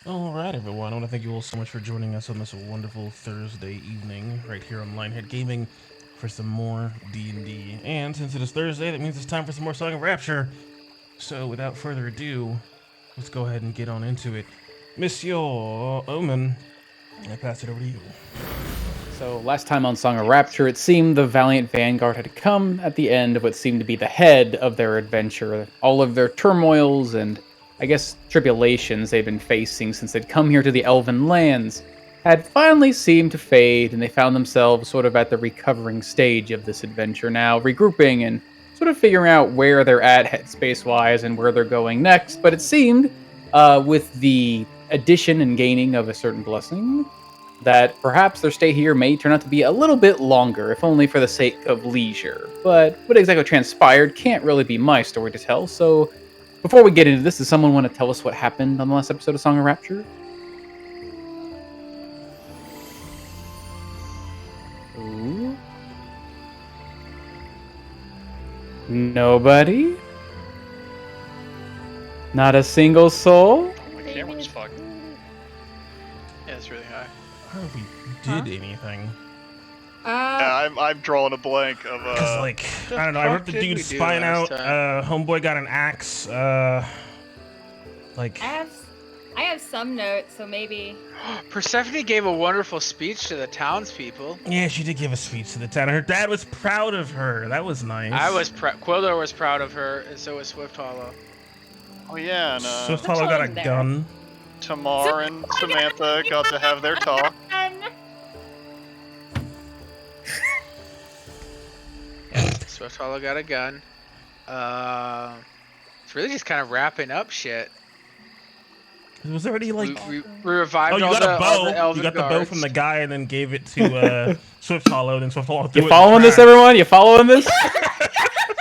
All right, everyone. I want to thank you all so much for joining us on this wonderful Thursday evening right here on Lionhead Gaming for some more D&D. And since it is Thursday, that means it's time for some more Song of Rapture. So without further ado, let's go ahead and get on into it. Monsieur Omen, I pass it over to you. So last time on Song of Rapture, it seemed the valiant vanguard had come at the end of what seemed to be the head of their adventure. All of their turmoils and, I guess, tribulations they'd been facing since they'd come here to the Elven lands had finally seemed to fade, and they found themselves sort of at the recovering stage of this adventure now, regrouping and sort of figuring out where they're at headspace-wise and where they're going next. But it seemed, with the addition and gaining of a certain blessing, that perhaps their stay here may turn out to be a little bit longer, if only for the sake of leisure. But what exactly transpired can't really be my story to tell, so before we get into this, does someone want to tell us what happened on the last episode of Song of Rapture? Ooh. Nobody? Not a single soul? My camera's fucked. Yeah, it's really high. I don't know if we did anything. Yeah, I'm drawing a blank of Cause like, I don't know, I ripped the dude's spine out, homeboy got an axe, like... I have some notes, so maybe... Persephone gave a wonderful speech to the townspeople. Yeah, she did give a speech to the town. Her dad was proud of her. That was nice. Quildor was proud of her, and so was Swift Hollow. Oh yeah, and Swift Hollow got a gun. Tamar and Samantha got to have their talk. Swift Hollow got a gun. It's really just kind of wrapping up shit. It was already like... We revived all the Elven You got the bow guards. from the guy and then gave it to Swift Hollow, and then Swift Hollow threw it. You following this, everyone? You following this?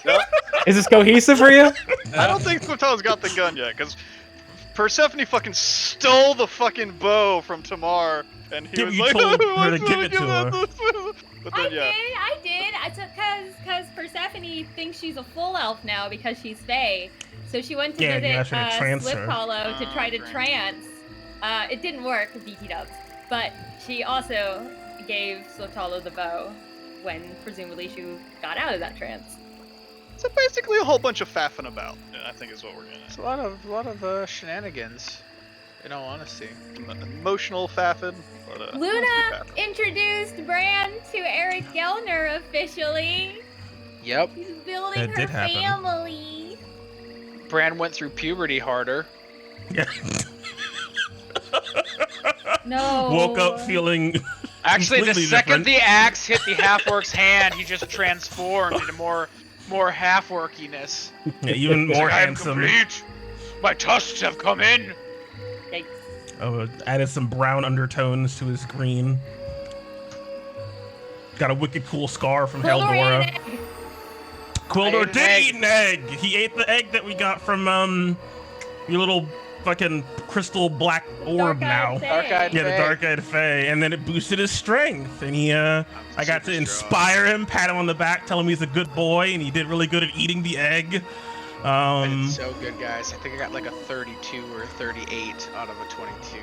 Yep. Is this cohesive for you? I don't think Swift Hollow's got the gun yet, because Persephone fucking stole the fucking bow from Tamar, and he was like, told her to give it to her. But then, I did. I took because Persephone thinks she's a full elf now because she's Fae. So she went to visit Swift Hollow to try to trance. It didn't work with BT dubs, but she also gave Swift Hollow the bow when presumably she got out of that trance. So basically a whole bunch of faffing about, I think is what we're getting at. It's a lot of shenanigans, in all honesty. Emotional faffing. But, Luna introduced Bran to Eric Gelner officially. Yep. He's building her family. Bran went through puberty harder. Yeah. No. Woke up feeling... Actually, the second different. the axe hit the half-orc's hand, he just transformed into more half-orkiness. Yeah, even more handsome. I am complete. My tusks have come in. Yikes. Oh, added some brown undertones to his green. Got a wicked cool scar from Haldora. Quildor did eat an egg. He ate the egg that we got from your little fucking crystal black orb now. Dark-eyed Yeah, the dark-eyed fae, and then it boosted his strength. And he, I got to inspire him, pat him on the back, tell him he's a good boy, and he did really good at eating the egg. I did so good, guys. I think I got like a 32 or a 38 out of a 22.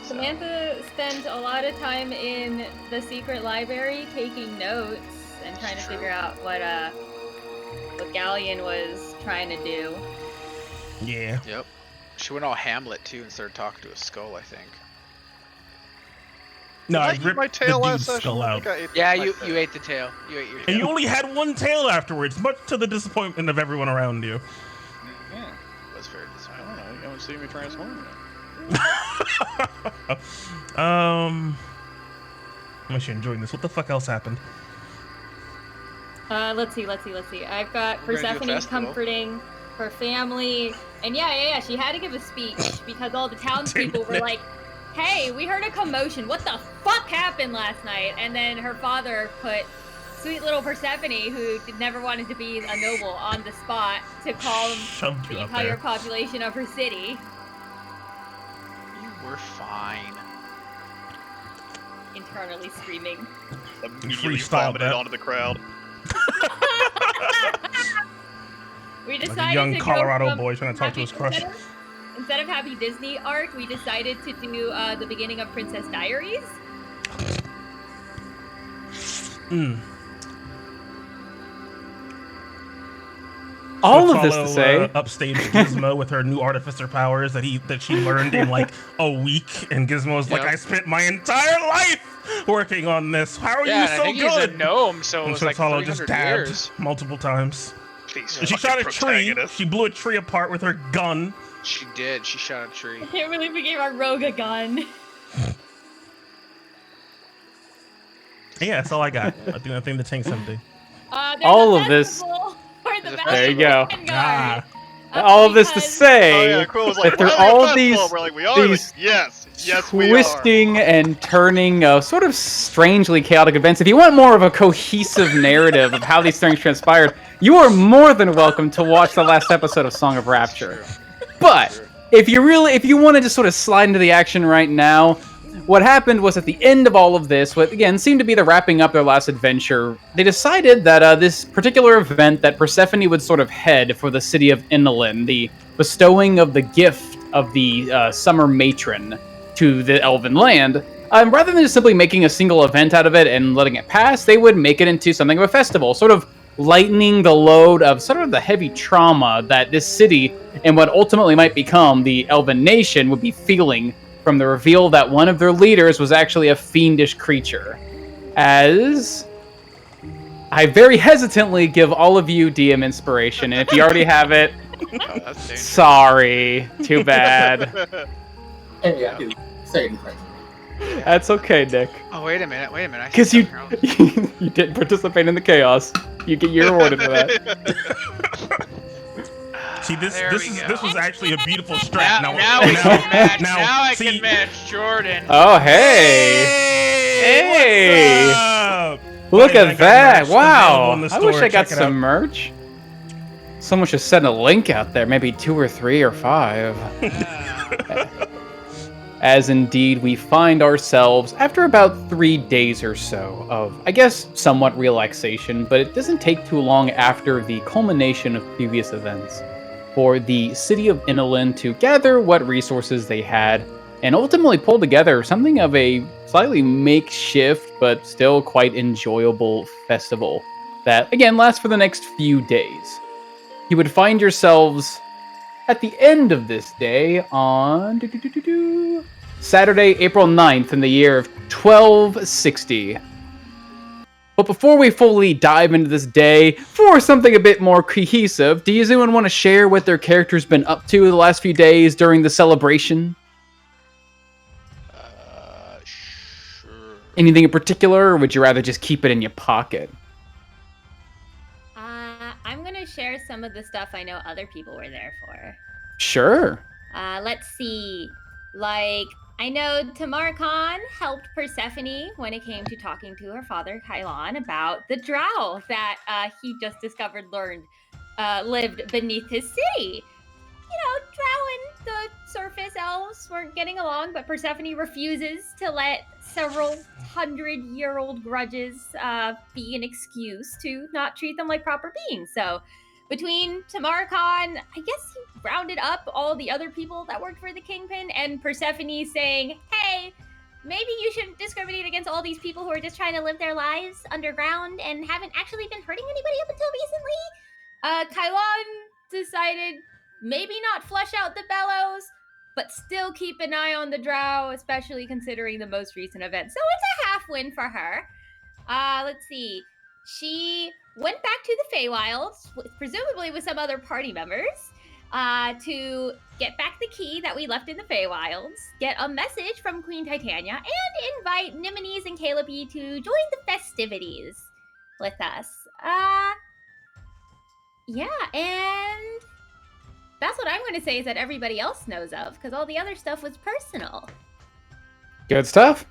So. Samantha spent a lot of time in the secret library taking notes and trying to figure out what Galleon was trying to do. Yeah. Yep. She went all Hamlet too and started talking to a skull, I think. No, I ripped ripped my tail the last dude's skull out. Yeah, you ate the tail. You ate your tail. And you only had one tail afterwards, much to the disappointment of everyone around you. Yeah, it was very disappointing. I don't know. You haven't seen me transform yet. I'm actually enjoying this. What the fuck else happened? Let's see. I've got Persephone comforting her family, and yeah, she had to give a speech because all the townspeople were like, "Hey, we heard a commotion. What the fuck happened last night?" And then her father put sweet little Persephone, who never wanted to be a noble, on the spot to calm the entire population of her city. You were fine. Internally screaming. Immediately vomited onto the crowd. We decided like a young to Colorado go boy trying to talk to his crush. Instead of Happy Disney arc, we decided to do the beginning of Princess Diaries. All of this to say, upstage Gizmo with her new artificer powers that she learned in like a week, and Gizmo's like, I spent my entire life working on this. How are you so good? He's a gnome, so it was like Apollo just dabbed years. Multiple times. Please, she shot a tree. She blew a tree apart with her gun. She did. She shot a tree. I can't believe we gave our rogue a gun. Yeah, that's all I got. I think the tank's empty. All of this. There you go. All of this to say that through all these twisting and turning, sort of strangely chaotic events, if you want more of a cohesive narrative of how these things transpired, you are more than welcome to watch the last episode of Song of Rapture. But if you wanted to sort of slide into the action right now, what happened was at the end of all of this, what again seemed to be the wrapping up their last adventure, they decided that this particular event that Persephone would sort of head for the city of Inulin, the bestowing of the gift of the summer matron to the elven land, rather than just simply making a single event out of it and letting it pass, they would make it into something of a festival, sort of lightening the load of sort of the heavy trauma that this city and what ultimately might become the elven nation would be feeling from the reveal that one of their leaders was actually a fiendish creature. As I very hesitantly give all of you DM inspiration, and if you already have it, sorry, too bad. Hey, I can say anything. That's okay, Nick. Oh, wait a minute. Because you didn't participate in the chaos. You get your reward for that. See, this was actually a beautiful strat. Now we can match. Now I can match Jordan. Oh, hey! Look at that! Wow! I wish I got some merch. Someone should send a link out there, maybe 2 or 3 or 5. As indeed we find ourselves after about 3 days or so of, I guess, somewhat relaxation, but it doesn't take too long after the culmination of previous events for the city of Inulin to gather what resources they had and ultimately pull together something of a slightly makeshift but still quite enjoyable festival that, again, lasts for the next few days. You would find yourselves at the end of this day on Saturday, April 9th in the year of 1260. But before we fully dive into this day, for something a bit more cohesive, does anyone want to share what their character's been up to the last few days during the celebration? Sure. Anything in particular, or would you rather just keep it in your pocket? I'm gonna share some of the stuff I know other people were there for. Sure. Let's see. Like, I know Tamar Khan helped Persephone when it came to talking to her father, Kylon, about the drow that he just discovered lived beneath his city. Drow and the surface elves weren't getting along, but Persephone refuses to let several 100-year-old grudges be an excuse to not treat them like proper beings. So, between Tamar Khan, I guess he rounded up all the other people that worked for the Kingpin, and Persephone saying, hey, maybe you shouldn't discriminate against all these people who are just trying to live their lives underground and haven't actually been hurting anybody up until recently. Kylon decided maybe not flush out the bellows, but still keep an eye on the drow, especially considering the most recent event. So it's a half win for her. Let's see. She went back to the Feywilds, presumably with some other party members, to get back the key that we left in the Feywilds, get a message from Queen Titania, and invite Nimines and Calliope to join the festivities with us. Yeah, and that's what I'm going to say is that everybody else knows of, because all the other stuff was personal. Good stuff.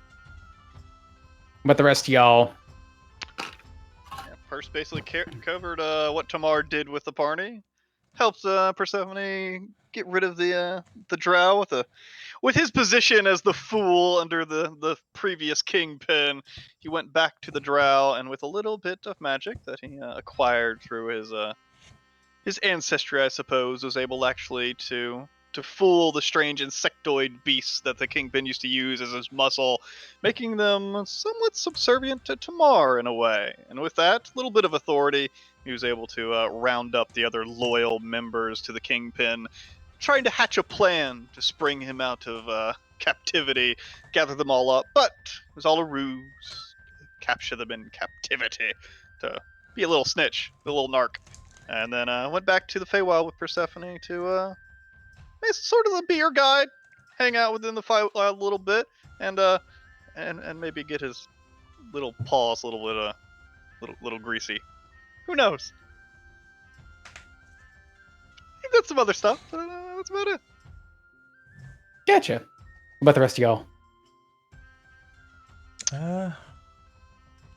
But the rest of y'all? Yeah, Perse basically covered what Tamar did with the party. Helped Persephone get rid of the drow with his position as the fool under the previous kingpin. He went back to the drow, and with a little bit of magic that he acquired through his ancestry, I suppose, was able actually to fool the strange insectoid beasts that the Kingpin used to use as his muscle, making them somewhat subservient to Tamar in a way. And with that little bit of authority, he was able to round up the other loyal members to the Kingpin, trying to hatch a plan to spring him out of captivity, gather them all up, but it was all a ruse. Capture them in captivity to be a little snitch, a little narc. And then went back to the Feywild with Persephone to sort of be your guide, hang out within the Feywild a little bit, and maybe get his little paws a little bit little greasy. Who knows? He did some other stuff, but that's about it. Gotcha. What about the rest of y'all?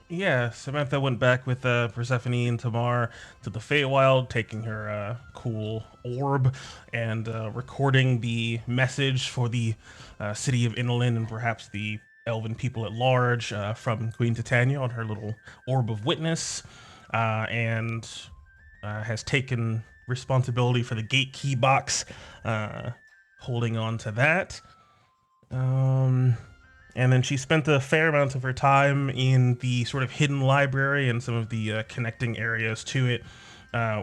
Yeah, Samantha went back with Persephone and Tamar to the Feywild, taking her cool orb and recording the message for the city of Inolin and perhaps the elven people at large from Queen Titania on her little orb of witness, and has taken responsibility for the gate key box, holding on to that. And then she spent a fair amount of her time in the sort of hidden library and some of the connecting areas to it,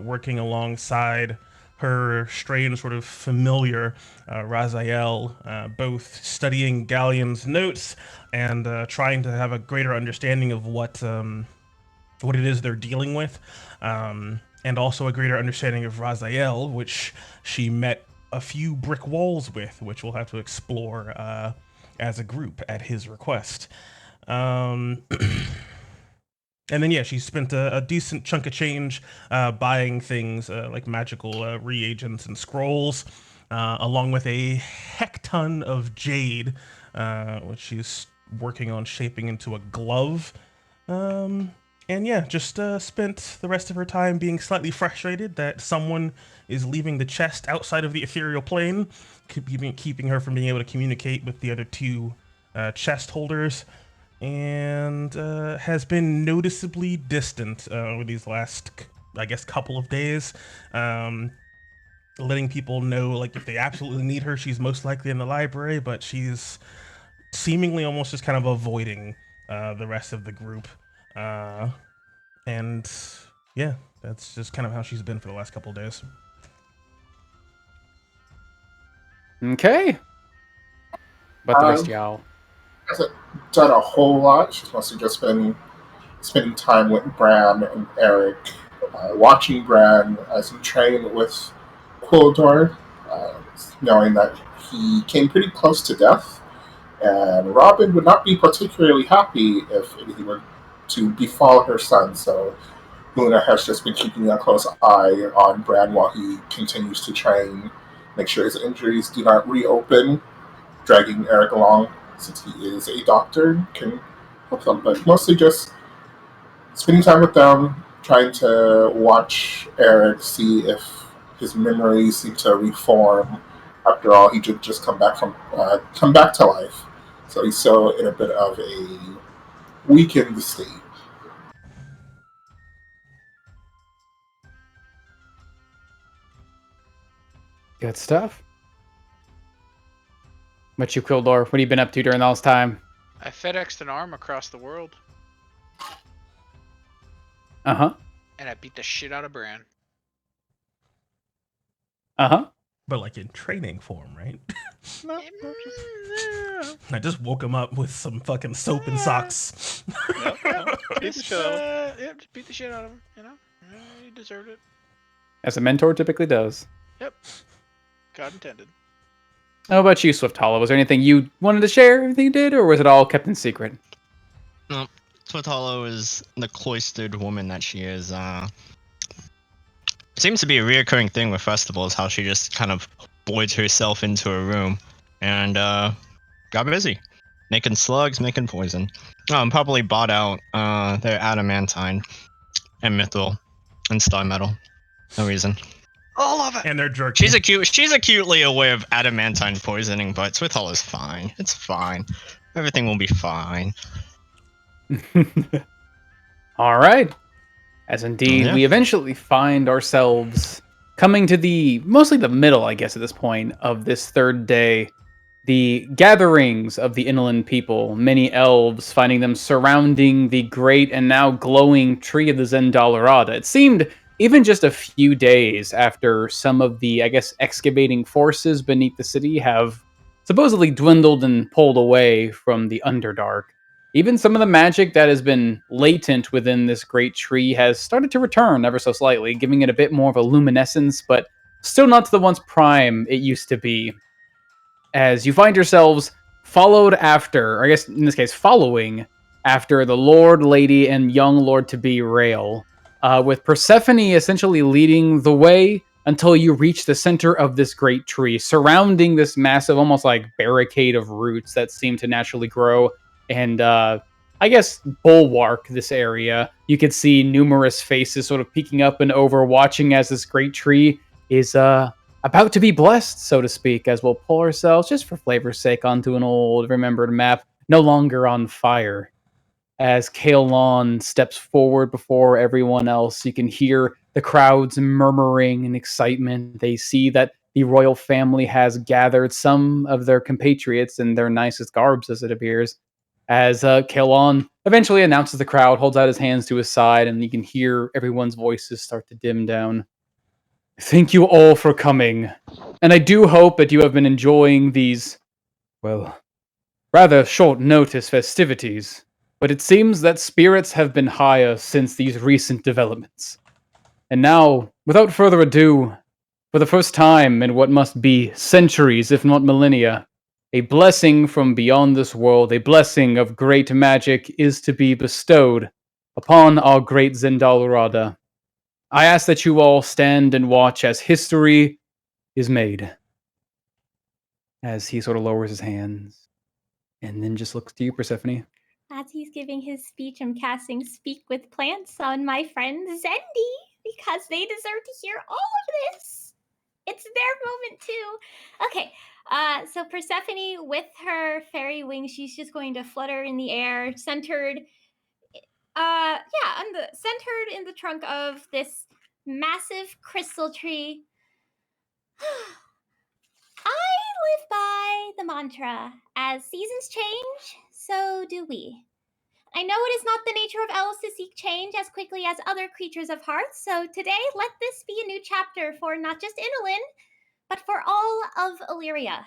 working alongside her strange sort of familiar Raziel, both studying Galleon's notes and trying to have a greater understanding of what it is they're dealing with, and also a greater understanding of Raziel, which she met a few brick walls with, which we'll have to explore as a group at his request. And then, yeah, she spent a decent chunk of change buying things like magical reagents and scrolls, along with a heck ton of jade, which she's working on shaping into a glove. And yeah, just spent the rest of her time being slightly frustrated that someone is leaving the chest outside of the ethereal plane, keeping her from being able to communicate with the other two chest holders, and has been noticeably distant over these last, I guess, couple of days. Letting people know, like, if they absolutely need her, she's most likely in the library, but she's seemingly almost just kind of avoiding the rest of the group. And yeah, that's just kind of how she's been for the last couple of days. Okay. But the rest of y'all? Hasn't done a whole lot. She's mostly just been spending time with Bran and Eric, watching Bran as he trained with Quildor, knowing that he came pretty close to death. And Robin would not be particularly happy if anything were to befall her son, so Luna has just been keeping a close eye on Bran while he continues to train, make sure his injuries do not reopen. dragging Eric along since he is a doctor can help them, but mostly just spending time with them, trying to watch Eric, see if his memories seem to reform. After all, he did just come back to life, so he's still in a bit of a weakened state. Good stuff. What you, Kildor? What have you been up to during all this time? I FedExed an arm across the world. Uh-huh. And I beat the shit out of Bran. Uh-huh. But like in training form, right? No, I just woke him up with some fucking soap and socks. Beat the shit out of him, you know? He deserved it. As a mentor typically does. Yep. God intended. How about you, Swift Hollow? Was there anything you wanted to share, everything you did, or was it all kept in secret? No, Swift Hollow is the cloistered woman that she is. It seems to be a reoccurring thing with festivals, how she just kind of boards herself into a room and got busy. Making slugs, making poison. Probably bought out their adamantine and mithril and star metal. No reason. All of it! And they're jerky. She's acutely aware of adamantine poisoning, but Swift Hollow's fine. It's fine. Everything will be fine. All right. As indeed, we eventually find ourselves coming to mostly the middle, I guess, at this point, of this third day. The gatherings of the inland people, many elves, finding them surrounding the great and now glowing tree of the Zendalorada. It seemed even just a few days after some of the, I guess, excavating forces beneath the city have supposedly dwindled and pulled away from the Underdark. Even some of the magic that has been latent within this great tree has started to return ever so slightly, giving it a bit more of a luminescence, but still not to the once prime it used to be. As you find yourselves followed after, or I guess in this case, following after the Lord, Lady, and young Lord-to-be Rael, with Persephone essentially leading the way until you reach the center of this great tree, surrounding this massive, almost like barricade of roots that seem to naturally grow and, I guess, bulwark this area. You could see numerous faces sort of peeking up and over, watching as this great tree is, about to be blessed, so to speak, as we'll pull ourselves, just for flavor's sake, onto an old remembered map, no longer on fire. As Kaelon steps forward before everyone else, you can hear the crowds murmuring in excitement. They see that the royal family has gathered some of their compatriots in their nicest garbs, as it appears. As Kaelon eventually announces the crowd, holds out his hands to his side, and you can hear everyone's voices start to dim down. Thank you all for coming, and I do hope that you have been enjoying these, well, rather short notice festivities, but it seems that spirits have been higher since these recent developments. And now, without further ado, for the first time in what must be centuries, if not millennia, a blessing from beyond this world, a blessing of great magic, is to be bestowed upon our great Zendalorada. I ask that you all stand and watch as history is made. As he sort of lowers his hands and then just looks to you, Persephone. As he's giving his speech, I'm casting Speak with Plants on my friend Zendi because they deserve to hear all of this. It's their moment too. Okay, so Persephone with her fairy wings, she's just going to flutter in the air, centered centered in the trunk of this massive crystal tree. I live by the mantra, as seasons change, so do we. I know it is not the nature of elves to seek change as quickly as other creatures of hearth, so today let this be a new chapter for not just Inolin, but for all of Illyria.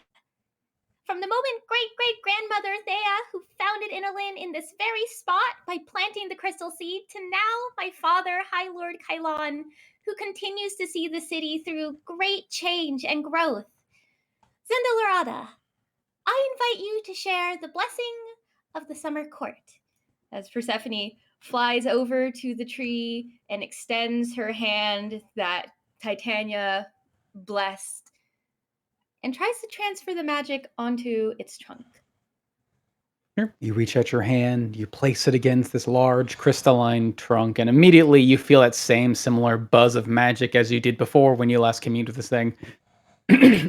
From the moment great-great-grandmother Thea, who founded Inolin in this very spot by planting the crystal seed, to now my father, High Lord Kaelon, who continues to see the city through great change and growth. Zendalorada, I invite you to share the blessing of the summer court. As Persephone flies over to the tree and extends her hand that Titania blessed, and tries to transfer the magic onto its trunk. Here, you reach out your hand, you place it against this large crystalline trunk, and immediately you feel that same similar buzz of magic as you did before when you last communed with this thing.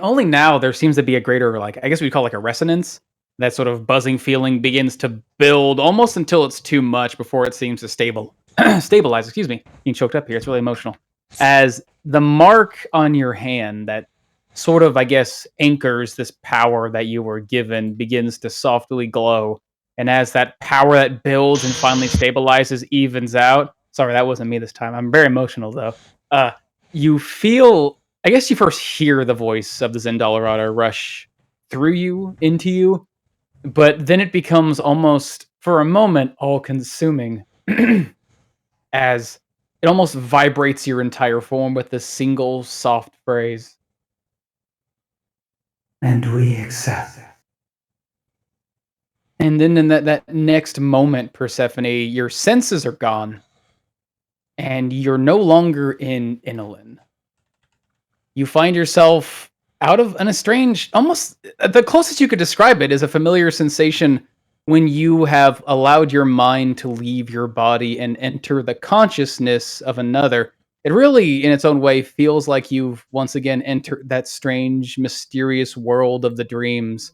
Only now there seems to be a greater, like, I guess we'd call like a resonance. That sort of buzzing feeling begins to build almost until it's too much before it seems to stabilize. Excuse me, being choked up here. It's really emotional. As the mark on your hand that sort of, I guess, anchors this power that you were given begins to softly glow. And as that power that builds and finally stabilizes evens out. Sorry, that wasn't me this time. I'm very emotional though. You feel, I guess you first hear the voice of the Zendolorata rush through you, into you, but then it becomes almost, for a moment, all-consuming, as it almost vibrates your entire form with this single soft phrase. And we accept. And then in that next moment, Persephone, your senses are gone, and you're no longer in Inulin. You find yourself out of an estranged, almost the closest you could describe it is a familiar sensation when you have allowed your mind to leave your body and enter the consciousness of another. It really, in its own way, feels like you've once again entered that strange, mysterious world of the dreams.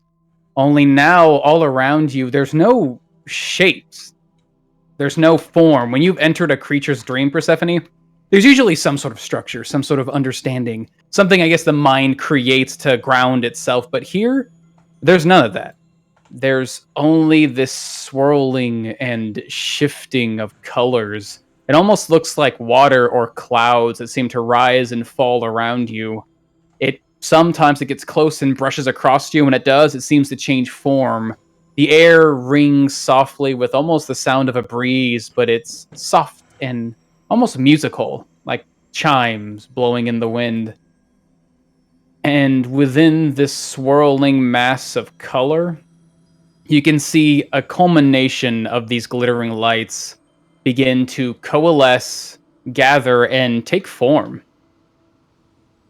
Only now, all around you, there's no shapes. There's no form. When you've entered a creature's dream, Persephone, there's usually some sort of structure, some sort of understanding, something I guess the mind creates to ground itself. But here, there's none of that. There's only this swirling and shifting of colors. It almost looks like water or clouds that seem to rise and fall around you. Sometimes it gets close and brushes across you. When it does, it seems to change form. The air rings softly with almost the sound of a breeze, but it's soft and almost musical, like chimes blowing in the wind. And within this swirling mass of color, you can see a culmination of these glittering lights begin to coalesce, gather, and take form.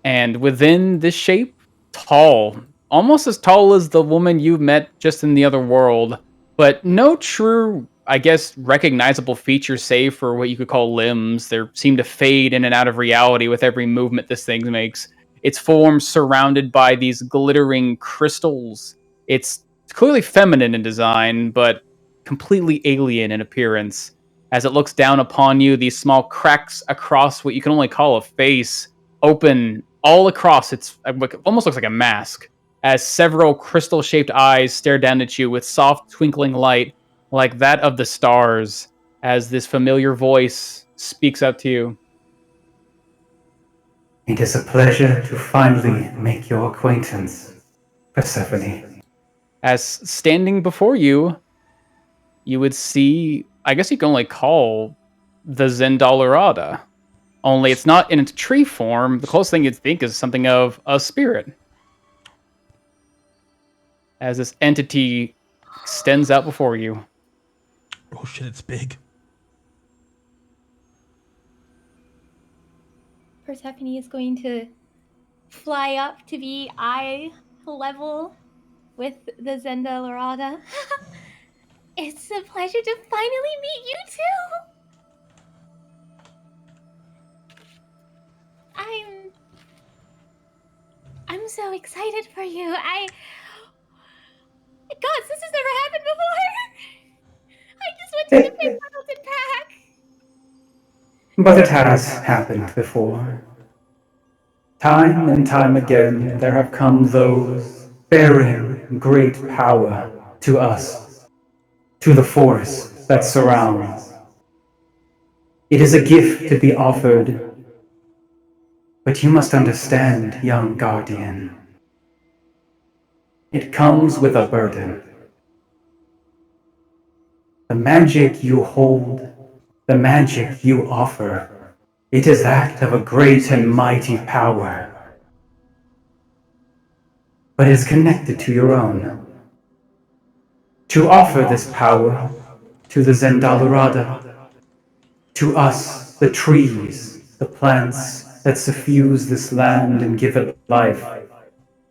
And within this shape, tall, almost as tall as the woman you met just in the other world, but no true, I guess, recognizable features save for what you could call limbs. They seem to fade in and out of reality with every movement this thing makes. Its form surrounded by these glittering crystals. It's clearly feminine in design, but completely alien in appearance. As it looks down upon you, these small cracks across what you can only call a face open all across. It's almost looks like a mask, as several crystal-shaped eyes stare down at you with soft twinkling light like that of the stars, as this familiar voice speaks out to you. It is a pleasure to finally make your acquaintance, Persephone. As standing before you, you would see, I guess you can only call the Zendolorata. Only it's not in its tree form. The closest thing you'd think is something of a spirit. As this entity extends out before you. Oh shit, it's big. Persephone is going to fly up to be eye level with the Zendolorata. It's a pleasure to finally meet you too. I'm so excited for you. Gods, this has never happened before. I just went to the big Pendleton pack. But it has happened before. Time and time again, there have come those bearing great power to us, to the force that surrounds. It is a gift to be offered, but you must understand, young guardian. It comes with a burden. The magic you hold, the magic you offer, it is that of a great and mighty power, but is connected to your own. To offer this power to the Zendolorata, to us, the trees, the plants that suffuse this land and give it life,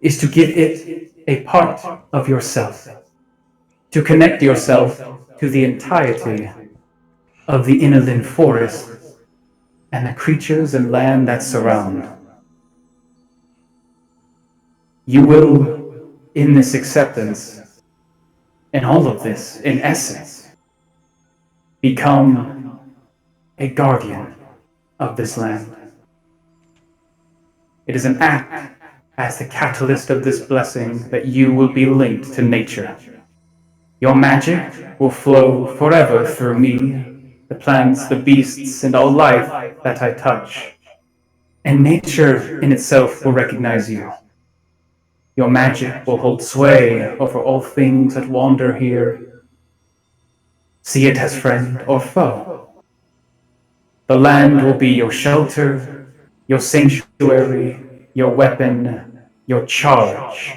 is to give it a part of yourself, to connect yourself to the entirety of the inland forest and the creatures and land that surround. You will, in this acceptance, in all of this, in essence, become a guardian of this land. It is an act as the catalyst of this blessing that you will be linked to nature. Your magic will flow forever through me, the plants, the beasts, and all life that I touch. And nature in itself will recognize you. Your magic will hold sway over all things that wander here. See it as friend or foe. The land will be your shelter, your sanctuary, your weapon, your charge.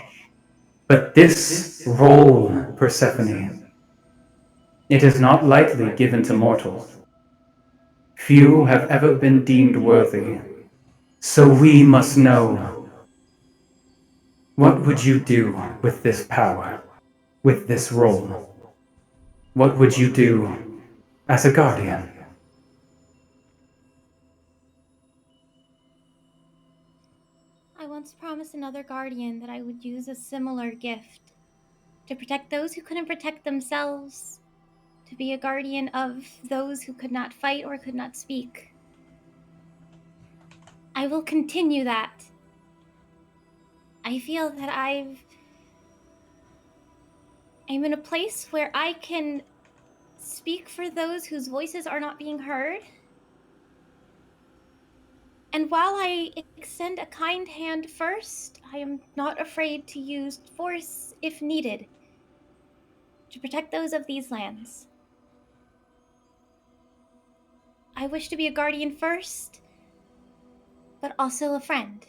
But this role, Persephone, it is not lightly given to mortals. Few have ever been deemed worthy. So we must know, what would you do with this power, with this role? What would you do as a guardian? I once promised another guardian that I would use a similar gift to protect those who couldn't protect themselves, to be a guardian of those who could not fight or could not speak. I will continue that. I feel that I'm in a place where I can speak for those whose voices are not being heard. And while I extend a kind hand first, I am not afraid to use force if needed to protect those of these lands. I wish to be a guardian first, but also a friend.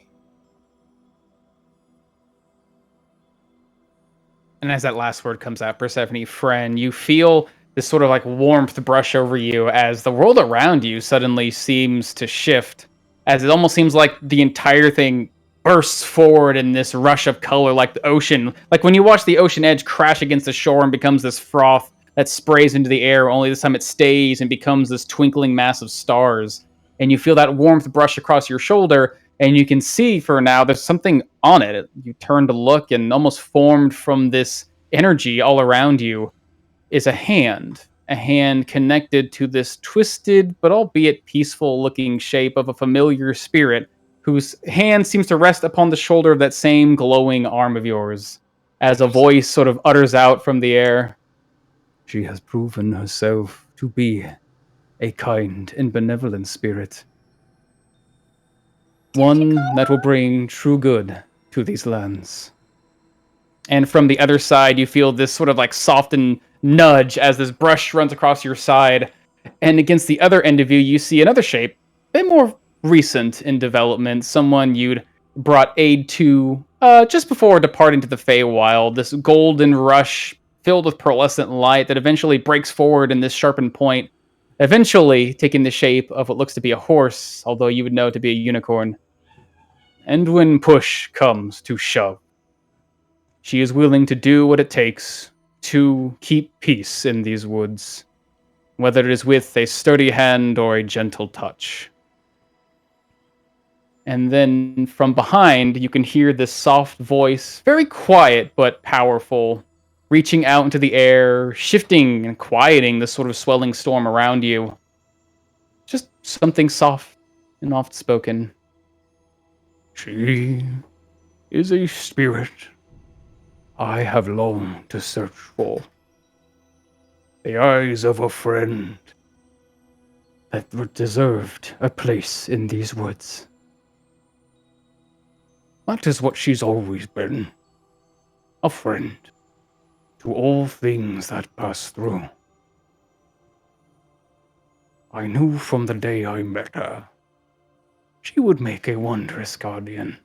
And as that last word comes out, Persephone, friend, you feel this sort of like warmth brush over you as the world around you suddenly seems to shift, as it almost seems like the entire thing bursts forward in this rush of color, like the ocean. Like when you watch the ocean edge crash against the shore and becomes this froth that sprays into the air, only this time it stays and becomes this twinkling mass of stars. And you feel that warmth brush across your shoulder, and you can see for now there's something on it. You turn to look, and almost formed from this energy all around you is a hand connected to this twisted but albeit peaceful looking shape of a familiar spirit whose hand seems to rest upon the shoulder of that same glowing arm of yours, as a voice sort of utters out from the air. She has proven herself to be a kind and benevolent spirit. One that will bring true good to these lands. And from the other side, you feel this sort of like softened nudge as this brush runs across your side. And against the other end of you, you see another shape, a bit more recent in development, someone you'd brought aid to just before departing to the Feywild. This golden rush filled with pearlescent light that eventually breaks forward in this sharpened point, eventually taking the shape of what looks to be a horse, although you would know to be a unicorn. And when push comes to shove, she is willing to do what it takes to keep peace in these woods, whether it is with a sturdy hand or a gentle touch. And then from behind, you can hear this soft voice, very quiet but powerful, reaching out into the air, shifting and quieting the sort of swelling storm around you. Just something soft and oft-spoken. She is a spirit I have longed to search for. The eyes of a friend that deserved a place in these woods. That is what she's always been. A friend to all things that pass through. I knew from the day I met her, she would make a wondrous guardian.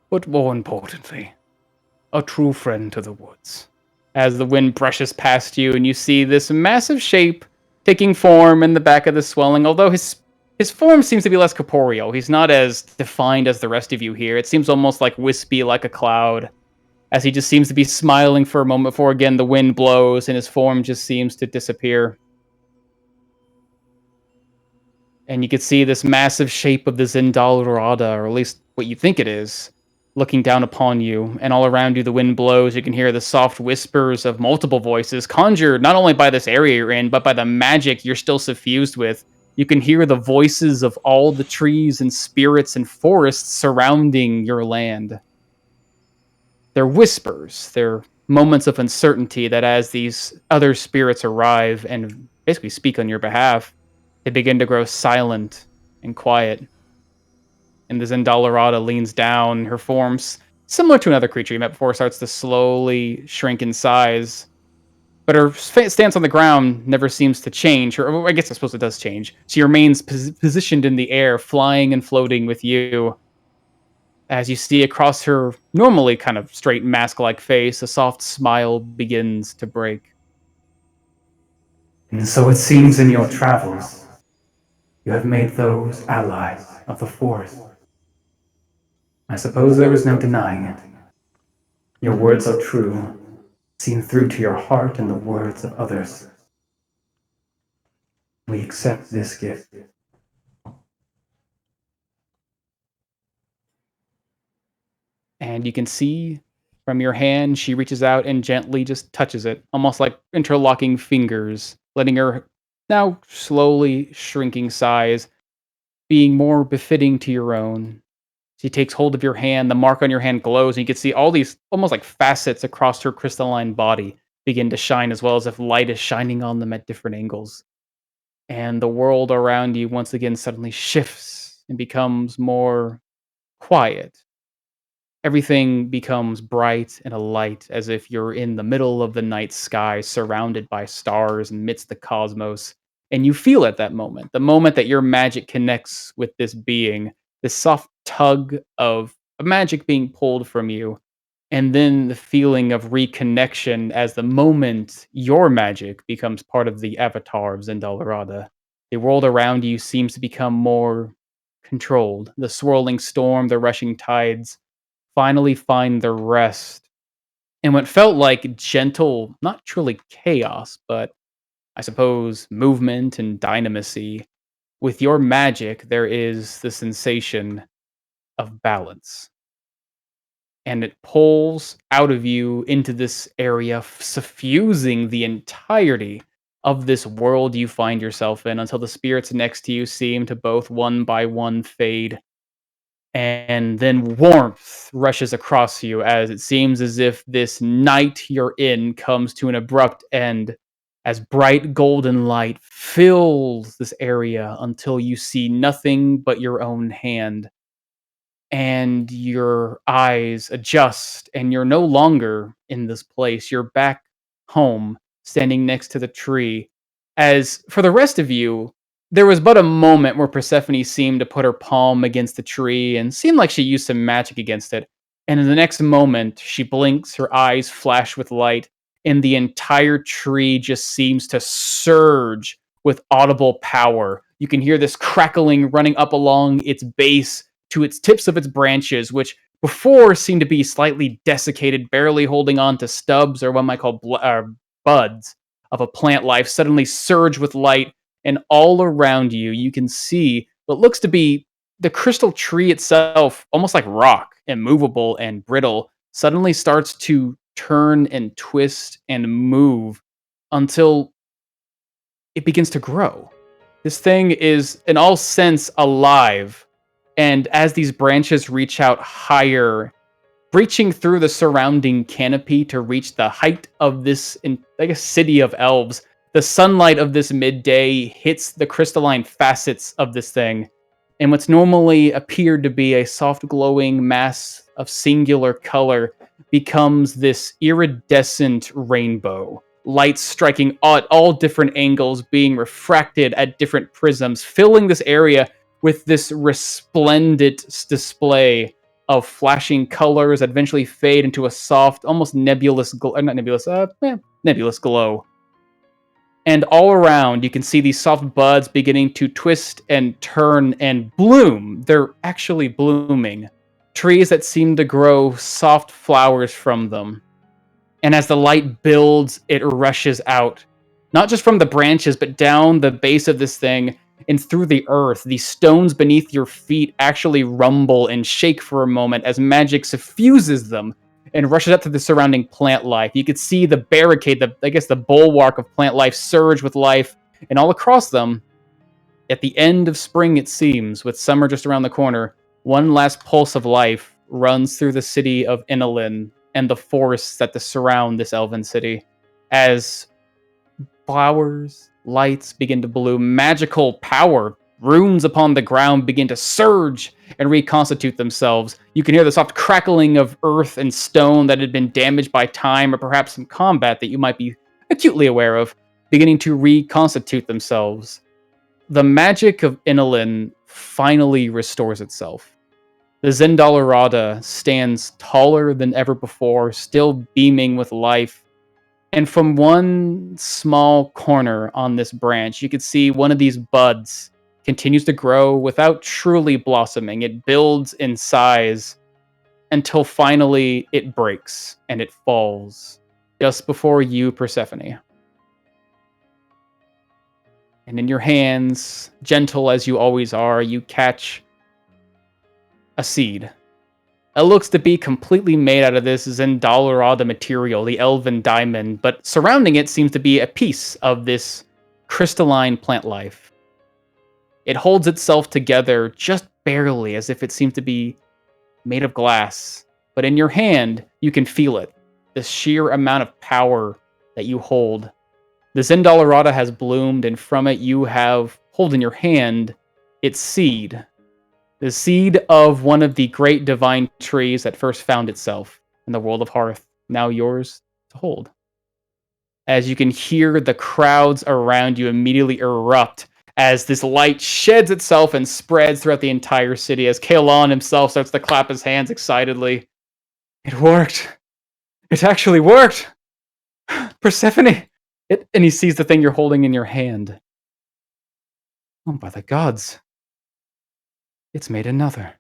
But more importantly, a true friend to the woods. As the wind brushes past you and you see this massive shape taking form in the back of the swelling, although his his form seems to be less corporeal. He's not as defined as the rest of you here. It seems almost like wispy, like a cloud, as he just seems to be smiling for a moment before again the wind blows and his form just seems to disappear. And you can see this massive shape of the Zindalrada, or at least what you think it is, looking down upon you, and all around you the wind blows. You can hear the soft whispers of multiple voices, conjured not only by this area you're in, but by the magic you're still suffused with. You can hear the voices of all the trees and spirits and forests surrounding your land. They're whispers, they're moments of uncertainty that as these other spirits arrive and basically speak on your behalf, they begin to grow silent and quiet. And the Zendalarada leans down, her form's similar to another creature you met before, starts to slowly shrink in size. But her stance on the ground never seems to change. I guess I suppose it does change. She remains positioned in the air, flying and floating with you. As you see across her normally kind of straight mask-like face, a soft smile begins to break. And so it seems in your travels, you have made those allies of the forest. I suppose there is no denying it. Your words are true, seen through to your heart and the words of others. We accept this gift. And you can see from your hand, she reaches out and gently just touches it, almost like interlocking fingers, letting her now slowly shrinking size being more befitting to your own. She takes hold of your hand, the mark on your hand glows, and you can see all these almost like facets across her crystalline body begin to shine as well, as if light is shining on them at different angles. And the world around you once again suddenly shifts and becomes more quiet. Everything becomes bright and alight, as if you're in the middle of the night sky, surrounded by stars amidst the cosmos. And you feel at that moment, the moment that your magic connects with this being, this soft tug of magic being pulled from you, and then the feeling of reconnection as the moment your magic becomes part of the avatar of Zendalarada. The world around you seems to become more controlled. The swirling storm, the rushing tides, finally find their rest in what felt like gentle, not truly chaos, but I suppose movement and dynamisy. With your magic, there is the sensation of balance. And it pulls out of you into this area, suffusing the entirety of this world you find yourself in until the spirits next to you seem to both one by one fade, and then warmth rushes across you as it seems as if this night you're in comes to an abrupt end, as bright golden light fills this area until you see nothing but your own hand, and your eyes adjust and you're no longer in this place. You're back home, standing next to the tree. As for the rest of you, there was but a moment where Persephone seemed to put her palm against the tree and seemed like she used some magic against it. And in the next moment, she blinks, her eyes flash with light, and the entire tree just seems to surge with audible power. You can hear this crackling running up along its base to its tips of its branches, which before seemed to be slightly desiccated, barely holding on to stubs or what might call buds of a plant life, suddenly surge with light, and all around you, you can see what looks to be the crystal tree itself, almost like rock, immovable and brittle, suddenly starts to turn and twist and move until it begins to grow. This thing is, in all sense, alive. And as these branches reach out higher, breaching through the surrounding canopy to reach the height of this, like a city of elves, the sunlight of this midday hits the crystalline facets of this thing. And what's normally appeared to be a soft glowing mass of singular color becomes this iridescent rainbow. Lights striking at all different angles, being refracted at different prisms, filling this area with this resplendent display of flashing colors that eventually fade into a soft, almost nebulous, nebulous glow. And all around, you can see these soft buds beginning to twist and turn and bloom. They're actually blooming. Trees that seem to grow soft flowers from them. And as the light builds, it rushes out. Not just from the branches, but down the base of this thing and through the earth. The stones beneath your feet actually rumble and shake for a moment as magic suffuses them and rushes up to the surrounding plant life. You could see the barricade, the bulwark of plant life surge with life, and all across them, at the end of spring it seems, with summer just around the corner, one last pulse of life runs through the city of Inalin and the forests that surround this elven city as flowers, lights begin to bloom, magical power, runes upon the ground begin to surge and reconstitute themselves. You can hear the soft crackling of earth and stone that had been damaged by time or perhaps some combat that you might be acutely aware of, beginning to reconstitute themselves. The magic of Inalin finally restores itself. The Zendalorada stands taller than ever before, still beaming with life. And from one small corner on this branch, you could see one of these buds continues to grow without truly blossoming. It builds in size until finally it breaks and it falls just before you, Persephone. And in your hands, gentle as you always are, you catch a seed. It looks to be completely made out of this Zendalorada material, the elven diamond, but surrounding it seems to be a piece of this crystalline plant life. It holds itself together just barely, as if it seems to be made of glass. But in your hand, you can feel it, the sheer amount of power that you hold. The Zendalorada has bloomed, and from it you hold in your hand its seed. The seed of one of the great divine trees that first found itself in the world of Hearth, now yours to hold. As you can hear the crowds around you immediately erupt as this light sheds itself and spreads throughout the entire city, as Kaelon himself starts to clap his hands excitedly. It worked! It actually worked! Persephone! And he sees the thing you're holding in your hand. Oh, by the gods. It's made another.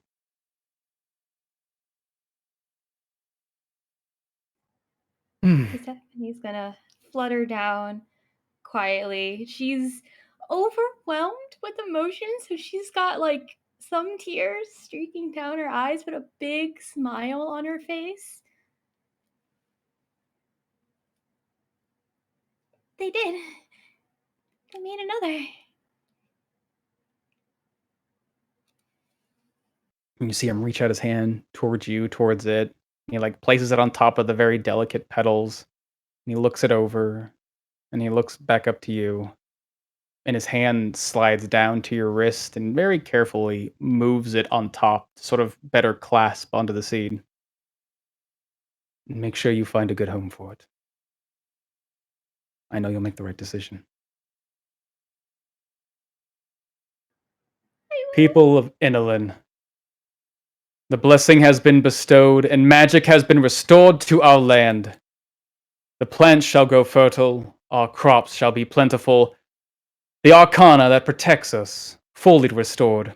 Persephone's gonna flutter down quietly. She's overwhelmed with emotion, so she's got like some tears streaking down her eyes, but a big smile on her face. They did. They made another. And you see him reach out his hand towards you, towards it. He like places it on top of the very delicate petals. And he looks it over, and he looks back up to you. And his hand slides down to your wrist and very carefully moves it on top to sort of better clasp onto the seed. And make sure you find a good home for it. I know you'll make the right decision. People of Inalin, the blessing has been bestowed, and magic has been restored to our land. The plants shall grow fertile, our crops shall be plentiful, the arcana that protects us fully restored.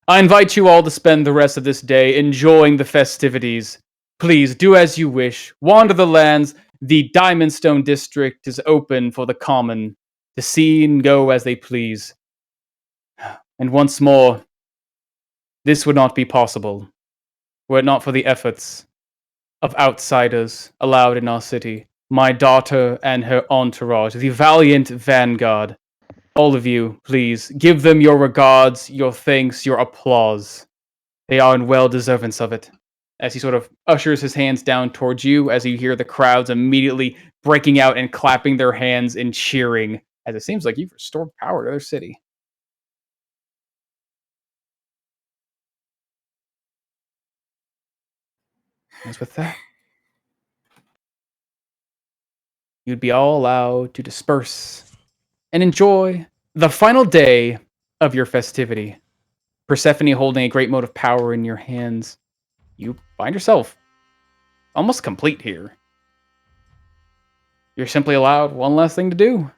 I invite you all to spend the rest of this day enjoying the festivities. Please do as you wish, wander the lands. The Diamondstone District is open for the common to see and go as they please. And once more, this would not be possible were it not for the efforts of outsiders allowed in our city. My daughter and her entourage, the valiant vanguard. All of you, please, give them your regards, your thanks, your applause. They are in well deservance of it. As he sort of ushers his hands down towards you, as you hear the crowds immediately breaking out and clapping their hands and cheering, as it seems like you've restored power to their city. As with that, you'd be all allowed to disperse and enjoy the final day of your festivity. Persephone holding a great mote of power in your hands, you find yourself almost complete here. You're simply allowed one last thing to do.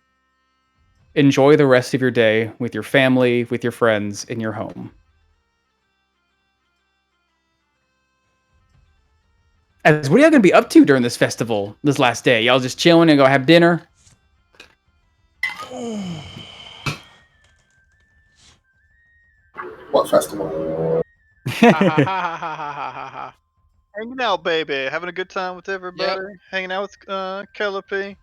enjoy the rest of your day with your family, with your friends, in your home. As what are y'all gonna be up to during this festival this last day? Y'all just chilling and go have dinner? What festival? Hanging out, baby. Having a good time with everybody. Yep. Hanging out with Calliope.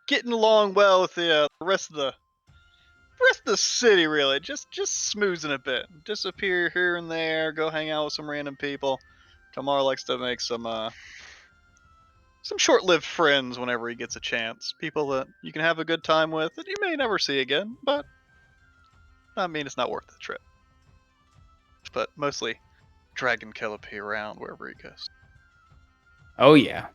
Getting along well with the rest of the city, really. Just smoozing a bit. Disappear here and there. Go hang out with some random people. Tamar likes to make some short-lived friends whenever he gets a chance. People that you can have a good time with that you may never see again, but I mean it's not worth the trip. But mostly dragging Calliope around wherever he goes. Oh yeah.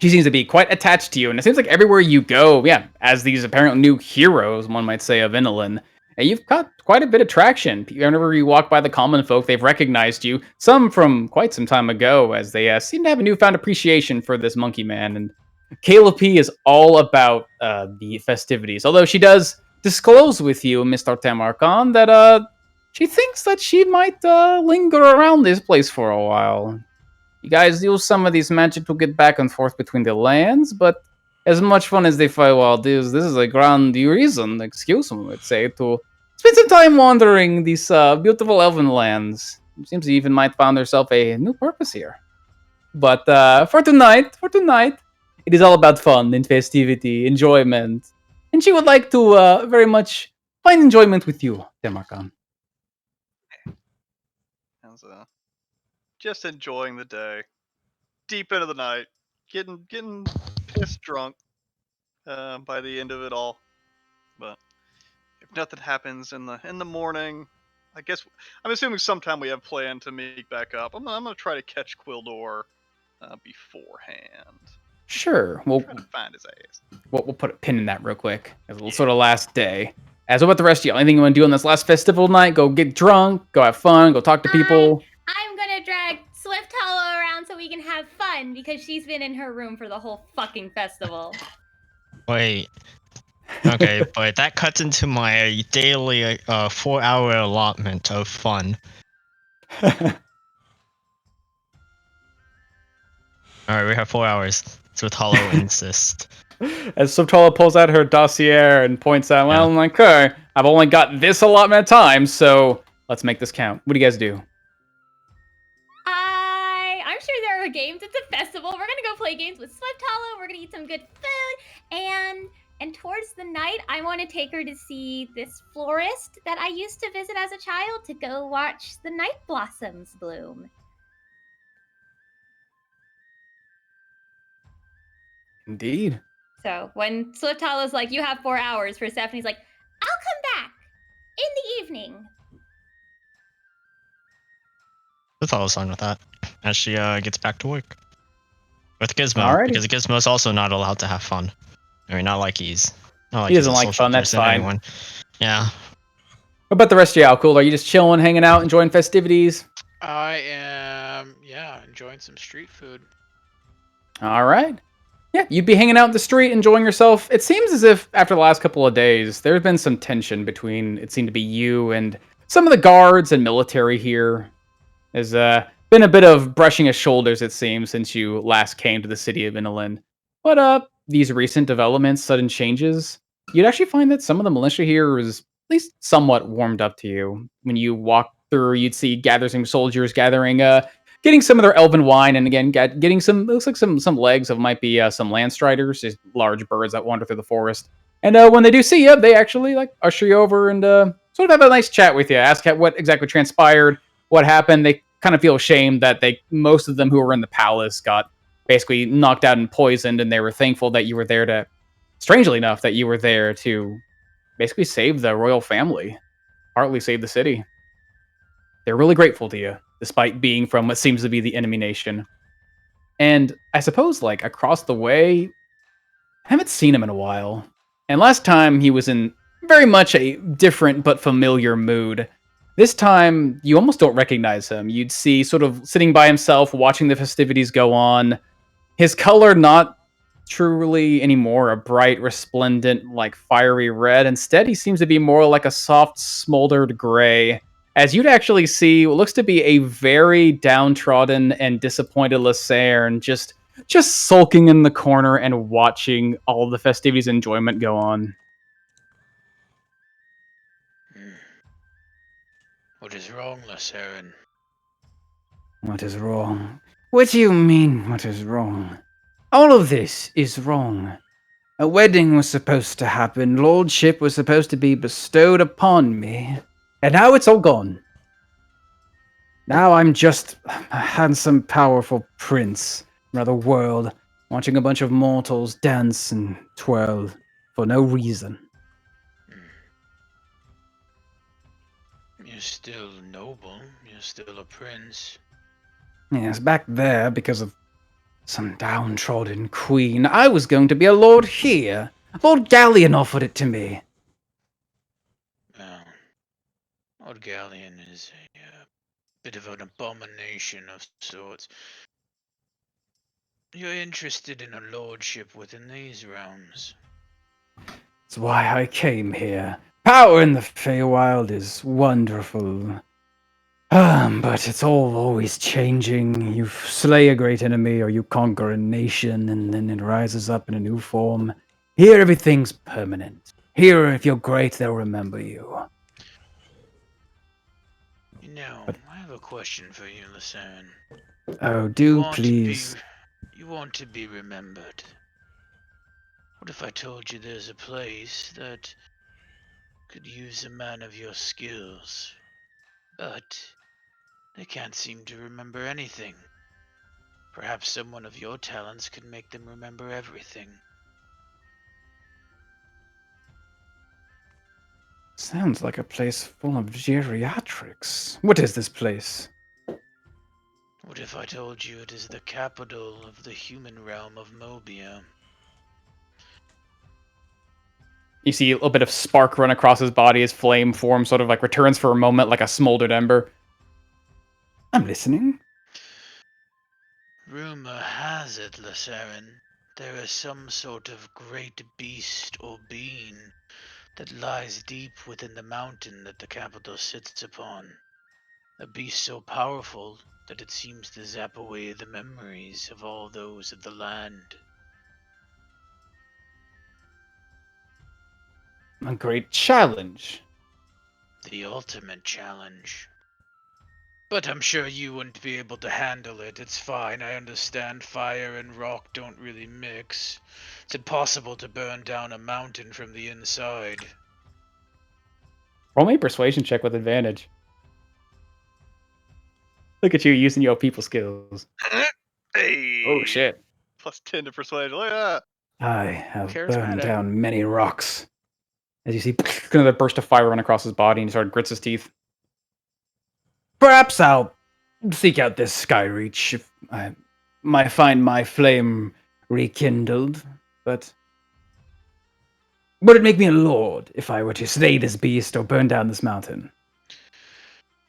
She seems to be quite attached to you, and it seems like everywhere you go, yeah, as these apparent new heroes, one might say, of Inolin, you've got quite a bit of traction. Whenever you walk by the common folk, they've recognized you, some from quite some time ago, as they seem to have a newfound appreciation for this monkey man. And Calliope is all about the festivities, although she does disclose with you, Mr. Tamarkan, that she thinks that she might linger around this place for a while. You guys use some of these magic to get back and forth between the lands, but as much fun as they find, well, this is a grand reason, excuse me, let's say, to spend some time wandering these beautiful elven lands. It seems she even might find herself a new purpose here. But for tonight, it is all about fun and festivity, enjoyment. And she would like to very much find enjoyment with you, Demarkan. Just enjoying the day. Deep into the night. Getting pissed drunk by the end of it all. But if nothing happens in the morning, I guess I'm assuming sometime we have planned to meet back up. I'm gonna try to catch Quildor beforehand. Sure. We'll try to find his ass. We'll put a pin in that real quick. As a little sort of last day. As what about the rest of you? Anything you want to do on this last festival night? Go get drunk, go have fun, go talk to people. I'm gonna drag Swift Hollow around so we can have fun because she's been in her room for the whole fucking festival. Wait. Okay, but that cuts into my daily 4-hour allotment of fun. Alright, we have 4 hours. Swift Hollow insist. As Subtola pulls out her dossier and points out, well, I'm like, okay, I've only got this allotment of time, so let's make this count. What do you guys do? I'm sure there are games. It's a festival. We're gonna go play games with Swift Hollow. We're gonna eat some good food, and towards the night, I want to take her to see this florist that I used to visit as a child to go watch the night blossoms bloom. Indeed. So when Swift Hollow's like, you have 4 hours, Persephone's like, I'll come back in the evening. Swift Hollow's fine with that. As she gets back to work. With Gizmo. Alrighty. Because Gizmo's also not allowed to have fun. I mean, not like he's... Not like he doesn't like fun, that's fine. Anyone. Yeah. What about the rest of y'all? Cool. Are you just chilling, hanging out, enjoying festivities? I am, enjoying some street food. All right. Yeah, you'd be hanging out in the street, enjoying yourself. It seems as if after the last couple of days, there's been some tension between, it seemed to be you and some of the guards and military here. There's been a bit of brushing of shoulders, it seems, since you last came to the city of Inolin. But these recent developments, sudden changes, you'd actually find that some of the militia here is at least somewhat warmed up to you. When you walk through, you'd see gathering soldiers getting some of their elven wine, and again, getting some, looks like some legs of might be some land striders, just large birds that wander through the forest. And when they do see you, they actually usher you over and sort of have a nice chat with you, ask what exactly transpired, what happened. They kind of feel ashamed that most of them who were in the palace got basically knocked out and poisoned, and they were thankful that you were there to, strangely enough, that you were there to basically save the royal family, partly save the city. They're really grateful to you, despite being from what seems to be the enemy nation. And I suppose, across the way, I haven't seen him in a while. And last time, he was in very much a different but familiar mood. This time, you almost don't recognize him. You'd see sort of sitting by himself, watching the festivities go on. His color not truly anymore a bright, resplendent, like fiery red. Instead, he seems to be more like a soft, smoldered gray. As you'd actually see what looks to be a very downtrodden and disappointed Lucerne just sulking in the corner and watching all the festivities and enjoyment go on. What is wrong, Lucerne? What is wrong? What do you mean, what is wrong? All of this is wrong. A wedding was supposed to happen, lordship was supposed to be bestowed upon me, and now it's all gone. Now I'm just a handsome, powerful prince from another world, watching a bunch of mortals dance and twirl for no reason. You're still noble, you're still a prince. Yes, back there, because of some downtrodden queen, I was going to be a lord here. Lord Galleon offered it to me. Well, Lord Galleon is a bit of an abomination of sorts. You're interested in a lordship within these realms. That's why I came here. Power in the Feywild is wonderful. But it's all always changing. You slay a great enemy or you conquer a nation and then it rises up in a new form. Here everything's permanent. Here, if you're great, they'll remember you. You know, I have a question for you, Lucerne. Oh, do please. You want to be remembered. What if I told you there's a place that could use a man of your skills, but they can't seem to remember anything? Perhaps someone of your talents could make them remember everything. Sounds like a place full of geriatrics. What is this place? What if I told you it is the capital of the human realm of Mobia? You see a little bit of spark run across his body as flame form sort of like returns for a moment like a smoldered ember. I'm listening. Rumor has it, Lucerne, there is some sort of great beast or being that lies deep within the mountain that the capital sits upon. A beast so powerful that it seems to zap away the memories of all those of the land. A great challenge. The ultimate challenge. But I'm sure you wouldn't be able to handle it. It's fine, I understand fire and rock don't really mix. It's impossible to burn down a mountain from the inside. Roll me a persuasion check with advantage. Look at you using your people skills. Hey! Oh shit. Plus 10 to persuasion. Look at that. I have burned Charismatic. down many rocks. As you see another burst of fire run across his body and he sort of grits his teeth. Perhaps I'll seek out this Skyreach if I might find my flame rekindled, but would it make me a lord if I were to slay this beast or burn down this mountain?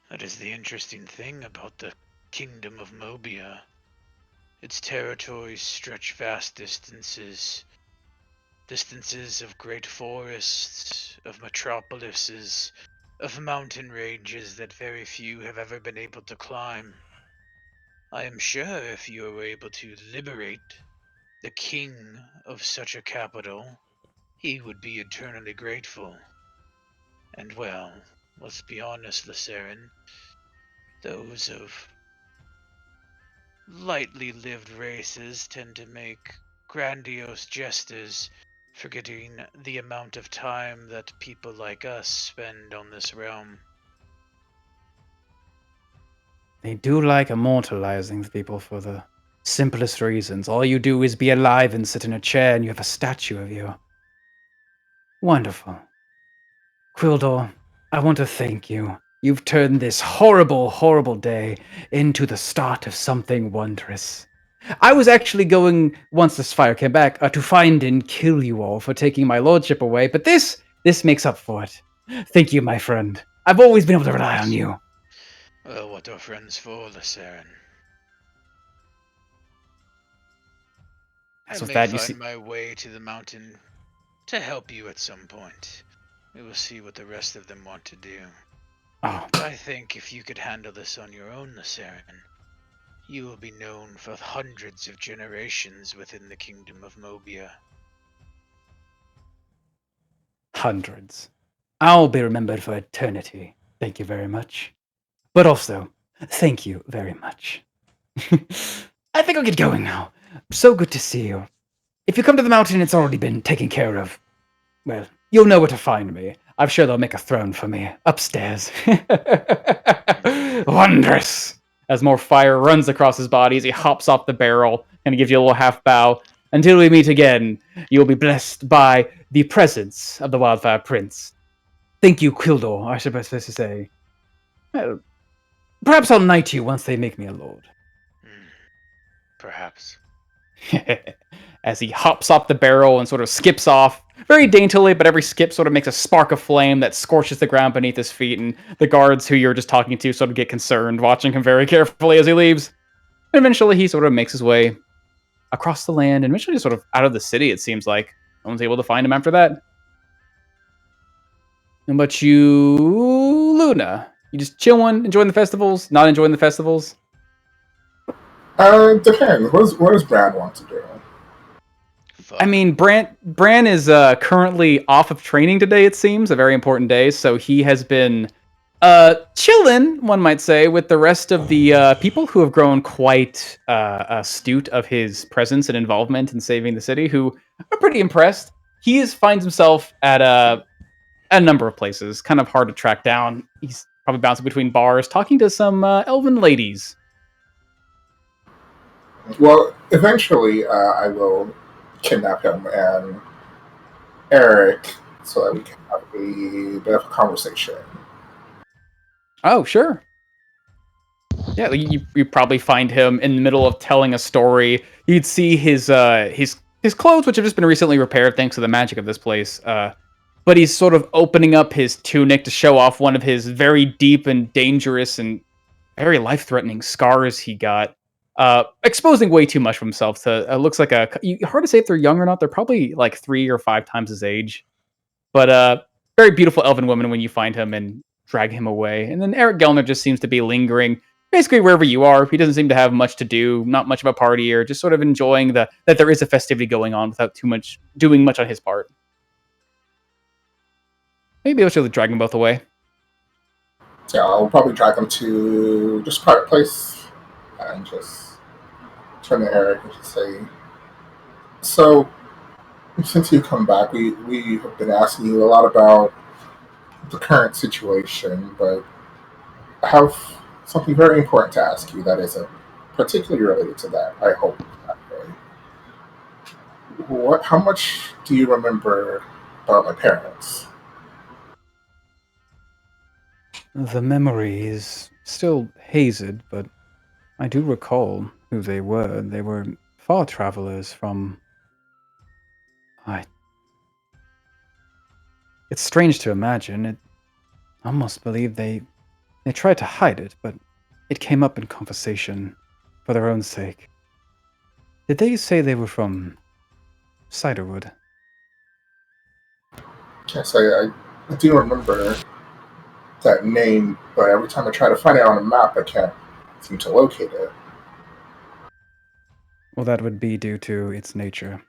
That is the interesting thing about the Kingdom of Mobia. Its territories stretch vast distances. Distances of great forests, of metropolises, of mountain ranges that very few have ever been able to climb. I am sure if you were able to liberate the king of such a capital, he would be eternally grateful. And well, let's be honest, Lucerne, those of lightly lived races tend to make grandiose gestures, forgetting the amount of time that people like us spend on this realm. They do like immortalizing people for the simplest reasons. All you do is be alive and sit in a chair and you have a statue of you. Wonderful. Quildor, I want to thank you. You've turned this horrible, horrible day into the start of something wondrous. I was actually going, once this fire came back, to find and kill you all for taking my lordship away, but this makes up for it. Thank you, my friend. I've always been able to rely on you. Well, what are friends for, Lucerne? I may find my way to the mountain to help you at some point. We will see what the rest of them want to do. Oh. But I think if you could handle this on your own, Nasarian, you will be known for hundreds of generations within the kingdom of Mobia. Hundreds. I'll be remembered for eternity. Thank you very much. But also, thank you very much. I think I'll get going now. So good to see you. If you come to the mountain, it's already been taken care of. Well, you'll know where to find me. I'm sure they'll make a throne for me upstairs. Wondrous! As more fire runs across his body as he hops off the barrel and gives you a little half bow. Until we meet again, you'll be blessed by the presence of the Wildfire Prince. Thank you, Kildor, I should best to say. Well, perhaps I'll knight you once they make me a lord. Perhaps. As he hops off the barrel and sort of skips off, very daintily, but every skip sort of makes a spark of flame that scorches the ground beneath his feet, and the guards who you're just talking to sort of get concerned, watching him very carefully as he leaves. And eventually he sort of makes his way across the land, and eventually sort of out of the city, it seems like. No one's able to find him after that. But you, Luna, you just chilling, enjoying the festivals, not enjoying the festivals? Depends. What does Brad want to do? I mean, Bran is currently off of training today, it seems, a very important day, so he has been chilling, one might say, with the rest of the people who have grown quite astute of his presence and involvement in saving the city, who are pretty impressed. He finds himself at a number of places, kind of hard to track down. He's probably bouncing between bars, talking to some elven ladies. Well, eventually, I will kidnap him and Eric so that we can have a bit of a conversation. Oh, sure. Yeah, you probably find him in the middle of telling a story. You'd see his clothes, which have just been recently repaired thanks to the magic of this place. But he's sort of opening up his tunic to show off one of his very deep and dangerous and very life-threatening scars he got. Exposing way too much of himself to looks like hard to say if they're young or not. They're probably like 3 or 5 times his age, but very beautiful elven woman when you find him and drag him away. And then Eric Gelner just seems to be lingering basically wherever you are. He doesn't seem to have much to do, not much of a party, or just sort of enjoying that there is a festivity going on without doing much on his part. Maybe I'll should drag them both away. Yeah, I'll probably drag them to just a private place and just turn to Eric and just say, so, since you come back, we have been asking you a lot about the current situation, but I have something very important to ask you that isn't particularly related to that, I hope. That way. How much do you remember about my parents? The memory is still hazed, but I do recall who they were. They were far travelers from... It's strange to imagine. I almost believe they tried to hide it, but it came up in conversation for their own sake. Did they say they were from Ciderwood? Yes, I do remember that name, but every time I try to find it on a map, I can't seem to locate it. Well, that would be due to its nature.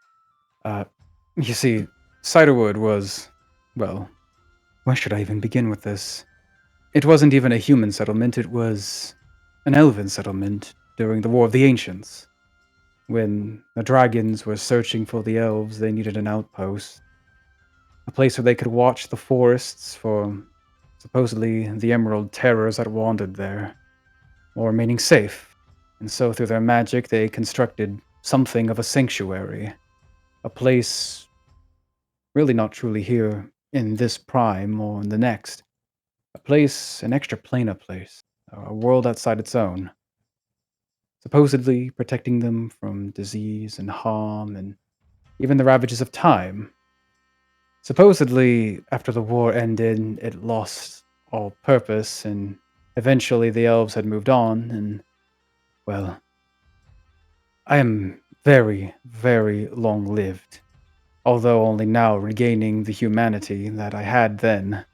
You see, Ciderwood was, well, where should I even begin with this? It wasn't even a human settlement, it was an elven settlement during the War of the Ancients. When the dragons were searching for the elves, they needed an outpost. A place where they could watch the forests for supposedly the emerald terrors that wandered there, while remaining safe. And so through their magic, they constructed something of a sanctuary. A place really not truly here in this prime or in the next. A place, an extra-planar place. A world outside its own. Supposedly protecting them from disease and harm and even the ravages of time. Supposedly, after the war ended, it lost all purpose, and eventually the elves had moved on, and, well, I am very, very long-lived, although only now regaining the humanity that I had then.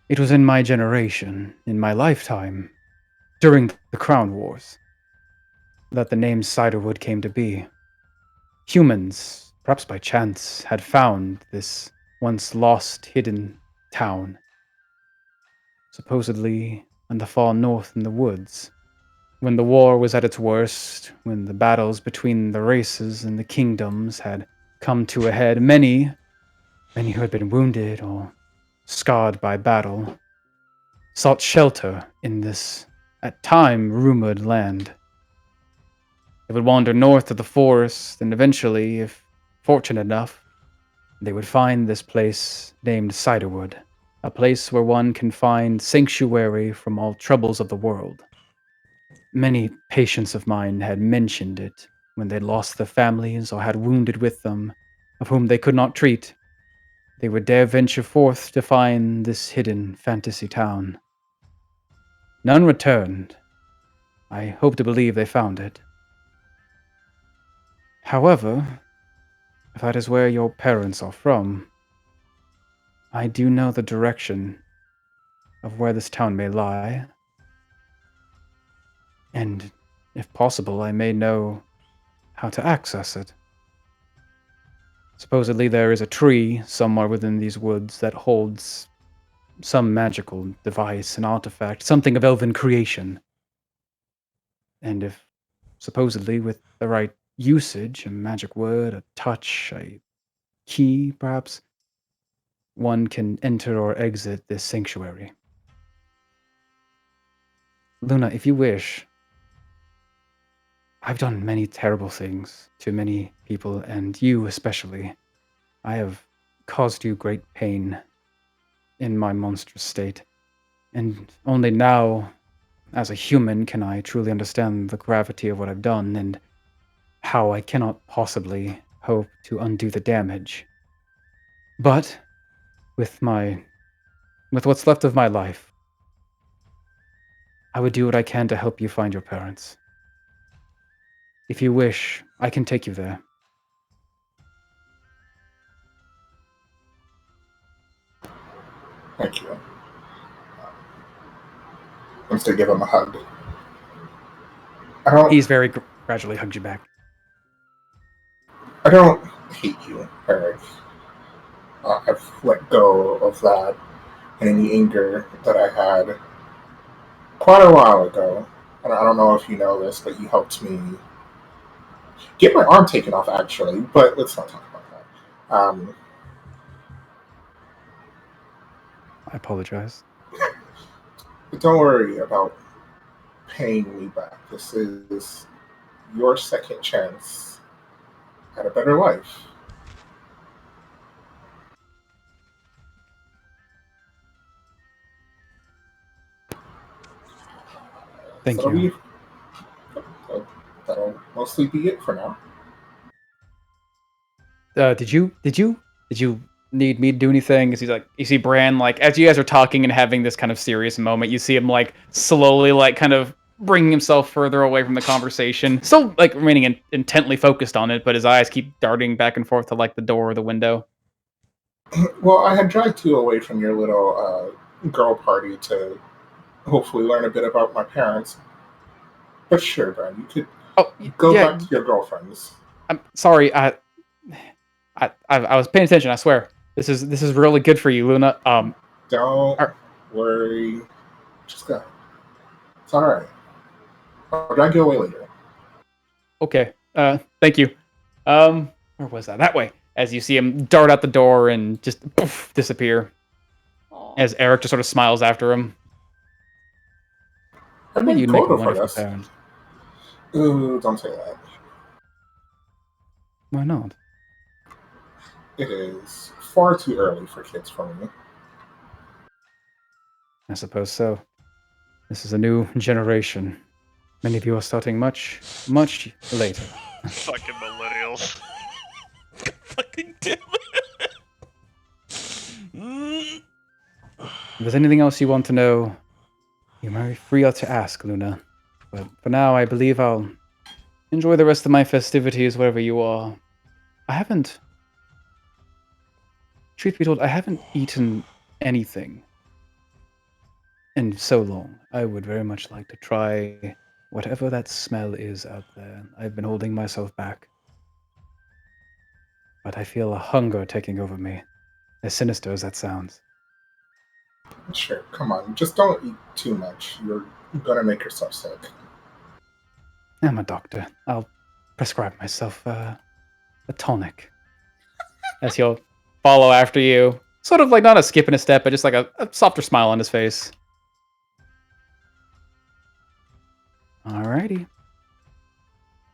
It was in my generation, in my lifetime, during the Crown Wars, that the name Ciderwood came to be. Humans, perhaps by chance, had found this once lost, hidden town, supposedly in the far north in the woods. When the war was at its worst, when the battles between the races and the kingdoms had come to a head, many who had been wounded or scarred by battle, sought shelter in this, at time, rumored land. They would wander north to the forest, and eventually, if fortunate enough, they would find this place named Ciderwood, a place where one can find sanctuary from all troubles of the world. Many patients of mine had mentioned it when they lost their families or had wounded with them, of whom they could not treat. They would dare venture forth to find this hidden fantasy town. None returned. I hope to believe they found it. However, if that is where your parents are from, I do know the direction of where this town may lie. And, if possible, I may know how to access it. Supposedly there is a tree somewhere within these woods that holds some magical device, an artifact, something of elven creation. And if, supposedly, with the right usage, a magic word, a touch, a key, perhaps, one can enter or exit this sanctuary. Luna, if you wish, I've done many terrible things to many people, and you especially. I have caused you great pain in my monstrous state, and only now, as a human, can I truly understand the gravity of what I've done and how I cannot possibly hope to undo the damage. But with what's left of my life, I would do what I can to help you find your parents. If you wish, I can take you there. Thank you. I'm to give him a hug. He's very gradually hugged you back. I don't hate you, Eric. I've let go of that and any anger that I had quite a while ago. And I don't know if you know this, but you helped me get my arm taken off, actually. But let's not talk about that. I apologize. But don't worry about paying me back. This is your second chance at a better life. Thank you. That'll mostly be it for now. Did you need me to do anything? Is he like, you see Bran, like, as you guys are talking and having this kind of serious moment, you see him, like, slowly, like, kind of bringing himself further away from the conversation. Still, like, remaining intently focused on it, but his eyes keep darting back and forth to, like, the door or the window. Well, I had dragged you away from your little girl party to hopefully learn a bit about my parents. But sure, Bran, you could go back to your girlfriends. I'm sorry, I was paying attention, I swear. This is really good for you, Luna. Don't worry. Just go. It's alright. I'll drag you away later. Okay. Thank you. Where was that? That way. As you see him dart out the door and just poof, disappear. Aww. As Eric just sort of smiles after him. I think you make a wonderful parent. Ooh, don't say that. Why not? It is far too early for kids for me. I suppose so. This is a new generation. Many of you are starting much, much later. Fucking millennials. Fucking damn it. If there's anything else you want to know, you're very free to ask, Luna. But for now, I believe I'll enjoy the rest of my festivities wherever you are. Truth be told, I haven't eaten anything in so long. I would very much like to try whatever that smell is out there. I've been holding myself back. But I feel a hunger taking over me, as sinister as that sounds. Sure, come on. Just don't eat too much. You're gonna make yourself sick. I'm a doctor. I'll prescribe myself a tonic. As he'll follow after you. Sort of like not a skip and a step, but just like a softer smile on his face. Alrighty.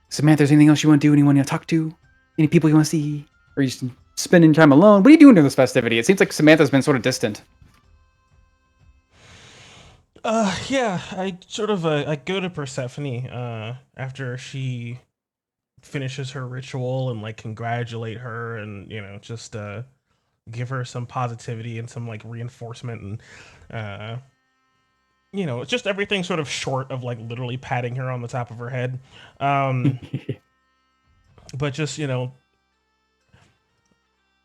Samantha, is there anything else you want to do? Anyone you want to talk to? Any people you want to see? Or are you just spending time alone? What are you doing during this festivity? It seems like Samantha's been sort of distant. Yeah, I go to Persephone after she finishes her ritual and like congratulate her and just give her some positivity and some like reinforcement and it's just everything sort of short of like literally patting her on the top of her head. But just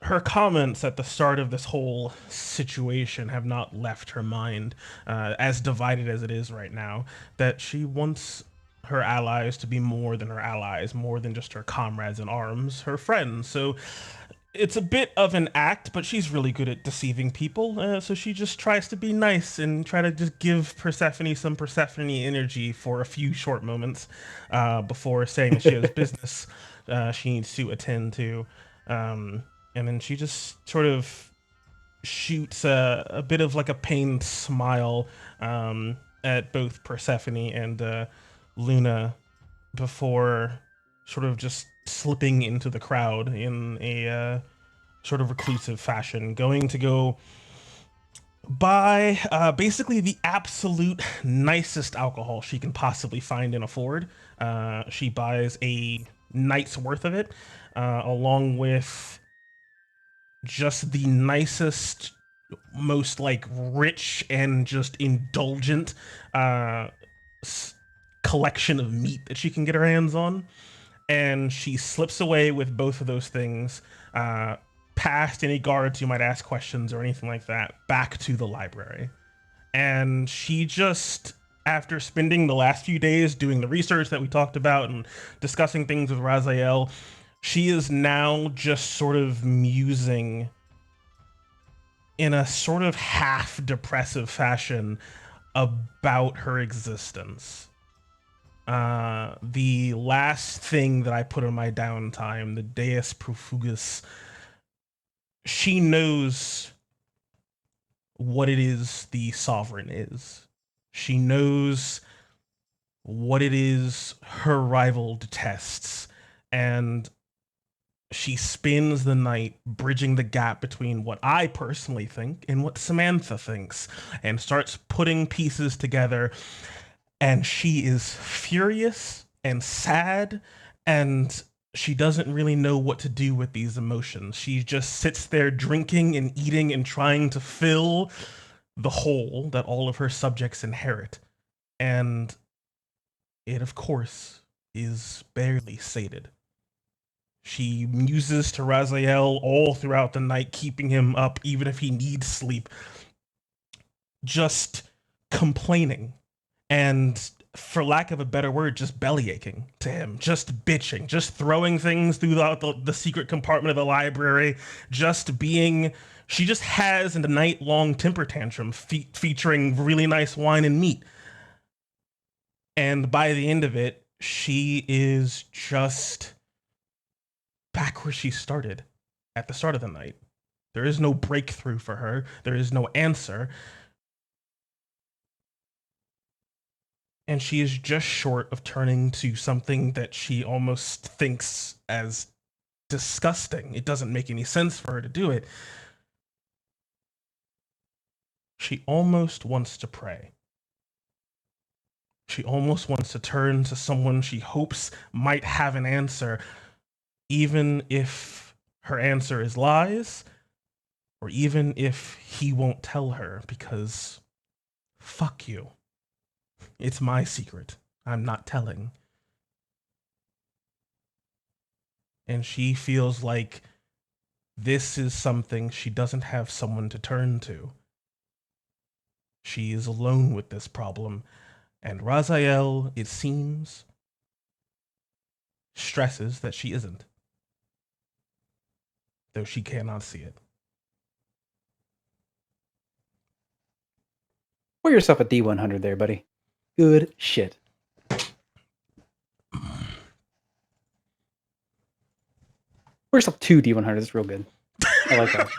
her comments at the start of this whole situation have not left her mind, as divided as it is right now, that she wants her allies to be more than her allies, more than just her comrades in arms, her friends. So it's a bit of an act, but she's really good at deceiving people. So she just tries to be nice and try to just give Persephone some Persephone energy for a few short moments before saying that she has business she needs to attend to. And then she just sort of shoots a bit of like a pained smile at both Persephone and Luna before sort of just slipping into the crowd in a sort of reclusive fashion, going to go buy basically the absolute nicest alcohol she can possibly find and afford. She buys a night's worth of it, along with just the nicest, most like rich and just indulgent collection of meat that she can get her hands on. And she slips away with both of those things, past any guards who might ask questions or anything like that, back to the library. And she just, after spending the last few days doing the research that we talked about and discussing things with Raziel, she is now just sort of musing in a sort of half depressive fashion about her existence. The last thing that I put in my downtime, the Deus Profugus, she knows what it is the sovereign is. She knows what it is her rival detests. And she spends the night bridging the gap between what I personally think and what Samantha thinks, and starts putting pieces together. And she is furious and sad, and she doesn't really know what to do with these emotions. She just sits there drinking and eating and trying to fill the hole that all of her subjects inherit. And it, of course, is barely sated. She muses to Raziel all throughout the night, keeping him up even if he needs sleep. Just complaining and, for lack of a better word, just belly aching to him, just bitching, just throwing things through the secret compartment of the library, just being... She just has a night-long temper tantrum featuring really nice wine and meat. And by the end of it, she is just back where she started at the start of the night. There is no breakthrough for her. There is no answer. And she is just short of turning to something that she almost thinks as disgusting. It doesn't make any sense for her to do it. She almost wants to pray. She almost wants to turn to someone she hopes might have an answer, even if her answer is lies, or even if he won't tell her, because fuck you. It's my secret. I'm not telling. And she feels like this is something she doesn't have someone to turn to. She is alone with this problem. And Raziel, it seems, stresses that she isn't, though she cannot see it. Pour yourself a D100 there, buddy. Good shit. Pour yourself 2 D100s. It's real good. I like that.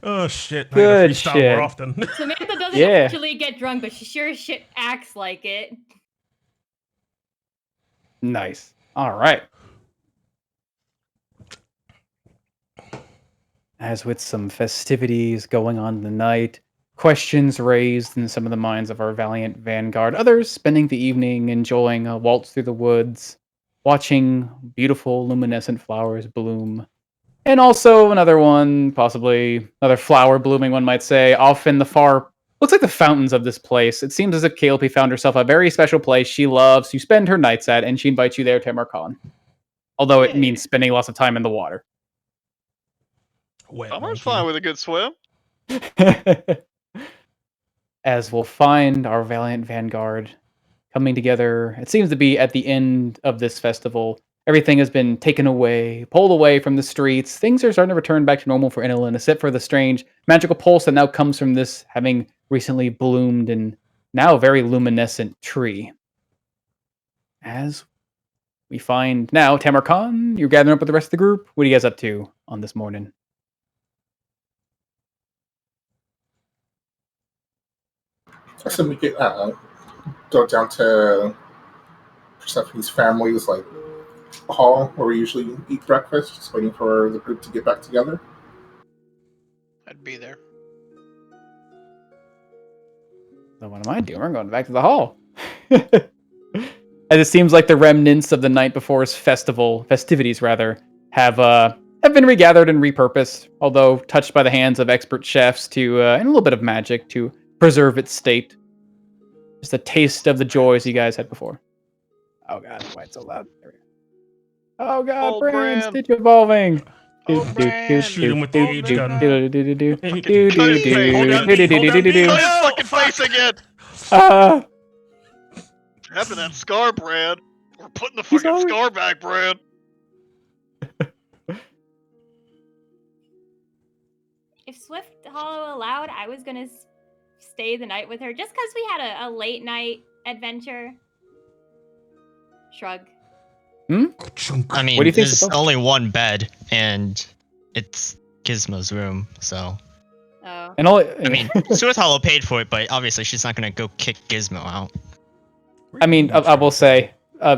Oh shit! I Good gotta freestyle shit. more often. Samantha doesn't actually get drunk, but she sure as shit acts like it. Nice. All right. As with some festivities going on in the night, questions raised in some of the minds of our valiant vanguard, others spending the evening enjoying a waltz through the woods, watching beautiful luminescent flowers bloom. And also another one, possibly another flower blooming, one might say, off in the far, looks like the fountains of this place. It seems as if Calliope found herself a very special place she loves to spend her nights at, and she invites you there, Tamarkan. Although it means spending lots of time in the water. Tamar's fine with a good swim. As we'll find our valiant vanguard coming together. It seems to be at the end of this festival. Everything has been taken away, pulled away from the streets. Things are starting to return back to normal for Inolin, except for the strange magical pulse that now comes from this having recently bloomed and now very luminescent tree. As we find now, Tamarkan, you're gathering up with the rest of the group. What are you guys up to on this morning? I said we could go down to Persephone's family's like hall where we usually eat breakfast, just waiting for the group to get back together. I'd be there. So what am I doing? We're going back to the hall. As it seems like the remnants of the night before's festivities rather, have been regathered and repurposed, although touched by the hands of expert chefs to and a little bit of magic to preserve its state. Just a taste of the joys you guys had before. Oh god, why it's so loud? There we go. Oh god, Old Bran, Bran. Stitch evolving. Oh, Bran. Shoot him with the H gun. Cut his fucking face again. Having that scar, Brad. We're putting the fucking scar back, Brad. If Swift Hollow allowed, I was gonna stay the night with her just because we had a late night adventure. Shrug. I mean, what do you think there's only one bed, and it's Gizmo's room, so. Oh. And all, I mean, Swift Hollow paid for it, but obviously she's not gonna go kick Gizmo out. I mean, I will say,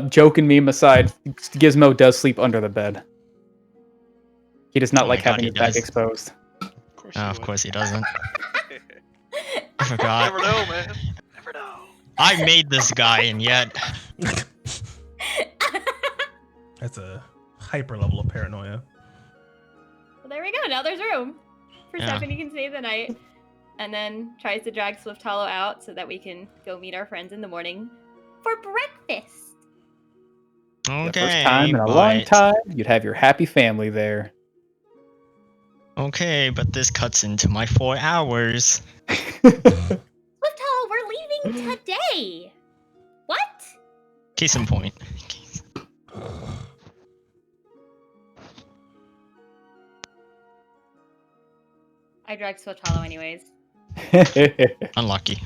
joke and meme aside, Gizmo does sleep under the bed. He does not like having his back exposed. Of course he doesn't. I forgot. Never know, man. Never know. I made this guy, and yet. That's a hyper level of paranoia. Well, there we go. Now there's room. Persephone can stay the night, and then tries to drag Swift Hollow out so that we can go meet our friends in the morning for breakfast. Okay. The first time in a long time, you'd have your happy family there. Okay, but this cuts into my 4 hours. Swift Hollow, we're leaving today. What? Case in point. I dragged Swift Hollow anyways. Unlucky.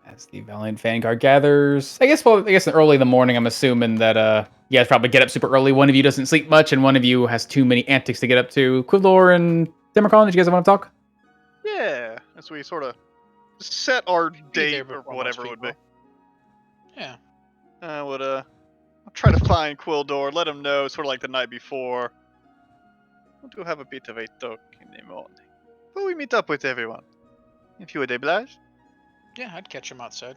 As the Valiant Vanguard gathers, I guess early in the morning, I'm assuming that you guys probably get up super early. One of you doesn't sleep much, and one of you has too many antics to get up to. Quivlor and Demercon, did you guys want to talk? Yeah, as we sort of set our date or whatever it would be. Yeah. I would I'll try to find Quildor, let him know sort of like the night before. We'll go have a bit of a talk in the morning. Before we meet up with everyone. If you would oblige. Yeah, I'd catch him outside.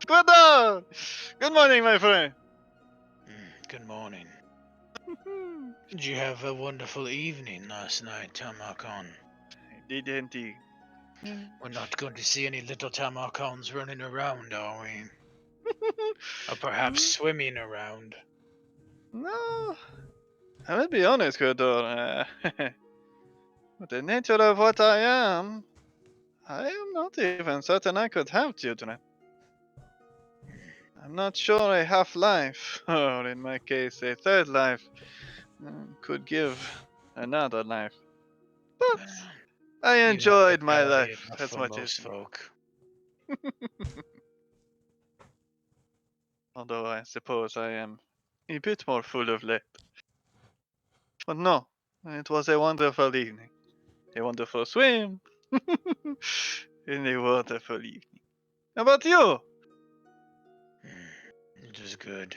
Quildor! Good morning, my friend. Good morning. Did you have a wonderful evening last night, Tamarkan? I did indeed. We're not going to see any little Tamarkans running around, are we? Or perhaps swimming around. No, I will be honest, Kodor. With the nature of what I am not even certain I could have children. I'm not sure a half-life, or in my case, a third life, could give another life. But I enjoyed my life as much as you. folk. Although I suppose I am a bit more full of late. But no, it was a wonderful evening. A wonderful swim. And a wonderful evening. How about you? It was good.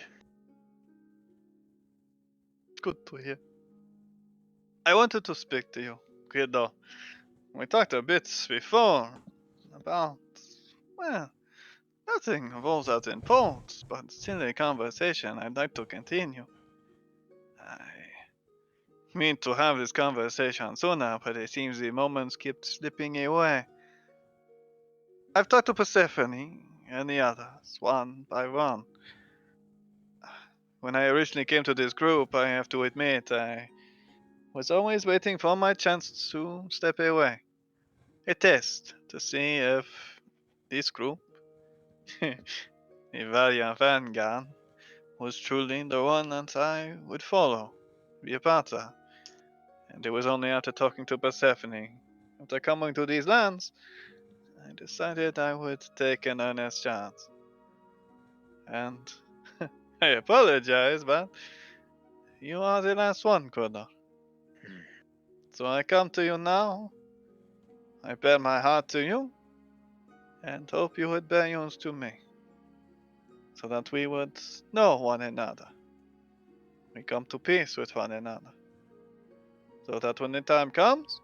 Good to hear. I wanted to speak to you, Guido. We talked a bit before about, well, nothing of all that importance, but still a conversation I'd like to continue. I mean to have this conversation sooner, but it seems the moments keep slipping away. I've talked to Persephone and the others, one by one. When I originally came to this group, I have to admit, I was always waiting for my chance to step away. A test to see if this group, the valiant vanguard, was truly the one that I would follow, be a part of. And it was only after talking to Persephone, after coming to these lands, I decided I would take an earnest chance. And I apologize, but you are the last one, Koda. So I come to you now. I bear my heart to you, and hope you would bear yours to me, so that we would know one another. We come to peace with one another, so that when the time comes,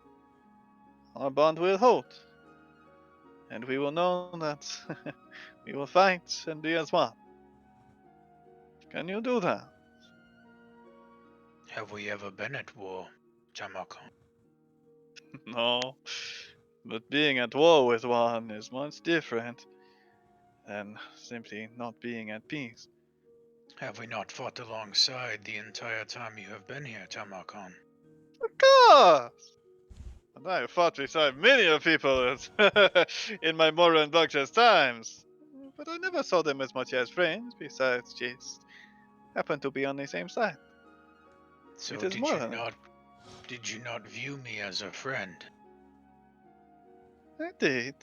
our bond will hold, and we will know that we will fight and be as one. Can you do that? Have we ever been at war, Tamakon? No, but being at war with one is much different than simply not being at peace. Have we not fought alongside the entire time you have been here, Tamakon? Of course! And I have fought beside many of people in my more rambunctious times. But I never saw them as much as friends, besides just happen to be on the same side. So It is more than that. did you not view me as a friend? I did,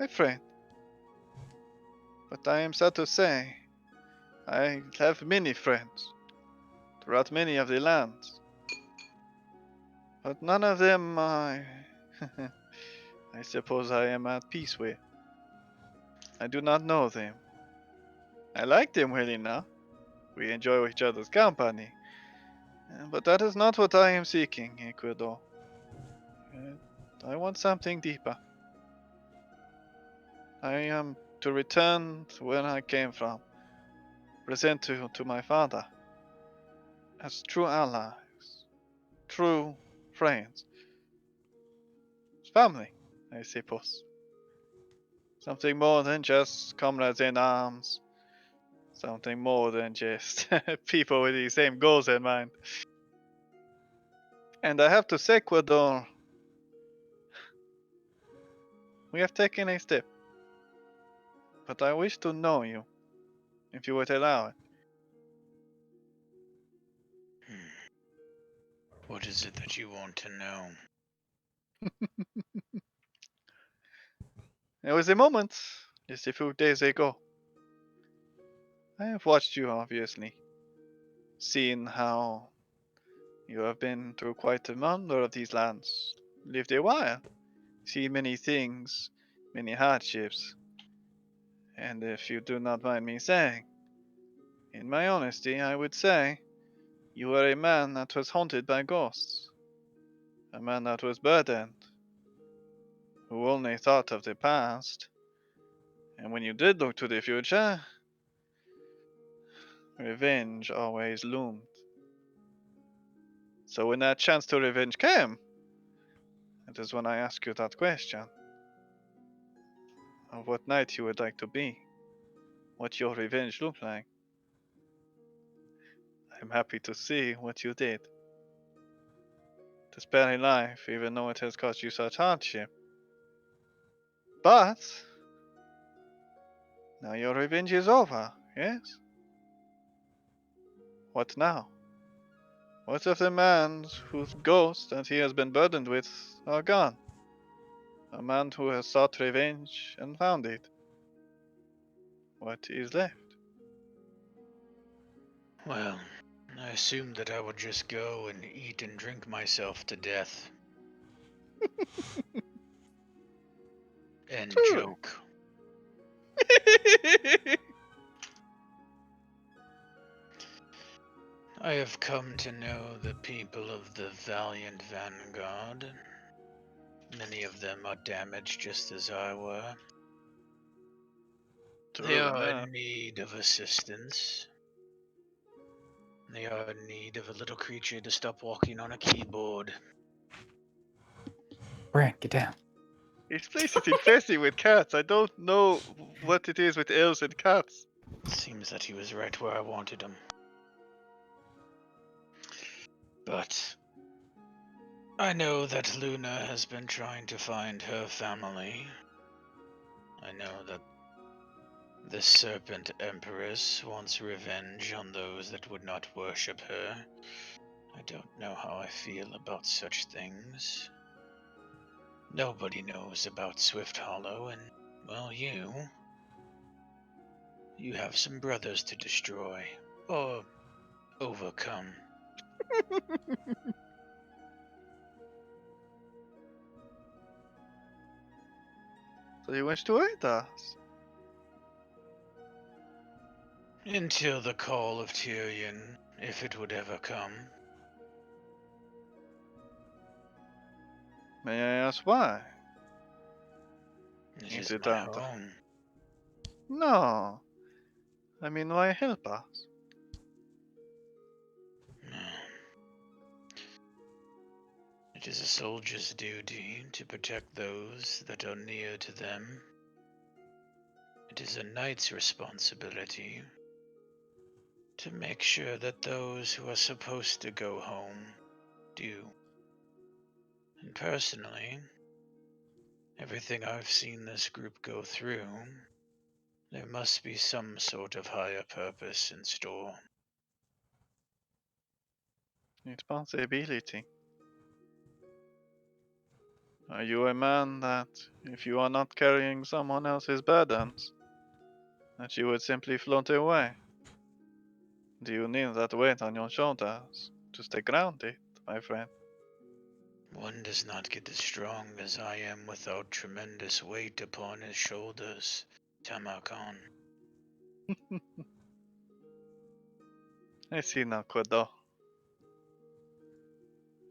a friend. But I am sad to say, I have many friends throughout many of the lands. But none of them I suppose I am at peace with. I do not know them. I like them well enough. We enjoy each other's company. But that is not what I am seeking, Ecuador. I want something deeper. I am to return to where I came from. Present to my father. As true allies. True friends. Family, I suppose. Something more than just comrades in arms. Something more than just people with the same goals in mind. And I have to say, Ecuador, we have taken a step. But I wish to know you, if you would allow it. What is it that you want to know? There was a moment, just a few days ago. I have watched you, obviously, seen how you have been through quite a number of these lands, lived a while, seen many things, many hardships, and if you do not mind me saying, in my honesty, I would say you are a man that was haunted by ghosts, a man that was burdened, who only thought of the past, and when you did look to the future, revenge always loomed. So when that chance to revenge came, it is when I ask you that question of what knight you would like to be, what your revenge looked like. I'm happy to see what you did. To spare a life, even though it has caused you such hardship. But now your revenge is over, yes? What now? What if the man whose ghost that he has been burdened with are gone? A man who has sought revenge and found it. What is left? Well, I assumed that I would just go and eat and drink myself to death. And joke. I have come to know the people of the Valiant Vanguard. Many of them are damaged just as I were. They are in need of assistance. They are in need of a little creature to stop walking on a keyboard. Brant, get down. This place is infested with cats. I don't know what it is with elves and cats. Seems that he was right where I wanted him. But I know that Luna has been trying to find her family. I know that the Serpent Empress wants revenge on those that would not worship her. I don't know how I feel about such things. Nobody knows about Swift Hollow, and, well, you have some brothers to destroy, or overcome. So you wish to aid us? Until the call of Tyrion, if it would ever come. May I ask why? It is my home. No. I mean, why help us? It is a soldier's duty to protect those that are near to them. It is a knight's responsibility to make sure that those who are supposed to go home do. And personally, everything I've seen this group go through, there must be some sort of higher purpose in store. Responsibility. Are you a man that, if you are not carrying someone else's burdens, that you would simply float away? Do you need that weight on your shoulders to stay grounded, my friend? One does not get as strong as I am without tremendous weight upon his shoulders, Tamarkan. I see now, Kodo.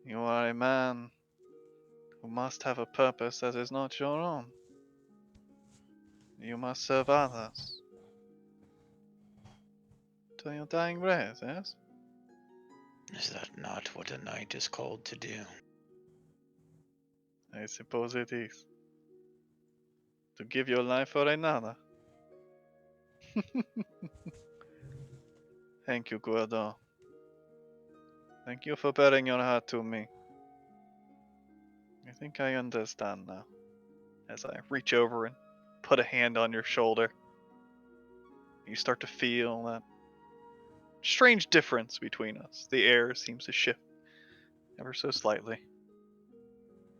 You are a man who must have a purpose that is not your own. You must serve others. Till your dying breath, yes? Is that not what a knight is called to do? I suppose it is. To give your life for another. Thank you, Guado. Thank you for bearing your heart to me. I think I understand now. As I reach over and put a hand on your shoulder, you start to feel that strange difference between us. The air seems to shift ever so slightly.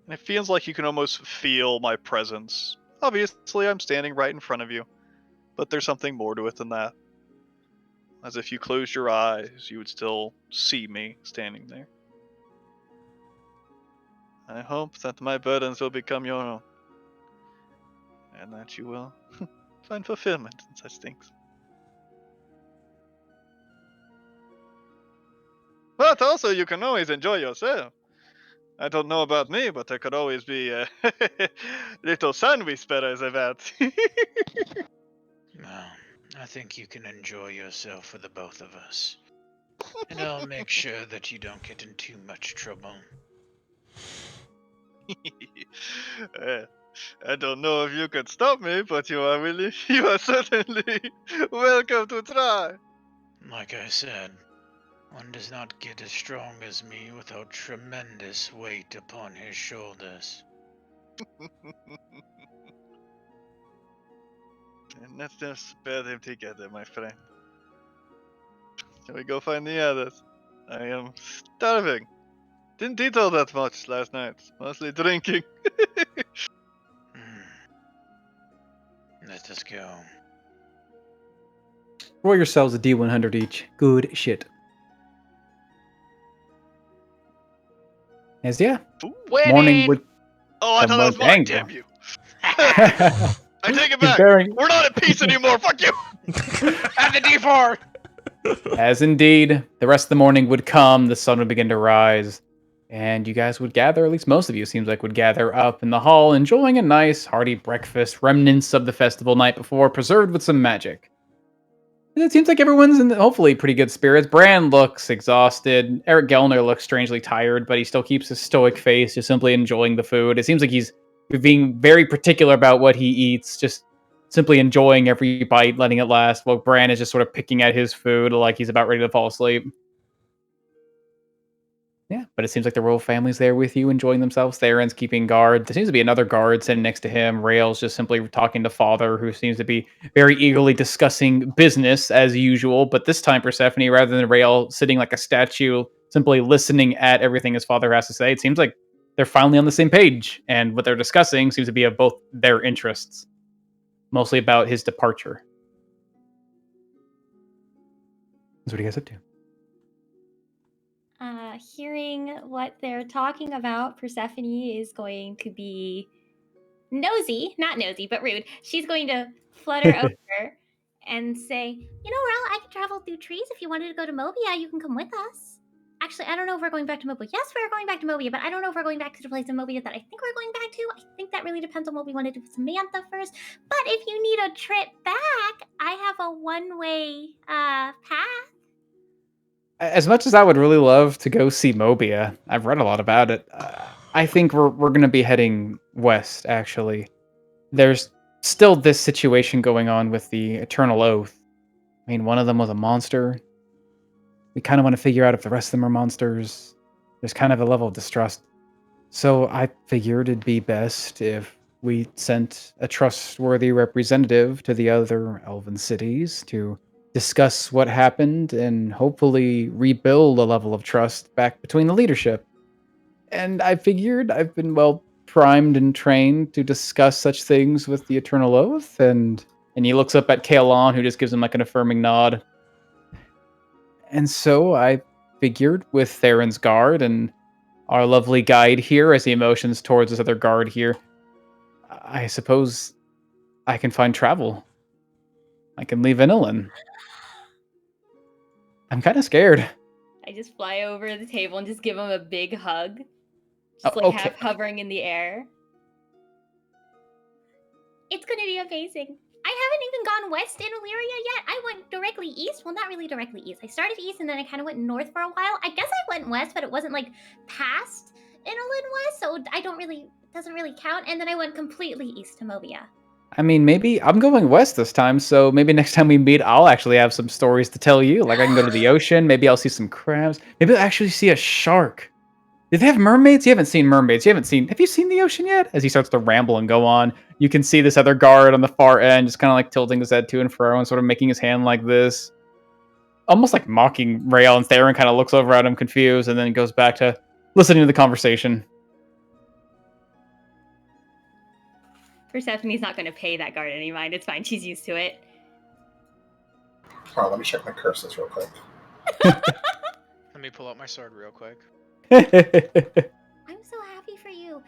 And it feels like you can almost feel my presence. Obviously, I'm standing right in front of you, but there's something more to it than that. As if you closed your eyes, you would still see me standing there. I hope that my burdens will become your own, and that you will find fulfillment in such things. But also, you can always enjoy yourself. I don't know about me, but there could always be little sandwich sparrows about. Well, I think you can enjoy yourself for the both of us. And I'll make sure that you don't get in too much trouble. I don't know if you can stop me, but you are certainly welcome to try. Like I said, one does not get as strong as me without tremendous weight upon his shoulders. And let's just bear them together, my friend. Shall we go find the others? I am starving. Didn't eat all that much last night. Mostly drinking. Let us go. Roll yourselves a D100 each. Good shit. As yeah, morning would. Oh, I thought that was mine. Damn you. I take it back. We're not at peace anymore. Fuck you. Have the D4. As indeed, the rest of the morning would come, the sun would begin to rise, and you guys would gather, at least most of you seems like would gather up in the hall, enjoying a nice hearty breakfast, remnants of the festival night before, preserved with some magic. And it seems like everyone's in hopefully pretty good spirits. Bran looks exhausted. Eric Gellner looks strangely tired, but he still keeps his stoic face, just simply enjoying the food. It seems like he's being very particular about what he eats, just simply enjoying every bite, letting it last, while Bran is just sort of picking at his food like he's about ready to fall asleep. Yeah, but it seems like the royal family's there with you, enjoying themselves. Theron's keeping guard. There seems to be another guard sitting next to him. Rael's just simply talking to Father, who seems to be very eagerly discussing business as usual. But this time, Persephone, rather than Rael sitting like a statue, simply listening at everything his father has to say, it seems like they're finally on the same page. And what they're discussing seems to be of both their interests, mostly about his departure. That's what are you guys up to? Hearing what they're talking about, Persephone is going to be nosy, not nosy, but rude. She's going to flutter over and say, you know, Rael, I can travel through trees. If you wanted to go to Mobia, you can come with us. Actually, I don't know if we're going back to Mobia. Yes, we're going back to Mobia, but I don't know if we're going back to the place in Mobia that I think we're going back to. I think that really depends on what we want to do with Samantha first. But if you need a trip back, I have a one-way path. As much as I would really love to go see Mobia, I've read a lot about it. I think we're going to be heading west, actually. There's still this situation going on with the Eternal Oath. I mean, one of them was a monster. We kind of want to figure out if the rest of them are monsters. There's kind of a level of distrust. So I figured it'd be best if we sent a trustworthy representative to the other elven cities to discuss what happened and hopefully rebuild a level of trust back between the leadership. And I figured I've been well primed and trained to discuss such things with the Eternal Oath, and he looks up at Kaelon, who just gives him like an affirming nod. And so I figured with Theron's guard and our lovely guide here as he motions towards this other guard here, I suppose I can find travel. I can leave Inulin. I'm kind of scared. I just fly over the table and just give him a big hug. Just half hovering in the air. It's going to be amazing. I haven't even gone west in Illyria yet. I went directly east. Well, not really directly east. I started east and then I kind of went north for a while. I guess I went west, but it wasn't like past Inulin West, so it doesn't really count. And then I went completely east to Mobia. I mean, maybe I'm going west this time, so maybe next time we meet, I'll actually have some stories to tell you. Like I can go to the ocean. Maybe I'll see some crabs. Maybe I'll actually see a shark. Did they have mermaids? You haven't seen mermaids. Have you seen the ocean yet? As he starts to ramble and go on, you can see this other guard on the far end, just kind of like tilting his head to and fro and sort of making his hand like this. Almost like mocking Rael, and Theron kind of looks over at him confused and then goes back to listening to the conversation. Persephone's not going to pay that guard any mind. It's fine. She's used to it. Oh, let me check my curses real quick. Let me pull out my sword real quick. I'm so happy for you.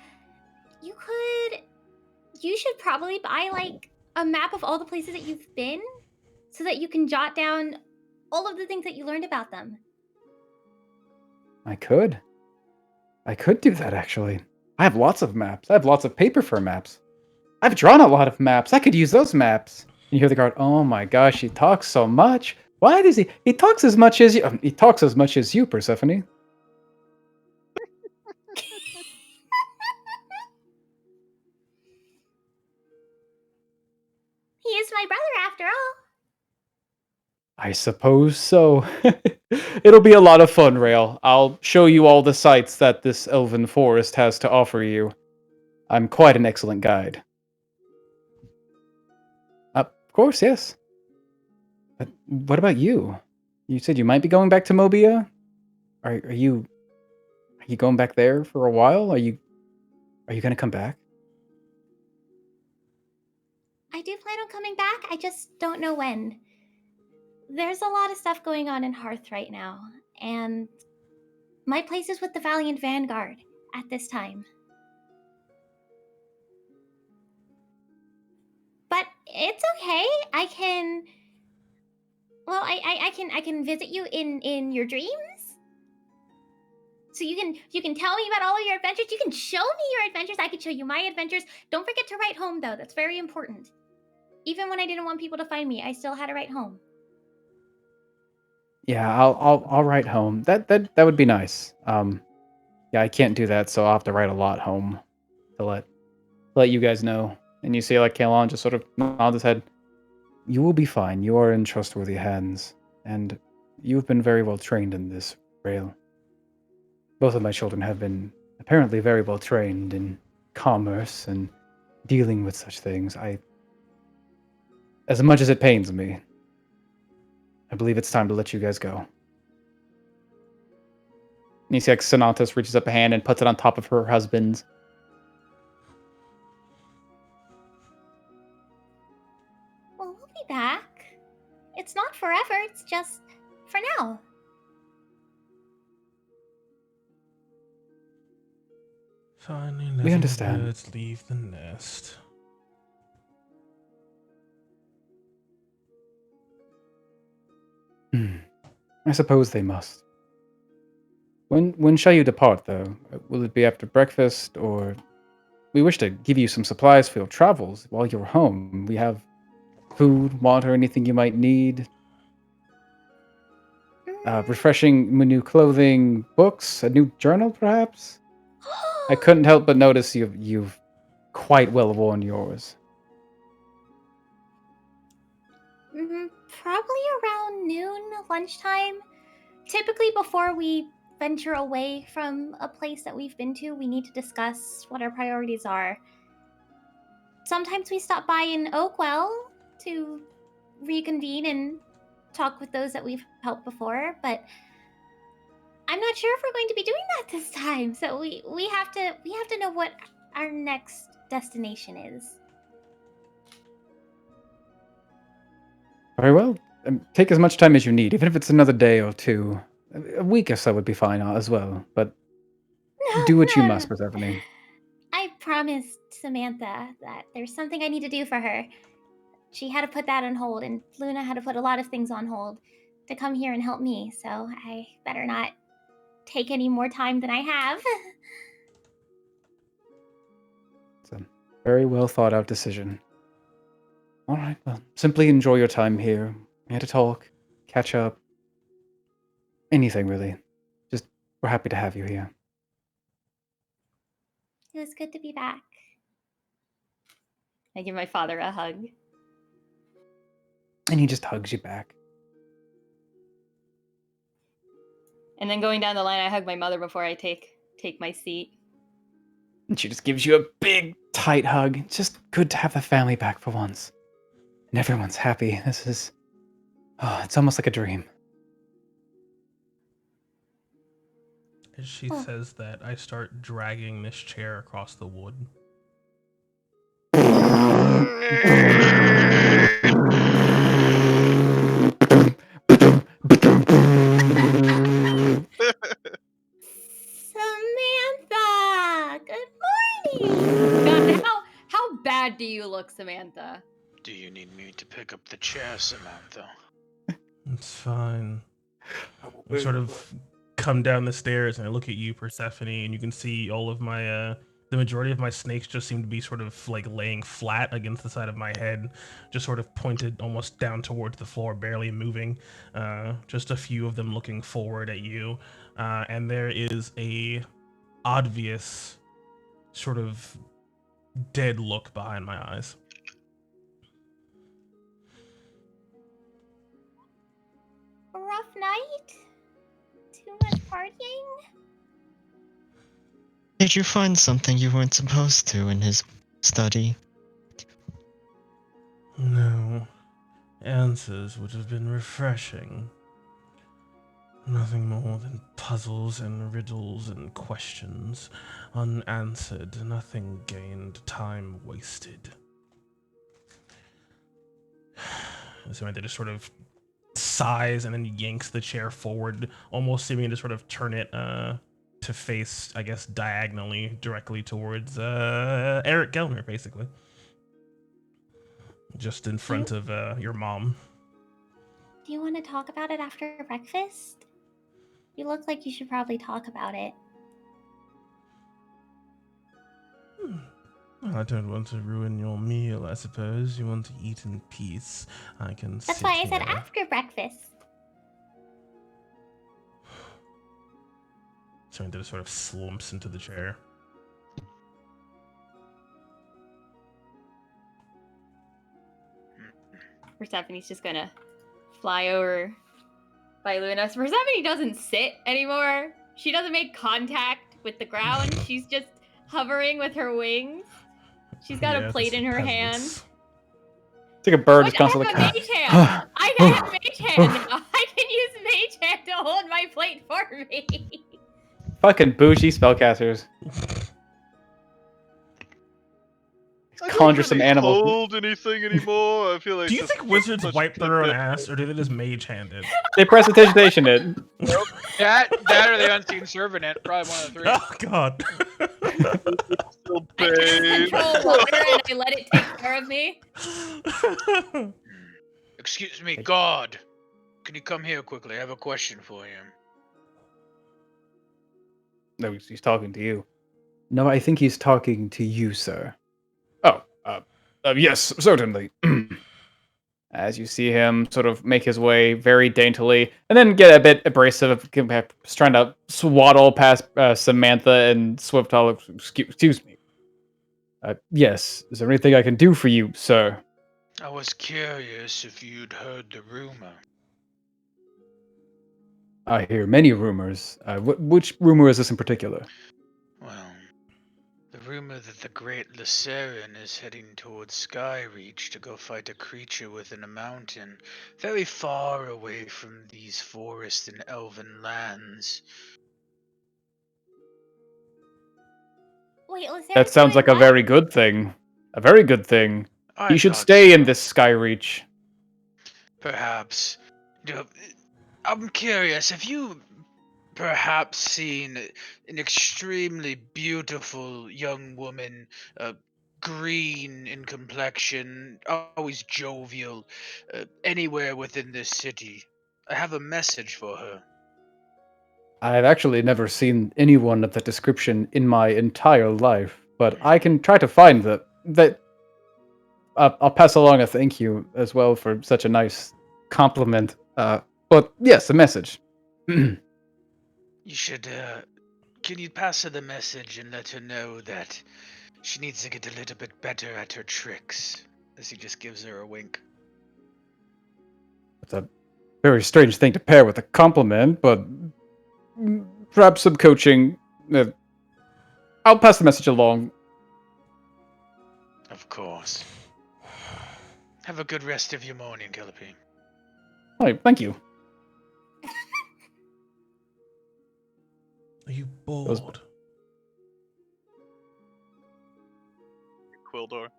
You should probably buy like a map of all the places that you've been so that you can jot down all of the things that you learned about them. I could do that, actually. I have lots of maps. I have lots of paper for maps. I've drawn a lot of maps. I could use those maps. And you hear the guard, oh my gosh, he talks so much. Why does he? He talks as much as you. He talks as much as you, Persephone. I suppose so. It'll be a lot of fun, Rail. I'll show you all the sights that this elven forest has to offer you. I'm quite an excellent guide. Of course, yes. But what about you? You said you might be going back to Mobia? Are you going back there for a while? Are you gonna come back? I do plan on coming back. I just don't know when. There's a lot of stuff going on in Hearth right now, and my place is with the Valiant Vanguard at this time. But it's okay. I can. Well, I can visit you in your dreams. So you can tell me about all of your adventures. You can show me your adventures. I can show you my adventures. Don't forget to write home though. That's very important. Even when I didn't want people to find me, I still had to write home. Yeah, I'll write home. That would be nice. Yeah, I can't do that, so I'll have to write a lot home to let you guys know. And you see, like, Kalon just sort of nods his head. You will be fine. You are in trustworthy hands, and you've been very well trained in this, Rail. Both of my children have been apparently very well trained in commerce and dealing with such things. As much as it pains me, I believe it's time to let you guys go. And you see, like, Sonatus reaches up a hand and puts it on top of her husband's. Well, we'll be back. It's not forever. It's just for now. Finally, We understand. Birds leave the nest. I suppose they must. When shall you depart, though? Will it be after breakfast, or... We wish to give you some supplies for your travels while you're home. We have food, water, anything you might need. Refreshing new clothing, books, a new journal, perhaps? I couldn't help but notice you've quite well worn yours. Probably around noon, lunchtime. Typically, before we venture away from a place that we've been to, we need to discuss what our priorities are. Sometimes we stop by in Oakwell to reconvene and talk with those that we've helped before, but I'm not sure if we're going to be doing that this time. So we have to know what our next destination is. Very well. Take as much time as you need, even if it's another day or two. A week or so would be fine as well, but do what you must, Persephone. I promised Samantha that there's something I need to do for her. She had to put that on hold, and Luna had to put a lot of things on hold to come here and help me, so I better not take any more time than I have. It's a very well thought out decision. All right, well, simply enjoy your time here. We had to talk, catch up. Anything, really. Just, we're happy to have you here. It was good to be back. I give my father a hug. And he just hugs you back. And then going down the line, I hug my mother before I take my seat. And she just gives you a big, tight hug. It's just good to have the family back for once. And everyone's happy. This is... Oh, it's almost like a dream. As she says that, I start dragging this chair across the wood. Samantha! Good morning! God, how bad do you look, Samantha? Do you need me to pick up the chair, Samantha? It's fine. I sort of come down the stairs and I look at you, Persephone, and you can see all of my, the majority of my snakes just seem to be sort of like laying flat against the side of my head, just sort of pointed almost down towards the floor, barely moving. Just a few of them looking forward at you. And there is a obvious sort of dead look behind my eyes. rough night? Too much partying? Did you find something you weren't supposed to in his study? No. Answers would have been refreshing. Nothing more than puzzles and riddles and questions. Unanswered, nothing gained, time wasted. So they just sort of sighs and then yanks the chair forward, almost seeming to sort of turn it to face, I guess, diagonally, directly towards Eric Gelner, basically. Just in front of your mom. Do you want to talk about it after breakfast? You look like you should probably talk about it. Well, I don't want to ruin your meal, I suppose. You want to eat in peace. I can That's why I said after breakfast. Sarandon sort of slumps into the chair. Persephone's just gonna fly over by Luna. Persephone doesn't sit anymore. She doesn't make contact with the ground. She's just hovering with her wings. She's got a plate in her hand. It's like a bird just constantly. I have a mage hand. I have mage hand now. I can use mage hand to hold my plate for me. Fucking bougie spellcasters. Conjure some animal. Hold anything anymore? I feel like. Do you think wizards wipe their own ass, or do they just mage hand it? They prestidigitation it. Nope. That or the unseen servant it. Probably one of the three. Oh god. I just control water and I let it take care of me. Excuse me, God. Can you come here quickly? I have a question for you. No, he's talking to you. No, I think he's talking to you, sir. Oh, yes, certainly. As you see him sort of make his way very daintily, and then get a bit abrasive, just trying to swaddle past Samantha and Swift Hollow. Excuse me. Yes, is there anything I can do for you, sir? I was curious if you'd heard the rumor. I hear many rumors. Which rumor is this in particular? Well, the rumor that the great Lysarin is heading towards Skyreach to go fight a creature within a mountain, very far away from these forest and elven lands. Wait, that sounds like a very good thing. A very good thing. He should stay in this Skyreach. Perhaps. I'm curious, have you perhaps seen an extremely beautiful young woman, green in complexion, always jovial, anywhere within this city? I have a message for her. I've actually never seen anyone of that description in my entire life, but I can try to find that. I'll pass along a thank you as well for such a nice compliment. But yes, a message. You should, can you pass her the message and let her know that she needs to get a little bit better at her tricks? As he just gives her a wink. It's a very strange thing to pair with a compliment, but perhaps some coaching. I'll pass the message along. Of course. Have a good rest of your morning, Gillipy. Hi, thank you. Are you bored? Quildor.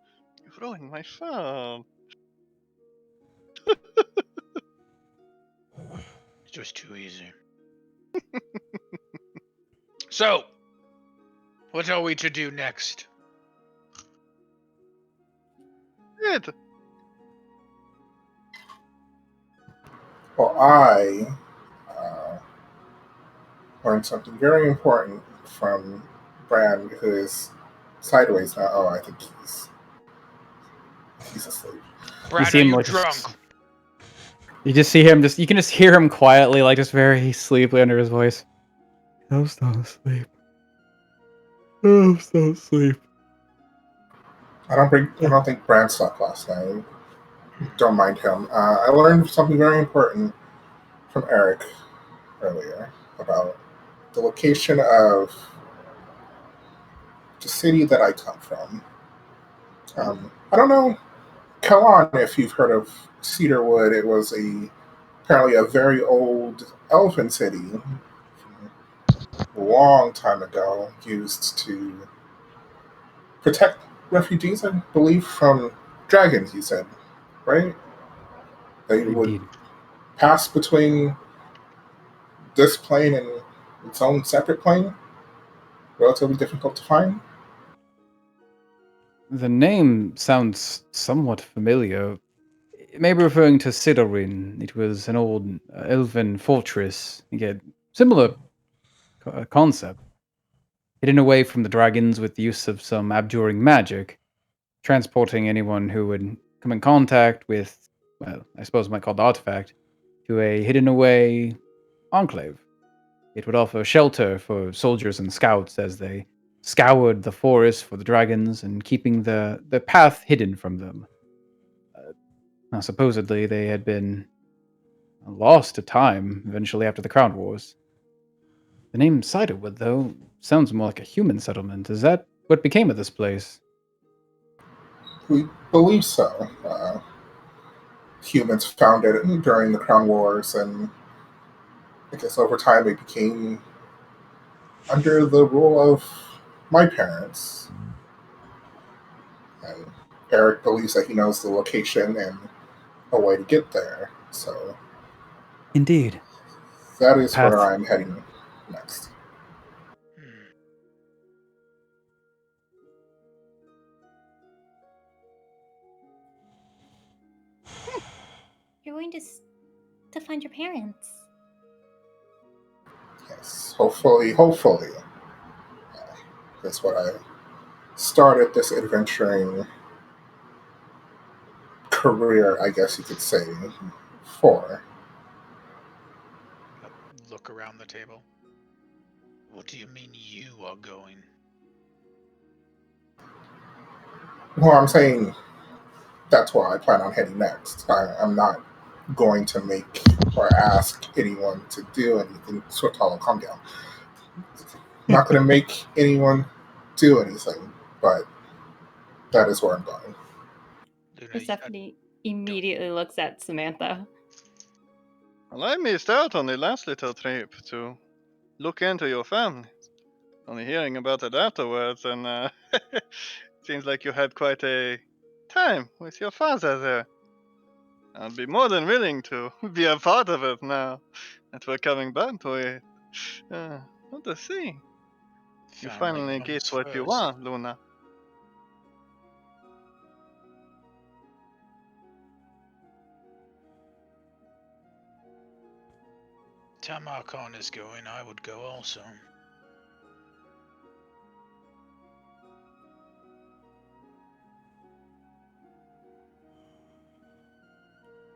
You're ruining my phone. It's just too easy. So, what are we to do next? Good. Well, I learned something very important from Bran, who is sideways now. Oh, I think he's asleep. Brad, are you drunk? You just see him. You can just hear him quietly, like just very sleepily under his voice. I'm still asleep. I'm still asleep. I don't think Bran slept last night. Don't mind him. I learned something very important from Eric earlier about the location of the city that I come from. I don't know, Kalan, if you've heard of Cedarwood, it was apparently a very old elfin city from a long time ago, used to protect refugees, I believe, from dragons. You said, right? They would Indeed. pass between this plane and its own separate plane. Relatively difficult to find. The name sounds somewhat familiar. It may be referring to Sidorin. It was an old elven fortress. Again, similar concept. Hidden away from the dragons with the use of some abjuring magic, transporting anyone who would come in contact with, well, I suppose we might call the artifact, to a hidden away enclave. It would offer shelter for soldiers and scouts as they scoured the forest for the dragons and keeping the path hidden from them. Now, supposedly, they had been lost to time eventually after the Crown Wars. The name Ciderwood, though, sounds more like a human settlement. Is that what became of this place? We believe so. Humans found it during the Crown Wars, and I guess over time it became under the rule of my parents. And Eric believes that he knows the location and a way to get there. So Indeed. that is where Path. I'm heading next. Hmm. You're going to find your parents. Yes, hopefully. That's what I started this adventuring career, I guess you could say, for. Look around the table. What do you mean you are going? Well, I'm saying that's where I plan on heading next. I'm not going to make or ask anyone to do anything. Switala, calm down. I'm not going to make anyone do anything, but that is where I'm going. Persephone immediately looks at Samantha. Well, I missed out on the last little trip to look into your family. Only hearing about it afterwards, and seems like you had quite a time with your father there. I'd be more than willing to be a part of it now that we're coming back to it. What to see? You Family finally comes get what you first. want, Luna. Tamarcon is going, I would go also.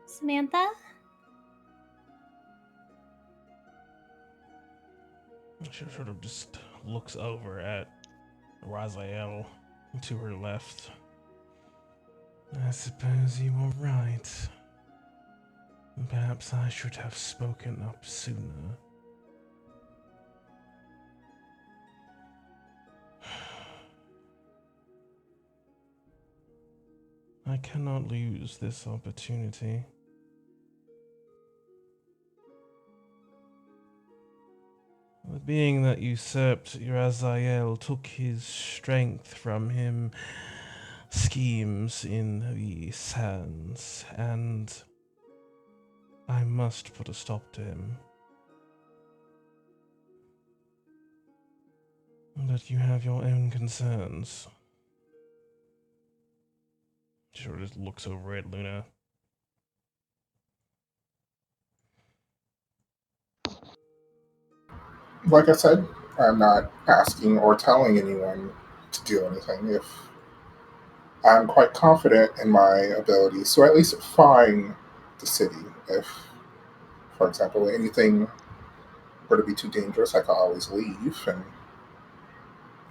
Samantha? She sort of just looks over at Raziel to her left. I suppose you were right. Perhaps I should have spoken up sooner. I cannot lose this opportunity. The being that usurped Raziel took his strength from him, schemes in the sands, and I must put a stop to him. But you have your own concerns. She sort of just looks over at Luna. Like I said, I'm not asking or telling anyone to do anything. If I'm quite confident in my abilities to at least find the city. If, for example, anything were to be too dangerous, I could always leave and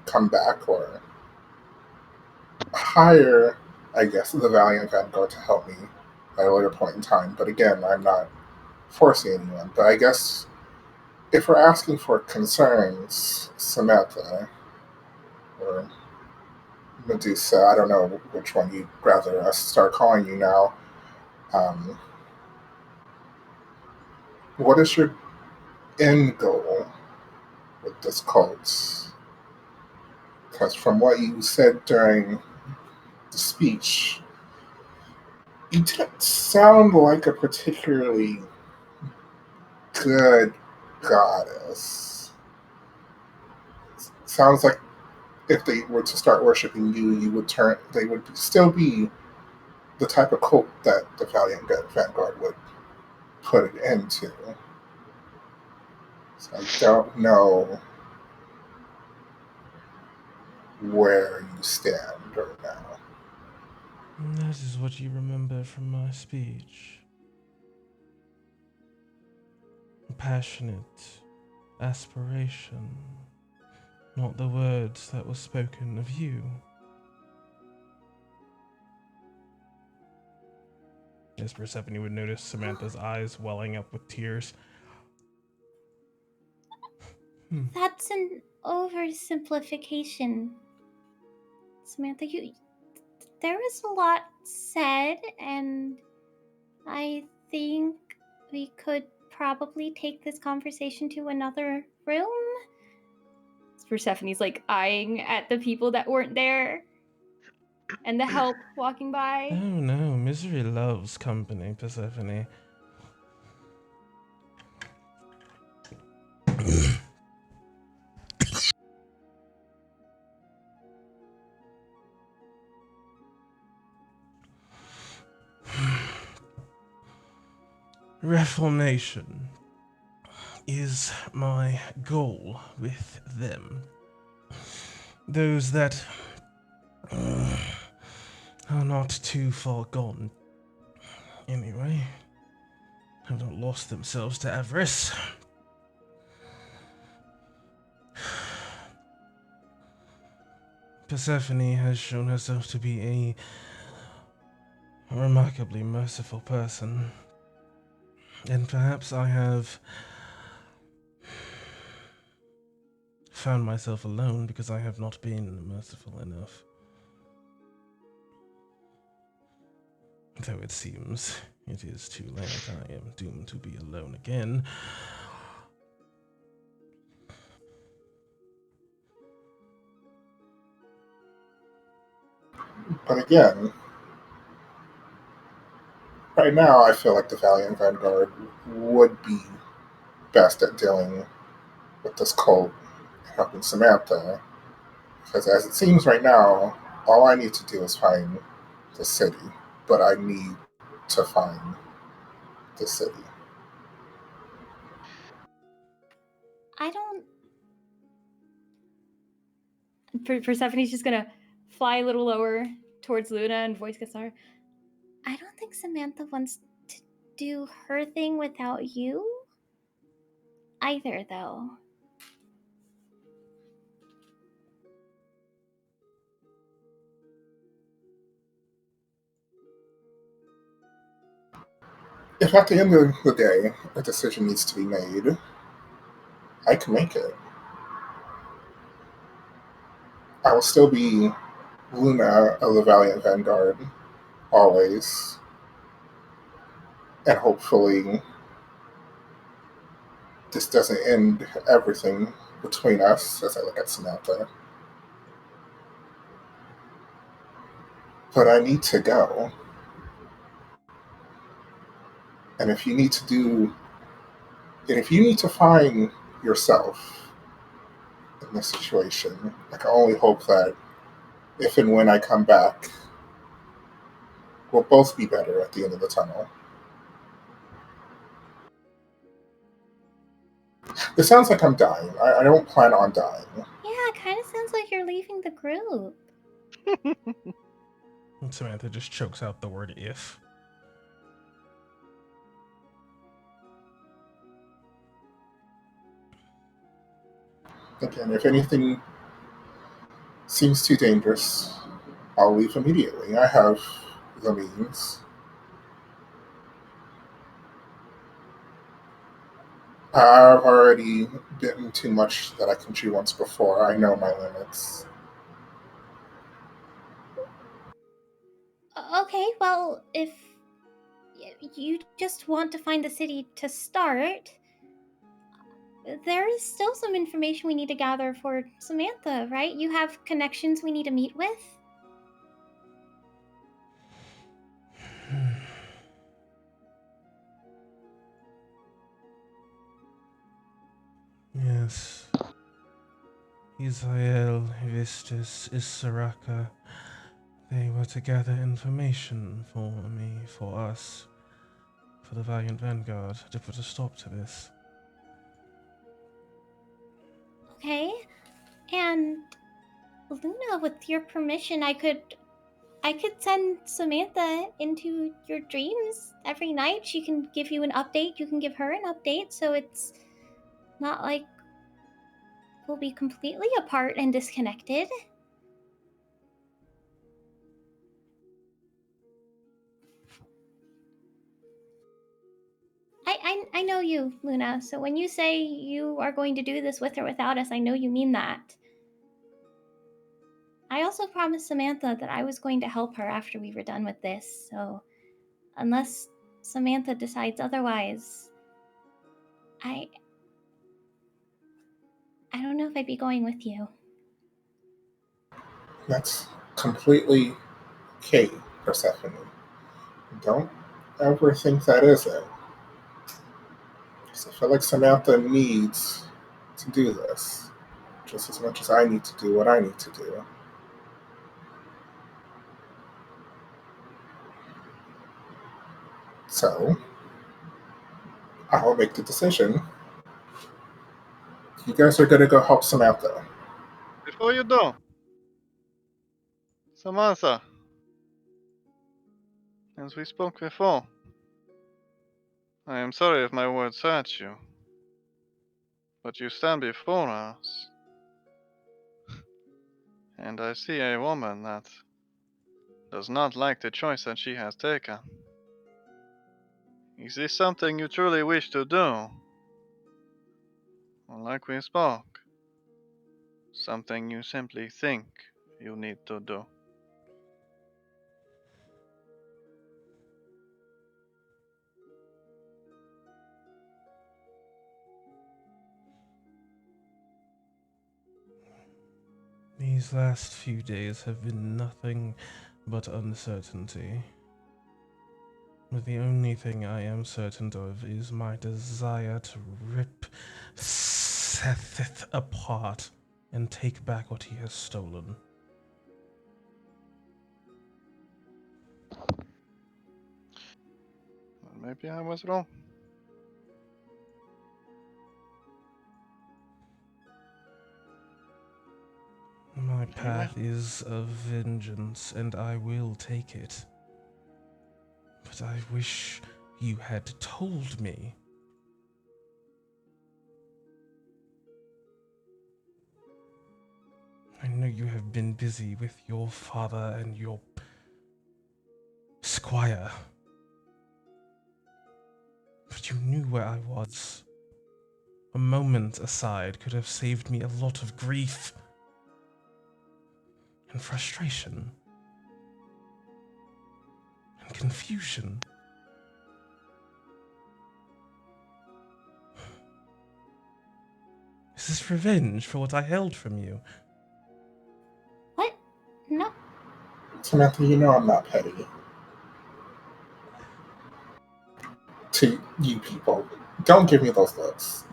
come back or hire, I guess, the Valiant Vanguard to help me at a later point in time. But again, I'm not forcing anyone. But I guess if we're asking for concerns, Samantha or Medusa, I don't know which one you'd rather us start calling you now. Um, what is your end goal with this cult? Because from what you said during the speech, you didn't sound like a particularly good goddess. Sounds like if they were to start worshiping you, they would still be the type of cult that the Valiant Vanguard would put it into. So I don't know where you stand right now. That is what you remember from my speech. Passionate aspiration, not the words that were spoken of you. As Persephone would notice Samantha's eyes welling up with tears. That's an oversimplification. Samantha, there was a lot said, and I think we could probably take this conversation to another room. Persephone's like eyeing at the people that weren't there and the help walking by. Oh no, misery loves company, Persephone. Reformation is my goal with them. Those that are not too far gone. Anyway, have not lost themselves to avarice. Persephone has shown herself to be a remarkably merciful person. And perhaps I have found myself alone because I have not been merciful enough. Though it seems it is too late, I am doomed to be alone again. But again, right now I feel like the Valiant Vanguard would be best at dealing with this cult and helping Samantha. Because as it seems right now, all I need to do is find the city. But I need to find the city. I don't. Persephone's just gonna fly a little lower towards Luna and voice gets louder. I don't think Samantha wants to do her thing without you either, though. If at the end of the day a decision needs to be made, I can make it. I will still be Luna of the Valiant Vanguard, always. And hopefully this doesn't end everything between us as I look at Samantha. But I need to go. And if you need to find yourself in this situation, I can only hope that if and when I come back, we'll both be better at the end of the tunnel. It sounds like I'm dying. I don't plan on dying. Yeah, it kind of sounds like you're leaving the group. Samantha just chokes out the word if. Again, if anything seems too dangerous, I'll leave immediately. I have the means. I've already bitten too much that I can chew once before. I know my limits. Okay, well, if you just want to find the city to start, there is still some information we need to gather for Samantha, right? You have connections we need to meet with? Yes. Israel, Vistus, Isaraka. They were to gather information for me, for us, for the Valiant Vanguard, to put a stop to this. Okay. And Luna, with your permission, I could send Samantha into your dreams every night. She can give you an update. You can give her an update, so it's not like we'll be completely apart and disconnected. I know you, Luna, so when you say you are going to do this with or without us, I know you mean that. I also promised Samantha that I was going to help her after we were done with this, so unless Samantha decides otherwise, I don't know if I'd be going with you. That's completely okay, Persephone. Don't ever think that isn't. I feel like Samantha needs to do this just as much as I need to do what I need to do. So, I will make the decision. You guys are going to go help Samantha. Before you do, Samantha, as we spoke before, I am sorry if my words hurt you, but you stand before us, and I see a woman that does not like the choice that she has taken. Is this something you truly wish to do? Or like we spoke, something you simply think you need to do? These last few days have been nothing but uncertainty. But the only thing I am certain of is my desire to rip Sethith apart and take back what he has stolen. Well, maybe I was wrong. My path is of vengeance, and I will take it. But I wish you had told me. I know you have been busy with your father and your squire. But you knew where I was. A moment aside could have saved me a lot of grief and frustration and confusion. Is this revenge for what I held from you? What? No. Samantha, you know I'm not petty. To you people, don't give me those looks.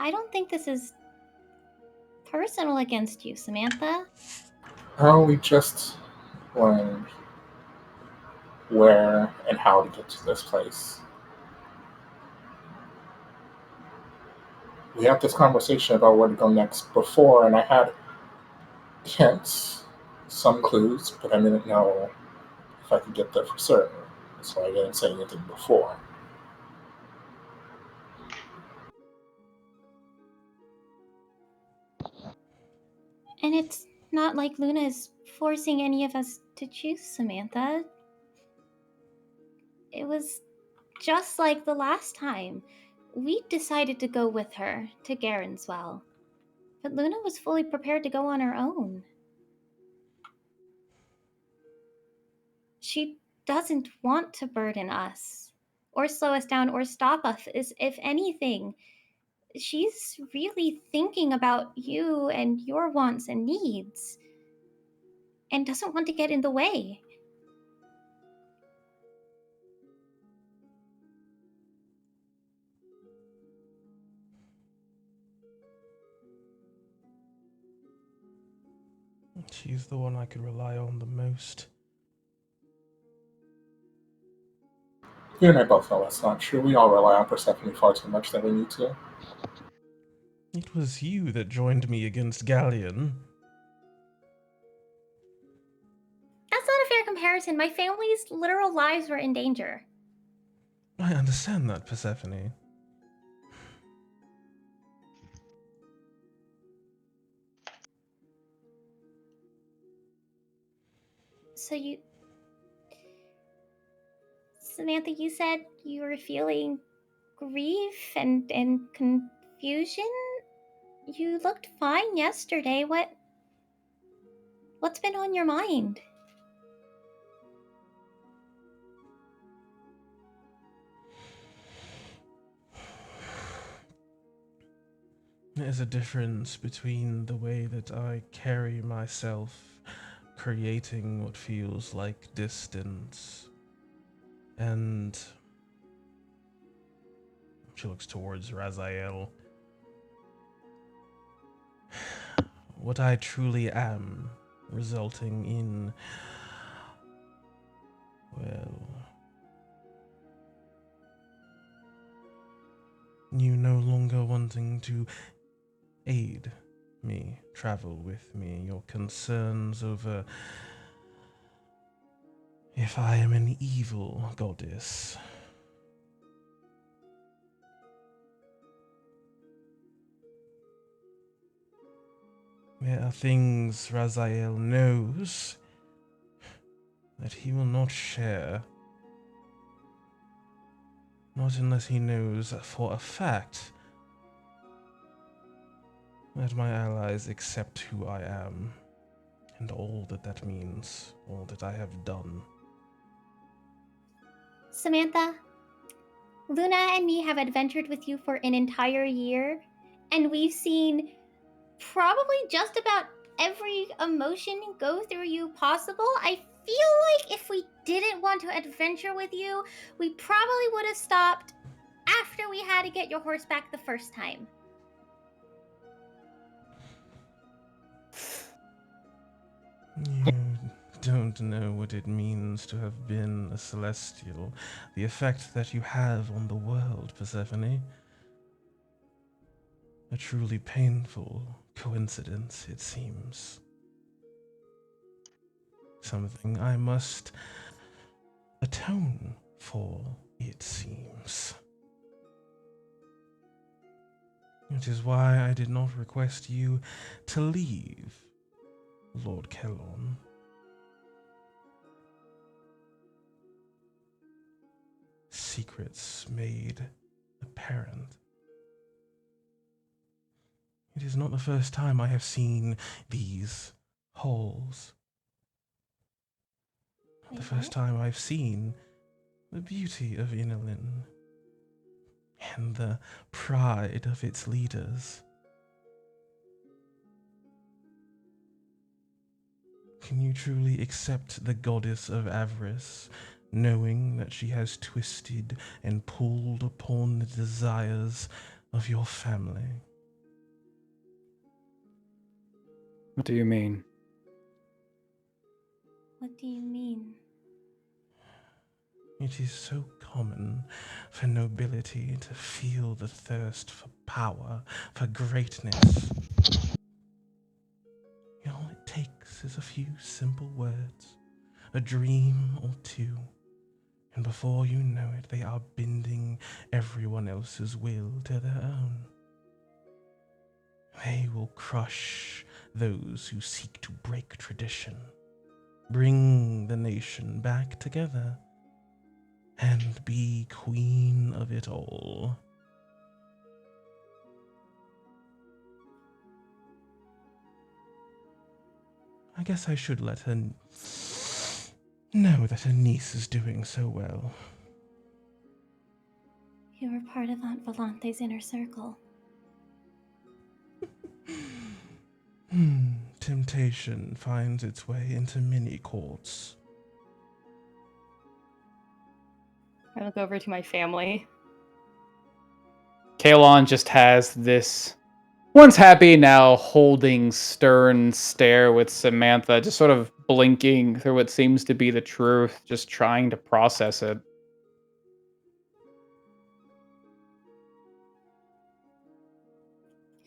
I don't think this is personal against you, Samantha. Oh, we just learned where and how to get to this place. We had this conversation about where to go next before, and I had hints, some clues, but I didn't know if I could get there for certain. So I didn't say anything before. And it's not like Luna is forcing any of us to choose Samantha. It was just like the last time. We decided to go with her to Garenswell, but Luna was fully prepared to go on her own. She doesn't want to burden us, or slow us down, or stop us. If anything, she's really thinking about you and your wants and needs, and doesn't want to get in the way. She's the one I could rely on the most. You and I both know that's not true. We all rely on Persephone far too much than we need to. It was you that joined me against Galleon. That's not a fair comparison. My family's literal lives were in danger. I understand that, Persephone. So Samantha, you said you were feeling grief and confusion? You looked fine yesterday. What's been on your mind? There's a difference between the way that I carry myself, creating what feels like distance, and she looks towards Raziel. What I truly am, resulting in, well, you no longer wanting to aid me, travel with me, your concerns over if I am an evil goddess. There are things Raziel knows that he will not share. Not unless he knows for a fact that my allies accept who I am, and all that that means, all that I have done. Samantha, Luna and me have adventured with you for an entire year, and we've seen probably just about every emotion go through you possible. I feel like if we didn't want to adventure with you, we probably would have stopped after we had to get your horse back the first time. You don't know what it means to have been a celestial, the effect that you have on the world, Persephone. A truly painful coincidence, it seems. Something I must atone for, it seems. It is why I did not request you to leave, Lord Kellorn. Secrets made apparent. It is not the first time I have seen these halls. The first time I've seen the beauty of Inalin and the pride of its leaders. Can you truly accept the goddess of avarice, knowing that she has twisted and pulled upon the desires of your family? What do you mean? What do you mean? It is so common for nobility to feel the thirst for power, for greatness. All it takes is a few simple words, a dream or two, and before you know it, they are bending everyone else's will to their own. They will crush those who seek to break tradition, bring the nation back together, and be queen of it all. I guess I should let her know that her niece is doing so well. You were part of Aunt Volante's inner circle. Temptation finds its way into many courts. I look over to my family. Kalon just has this once happy, now holding stern stare with Samantha, just sort of blinking through what seems to be the truth, just trying to process it.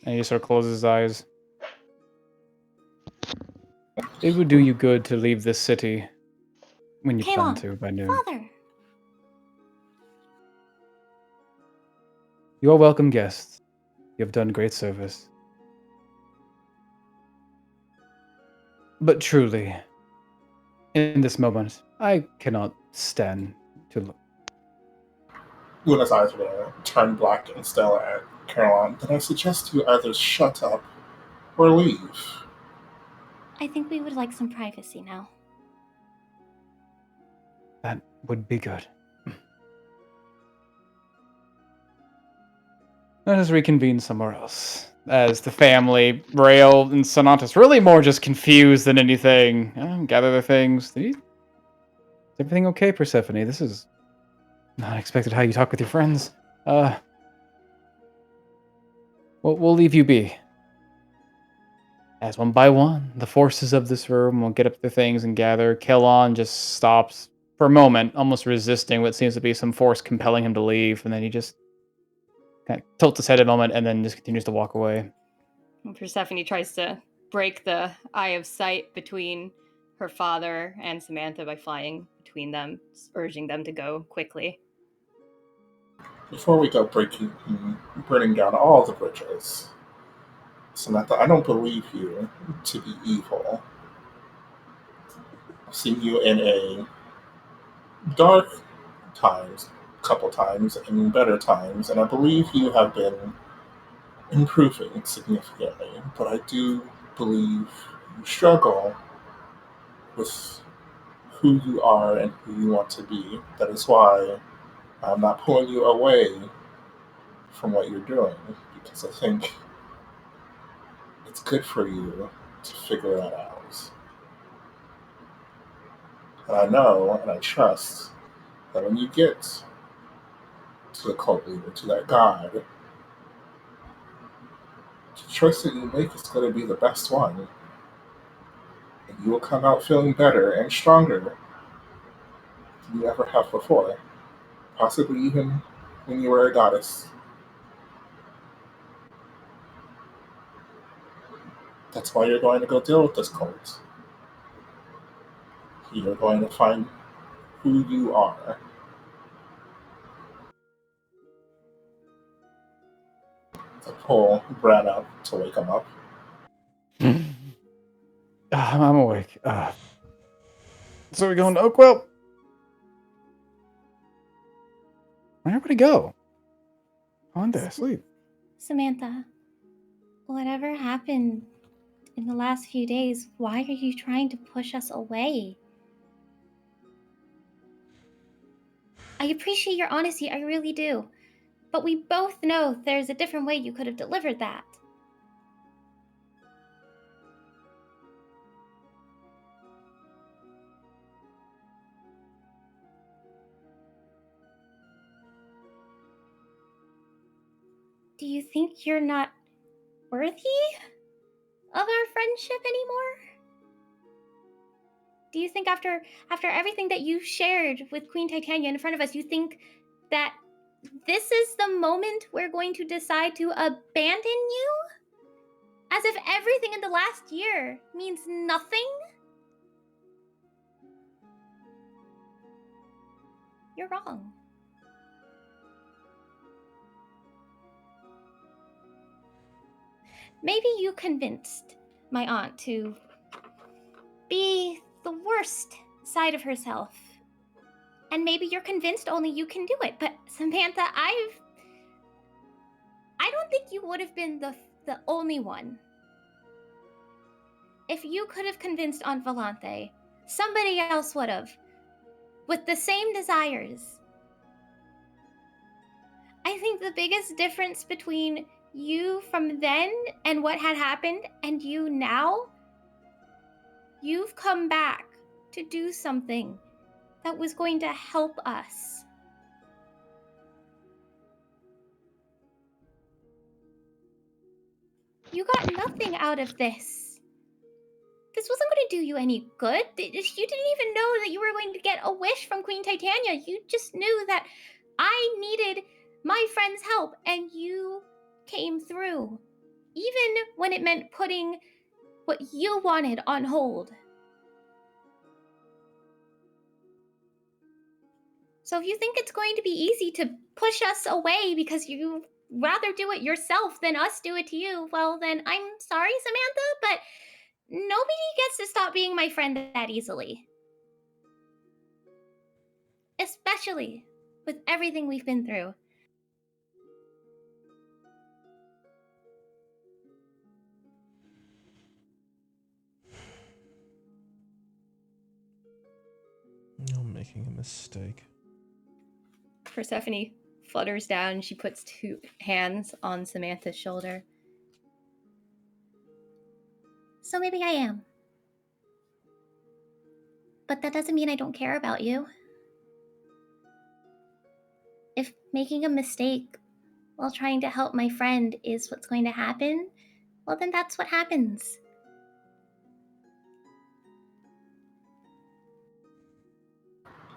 And he sort of closes his eyes. It would do you good to leave this city when you plan to by noon. Father! You are welcome guests. You have done great service. But truly, in this moment, I cannot stand to look. Luna's eyes are going to turn black and stare at Caroline. Then I suggest you either shut up or leave. I think we would like some privacy now. That would be good. Let us reconvene somewhere else. As the family, Rael and Sonatas, really more just confused than anything, gather their things. Is everything okay, Persephone? This is not expected how you talk with your friends. We'll leave you be. As one by one, the forces of this room will get up their things and gather. Kalon just stops for a moment, almost resisting what seems to be some force compelling him to leave, and then he just kind of tilts his head a moment and then just continues to walk away. Persephone tries to break the eye of sight between her father and Samantha by flying between them, urging them to go quickly. Before we go burning down all the bridges, Samantha, I don't believe you to be evil. I've seen you in a dark times, couple times, and better times, and I believe you have been improving significantly, but I do believe you struggle with who you are and who you want to be. That is why I'm not pulling you away from what you're doing, because I think it's good for you to figure that out. And I know and I trust that when you get to the cult leader, to that god, the choice that you make is going to be the best one. And you will come out feeling better and stronger than you ever have before. Possibly even when you were a goddess. That's why you're going to go deal with this cult. You're going to find who you are. To pull Brad up to wake him up. I'm awake. So we're going to Oakwell? Where'd everybody go? On there, sleep. Samantha, whatever happened in the last few days, why are you trying to push us away? I appreciate your honesty, I really do. But we both know there's a different way you could have delivered that. Do you think you're not worthy of our friendship anymore? Do you think after everything that you shared with Queen Titania in front of us, you think that this is the moment we're going to decide to abandon you? As if everything in the last year means nothing? You're wrong. Maybe you convinced my aunt to be the worst side of herself And maybe you're convinced only you can do it. But Samantha, I don't think you would have been the only one. If you could have convinced Aunt Volante, somebody else would have, with the same desires. I think the biggest difference between you from then and what had happened and you now, you've come back to do something that was going to help us. You got nothing out of this. This wasn't going to do you any good. You didn't even know that you were going to get a wish from Queen Titania. You just knew that I needed my friend's help, and you came through. Even when it meant putting what you wanted on hold. So if you think it's going to be easy to push us away because you rather do it yourself than us do it to you, well then I'm sorry, Samantha, but nobody gets to stop being my friend that easily. Especially with everything we've been through. You're making a mistake. Persephone flutters down. She puts 2 hands on Samantha's shoulder. So maybe I am. But that doesn't mean I don't care about you. If making a mistake while trying to help my friend is what's going to happen, well then that's what happens.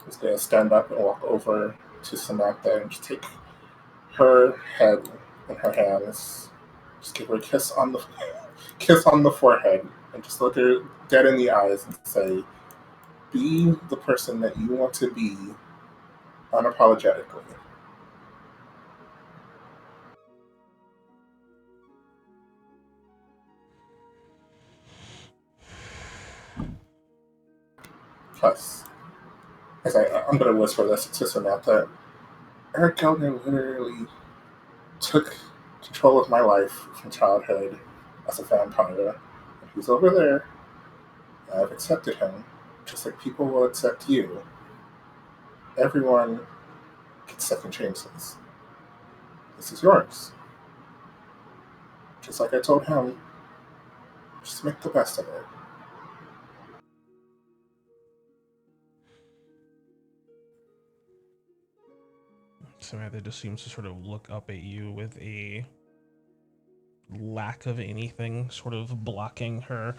He's gonna stand up and walk over to Samantha and just take her head in her hands, just give her a kiss on the forehead, and just look her dead in the eyes and say, "Be the person that you want to be, unapologetically." Plus, I'm gonna whisper this to Samantha, Eric Gilder literally took control of my life from childhood as a vampire. And he's over there. I've accepted him, just like people will accept you. Everyone gets second chances. This is yours. Just like I told him, just make the best of it. Samantha just seems to sort of look up at you with a lack of anything sort of blocking her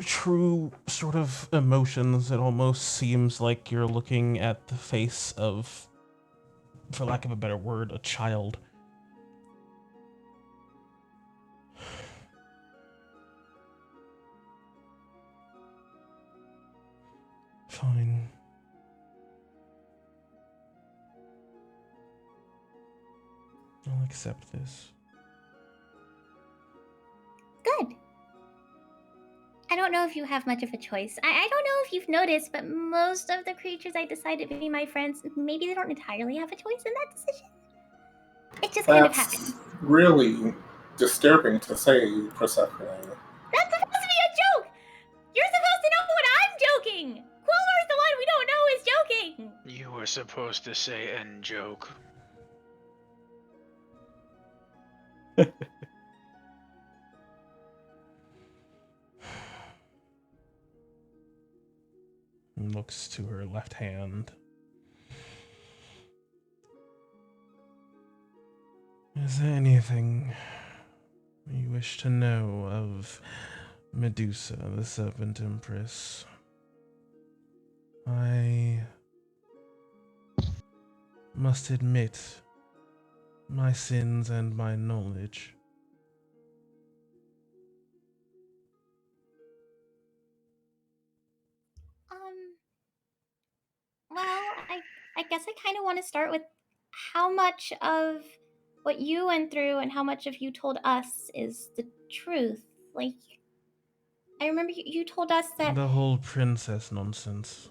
true sort of emotions. It almost seems like you're looking at the face of, for lack of a better word, a child. Fine. I'll accept this. Good. I don't know if you have much of a choice. I don't know if you've noticed, but most of the creatures I decided to be my friends, maybe they don't entirely have a choice in that decision. It just kind of happens. That's really disturbing to say, Persephone. That's supposed to be a joke! You're supposed to know when I'm joking! Quilmer's the one we don't know is joking! You were supposed to say "end joke." Looks to her left hand. Is there anything you wish to know of Medusa, the Serpent Empress? I must admit my sins and my knowledge. Well, I guess I kind of want to start with how much of what you went through and how much of you told us is the truth. Like, I remember you told us that... The whole princess nonsense.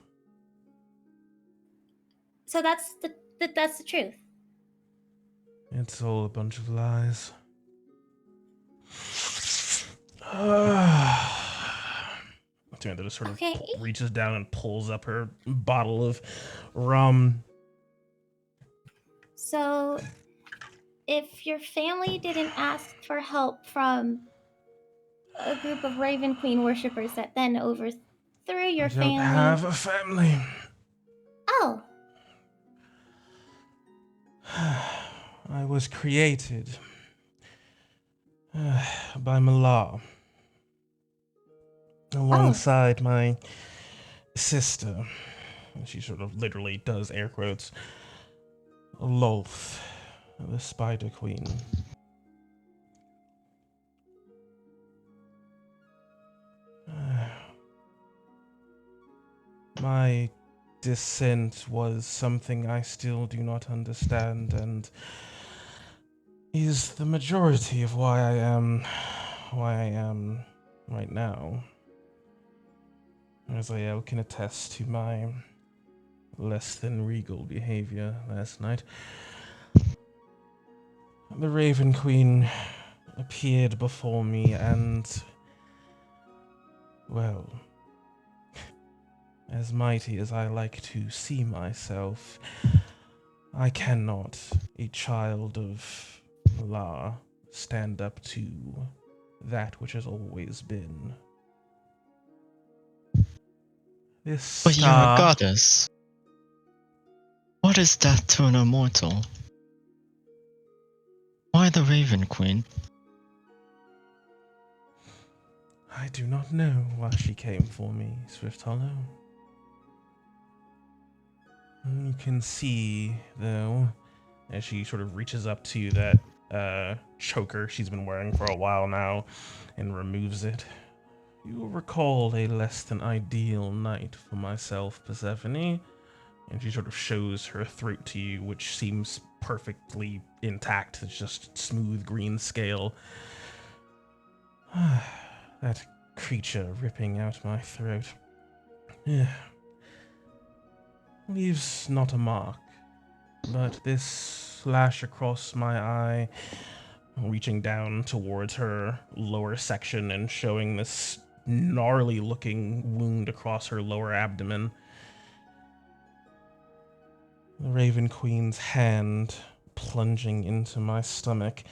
So that's the truth. It's all a bunch of lies. Amanda just sort of reaches down and pulls up her bottle of rum. So, if your family didn't ask for help from a group of Raven Queen worshippers that then overthrew your family... I don't have a family. Oh. I was created by Malar alongside my sister. She sort of literally does air quotes. Lolth, the Spider Queen. My descent was something I still do not understand, and is the majority of why I am right now. As I can attest to my less than regal behavior last night. The Raven Queen appeared before me and, well, as mighty as I like to see myself, I cannot, a child of La, stand up to that which has always been. This But you're a goddess. What is that to an immortal? Why the Raven Queen? I do not know why she came for me, Swift Hollow. You can see, though, as she sort of reaches up to that choker she's been wearing for a while now and removes it. You will recall a less than ideal night for myself, Persephone. And she sort of shows her throat to you, which seems perfectly intact. It's just smooth green scale. That creature ripping out my throat. Leaves not a mark, but this slash across my eye, reaching down towards her lower section and showing this gnarly looking wound across her lower abdomen. The Raven Queen's hand plunging into my stomach.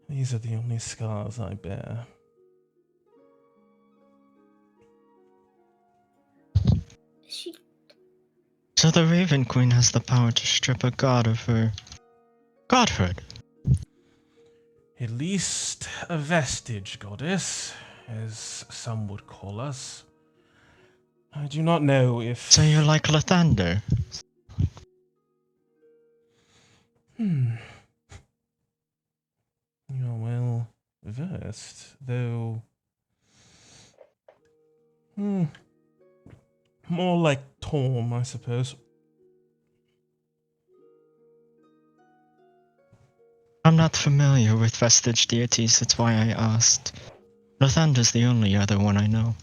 These are the only scars I bear. So the Raven Queen has the power to strip a god of her godhood. At least a vestige goddess, as some would call us. I do not know if... So you're like Lathander? You're well versed, though... More like Torm, I suppose. I'm not familiar with vestige deities, that's why I asked. Lathander's the only other one I know.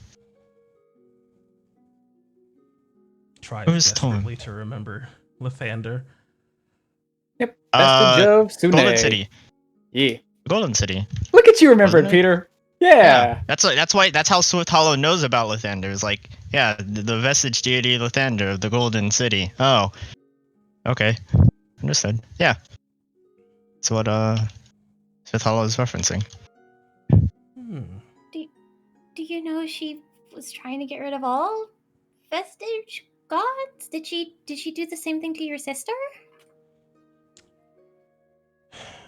Tries desperately to remember Lathander. Yep, vestige of Sune. Golden City. Yeah. Golden City. Look at you remembered, Peter. Yeah. That's how Swift Hollow knows about Lathander. It's like, yeah, the vestige deity Lathander of the Golden City. Oh. Okay. Understood. Yeah. That's what Swift Hollow is referencing. Do you know she was trying to get rid of all vestige gods? Did she do the same thing to your sister?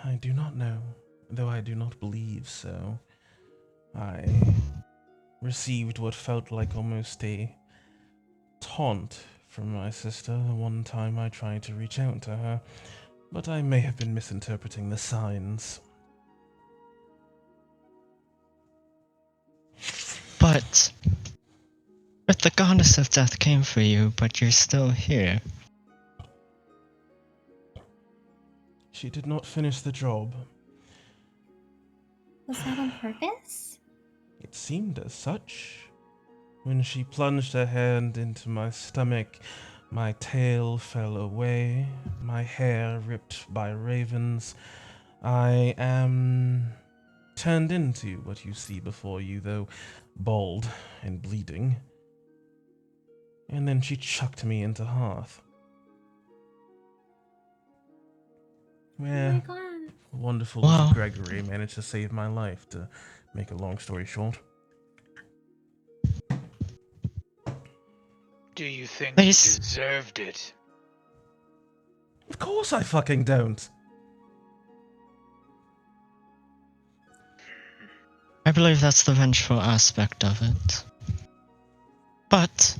I do not know, though I do not believe so. I received what felt like almost a taunt from my sister the one time I tried to reach out to her, but I may have been misinterpreting the signs. But the goddess of death came for you, but you're still here. She did not finish the job. Was that on purpose? It seemed as such. When she plunged her hand into my stomach, My tail fell away, my hair ripped by ravens. I am turned into what you see before you, though bald and bleeding. And then she chucked me into Hearth. Where Oh my god. wonderful Wow. Gregory managed to save my life, to make a long story short. Do you think They you s- deserved it? Of course I fucking don't. I believe that's the vengeful aspect of it. But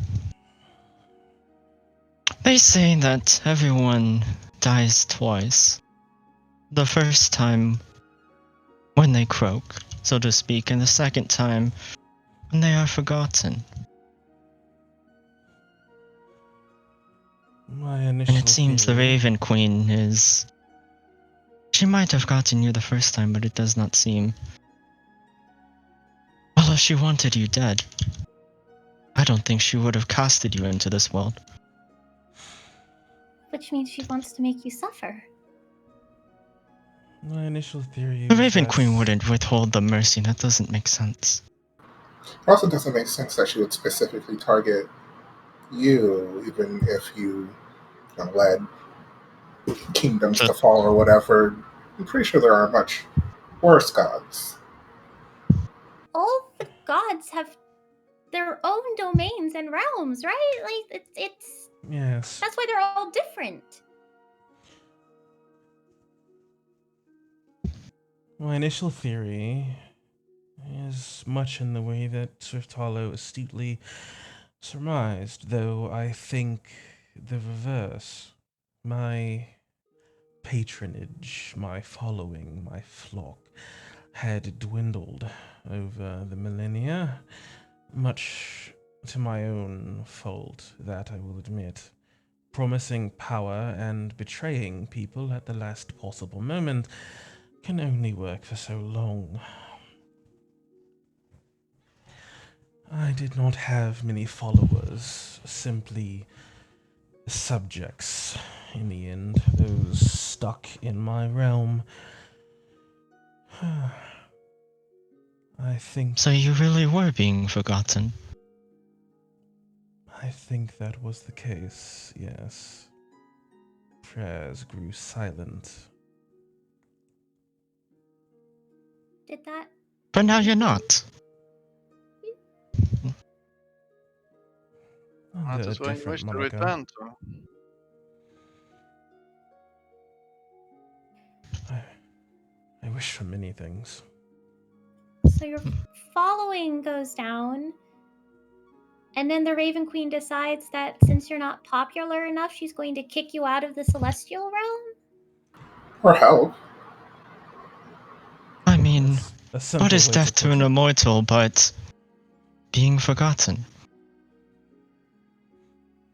they say that everyone dies twice. The first time when they croak, so to speak, and the second time when they are forgotten. My And initial it seems the theory... Raven Queen is... She might have gotten you the first time, but it does not seem... Well, if she wanted you dead, I don't think she would have casted you into this world. Which means she wants to make you suffer. My initial theory The was Raven that... Queen wouldn't withhold the mercy. That doesn't make sense. It also doesn't make sense that she would specifically target you, even if you led kingdoms to fall or whatever. I'm pretty sure there are much worse gods. All the gods have their own domains and realms, right? Like it's Yes. that's why they're all different. My initial theory is much in the way that Swift Hollow astutely surmised, though I think the reverse. My patronage, my following, my flock had dwindled over the millennia, much to my own fault, that I will admit. Promising power and betraying people at the last possible moment can only work for so long. I did not have many followers, simply subjects in the end, those stuck in my realm. I think... So you really were being forgotten? I think that was the case, yes. Prayers grew silent. Did that? But now you're not. Under That's a what you different wish to moniker. return to. I wish for many things. So your following goes down, and then the Raven Queen decides that since you're not popular enough, she's going to kick you out of the celestial realm? Or help. I mean, what is way death to an immortal but being forgotten?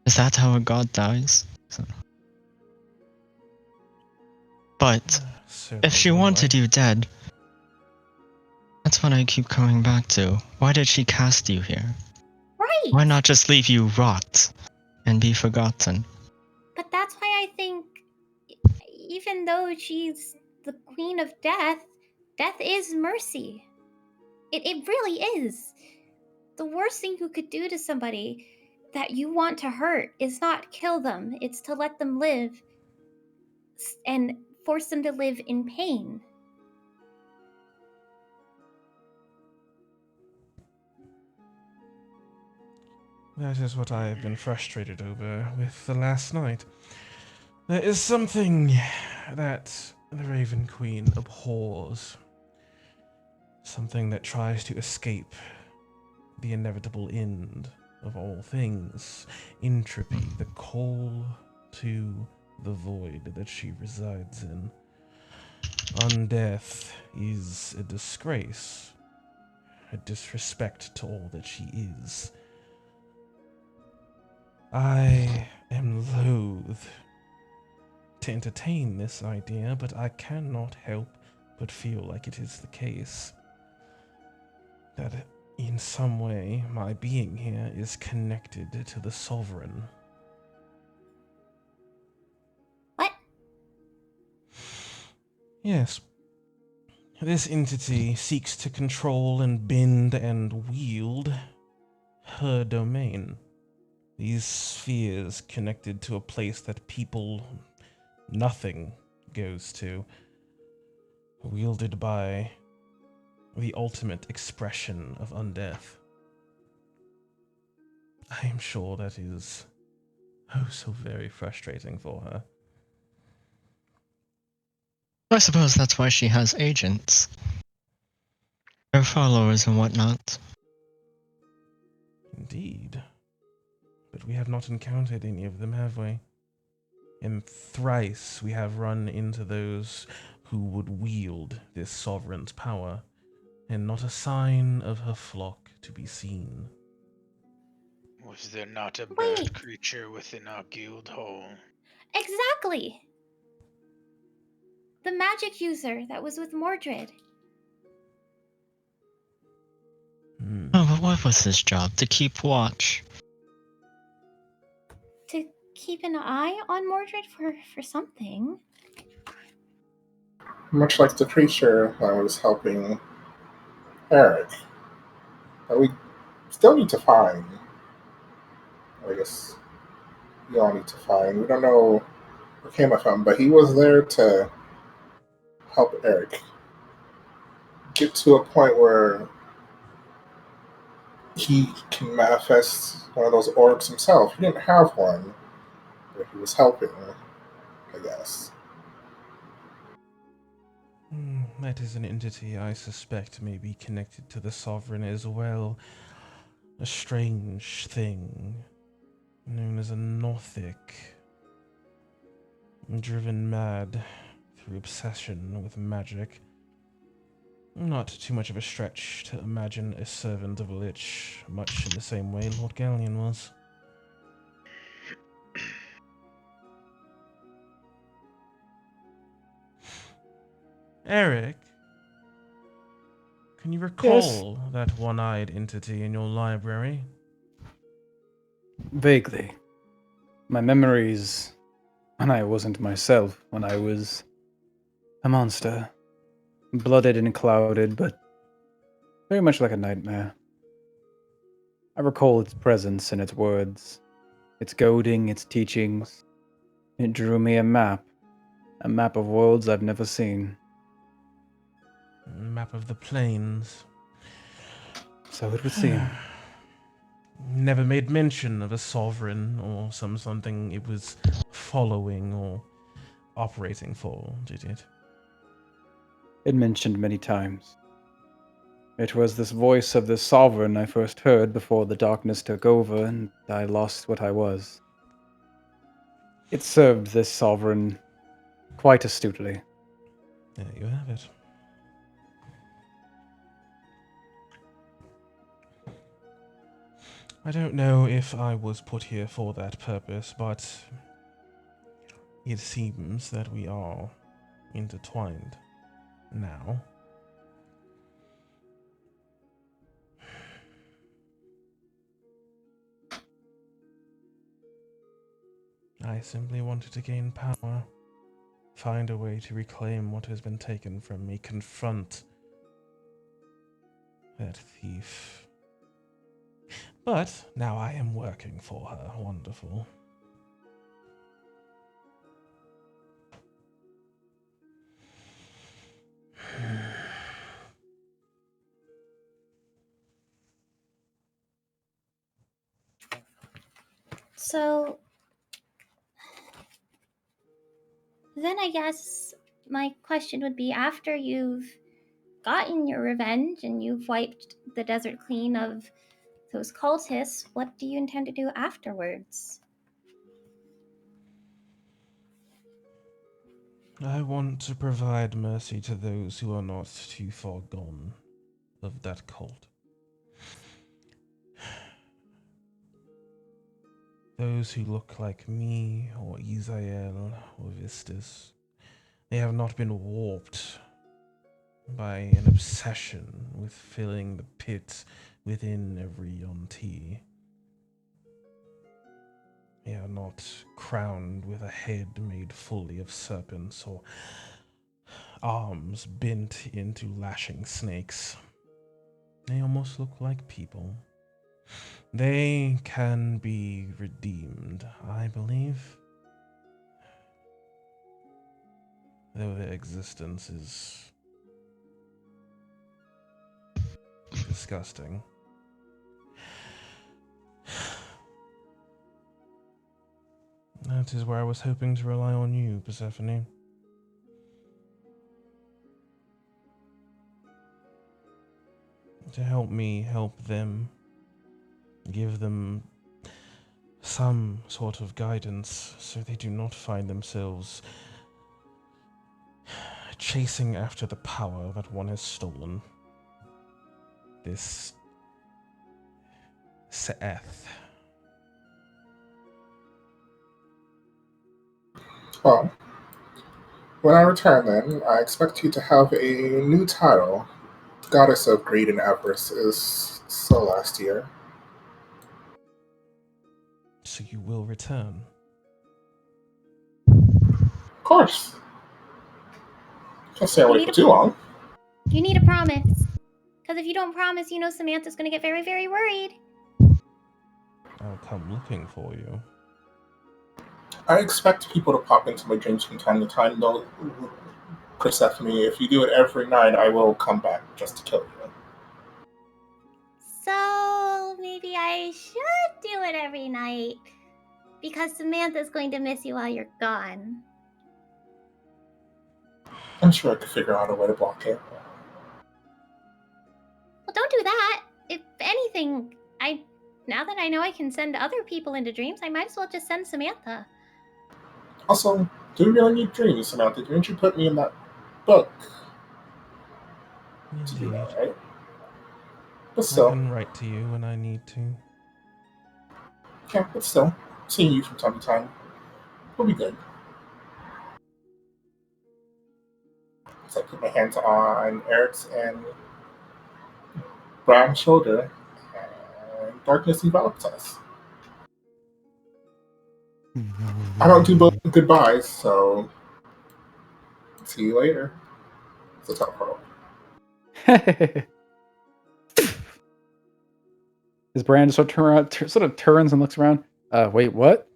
Is that how a god dies? But if she wanted you dead, that's what I keep coming back to. Why did she cast you here? Right! Why not just leave you rot and be forgotten? But that's why I think, even though she's the queen of death, death is mercy. It really is. The worst thing you could do to somebody that you want to hurt is not kill them, it's to let them live and force them to live in pain. That is what I have been frustrated over with the last night. There is something that the Raven Queen abhors. Something that tries to escape the inevitable end of all things. Entropy, the call to the void that she resides in. Undeath is a disgrace, a disrespect to all that she is. I am loath to entertain this idea, but I cannot help but feel like it is the case. That in some way my being here is connected to the Sovereign. Yes. This entity seeks to control and bend and wield her domain. These spheres connected to a place that people, nothing goes to, wielded by the ultimate expression of undeath. I am sure that is oh so very frustrating for her. I suppose that's why she has agents. Her followers and whatnot. Indeed. But we have not encountered any of them, have we? And thrice we have run into those who would wield this sovereign's power, and not a sign of her flock to be seen. Was there not a bird Wait. creature within our guild hall? Exactly! The magic user that was with Mordred. Oh, but what was his job? To keep watch? To keep an eye on Mordred for something. Much like the creature that was helping Eric. That we still need to find. I guess we all need to find. We don't know what came of him, but he was there to help Eric get to a point where he can manifest one of those orbs himself. He didn't have one, but he was helping, I guess. That is an entity I suspect may be connected to the Sovereign as well. A strange thing known as a Northic, driven mad through obsession with magic. Not too much of a stretch to imagine a servant of a lich, much in the same way Lord Gallion was. Eric, can you recall that one-eyed entity in your library? Vaguely. My memories when I wasn't myself, when I was a monster. Blooded and clouded, but very much like a nightmare. I recall its presence and its words, its goading, its teachings. It drew me a map of worlds I've never seen. Map of the plains. So it would seem. Never made mention of a sovereign or something it was following or operating for, did it? It mentioned many times. It was this voice of the sovereign I first heard before the darkness took over and I lost what I was. It served this sovereign quite astutely. There you have it. I don't know if I was put here for that purpose, but it seems that we are intertwined now. I simply wanted to gain power, find a way to reclaim what has been taken from me, confront that thief. But now I am working for her. Wonderful. So then I guess my question would be, after you've gotten your revenge and you've wiped the desert clean of those cultists, what do you intend to do afterwards? I want to provide mercy to those who are not too far gone of that cult. Those who look like me, or Isael, or Vistus. They have not been warped by an obsession with filling the pit within every Yonti. They are not crowned with a head made fully of serpents or arms bent into lashing snakes. They almost look like people. They can be redeemed, I believe. Though their existence is disgusting. That is where I was hoping to rely on you, Persephone. To help me help them. Give them some sort of guidance so they do not find themselves chasing after the power that one has stolen. This Se'eth. Well, when I return then, I expect you to have a new title. Goddess of Greed and Avarice is Celestia. So you will return? Of course. Can't stay away for too long. You need a promise. Because if you don't promise, you know Samantha's going to get very, very worried. I'll come looking for you. I expect people to pop into my dreams from time to time, though, Persephone. If you do it every night, I will come back just to kill you. So maybe I should do it every night. Because Samantha's going to miss you while you're gone. I'm sure I could figure out a way to block it. Well, don't do that. If anything, now that I know I can send other people into dreams, I might as well just send Samantha. Also, do we really need dreams, Samantha? Didn't you put me in that book? Indeed. To do that, right? But still. I can write to you when I need to. Yeah, but still. Seeing you from time to time will be good. So I put my hands on Eric's and Brown's shoulder, and darkness envelops us. I don't do both goodbyes, so see you later. It's a teleport. His brand sort of turns and looks around. Wait, what?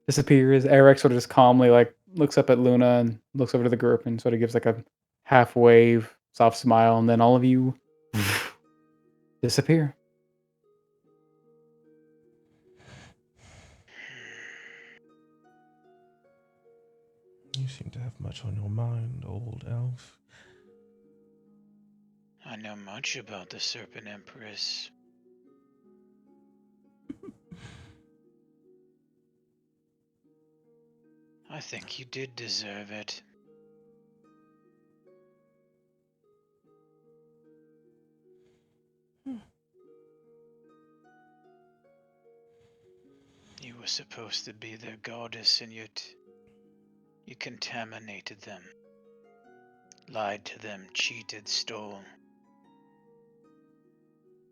Disappears. Eric sort of just calmly looks up at Luna and looks over to the group and sort of gives like a half wave, soft smile, and then all of you disappear. You seem to have much on your mind, old elf. I know much about the Serpent Empress. I think you did deserve it. You were supposed to be their goddess, and yet you contaminated them. Lied to them, cheated, stole.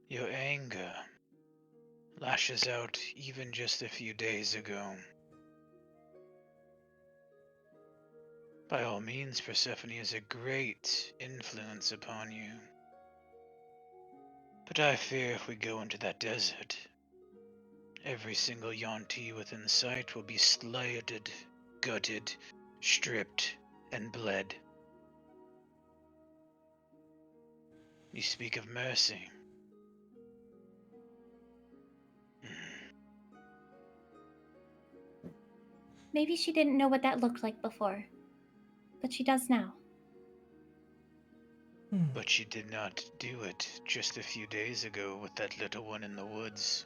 Your anger lashes out even just a few days ago. By all means, Persephone is a great influence upon you. But I fear if we go into that desert, every single Yuan-ti within sight will be slaughtered, gutted, stripped, and bled. You speak of mercy. Maybe she didn't know what that looked like before, but she does now. But she did not do it just a few days ago with that little one in the woods.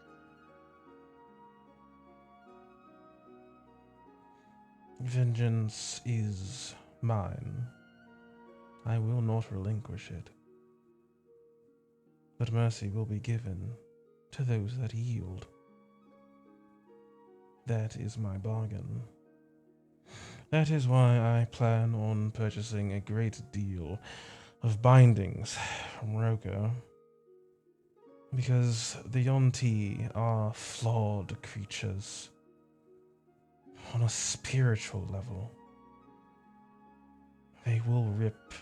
Vengeance is mine. I will not relinquish it. But mercy will be given to those that yield. That is my bargain. That is why I plan on purchasing a great deal of bindings from Roka. Because the Yuan-ti are flawed creatures on a spiritual level. They will rip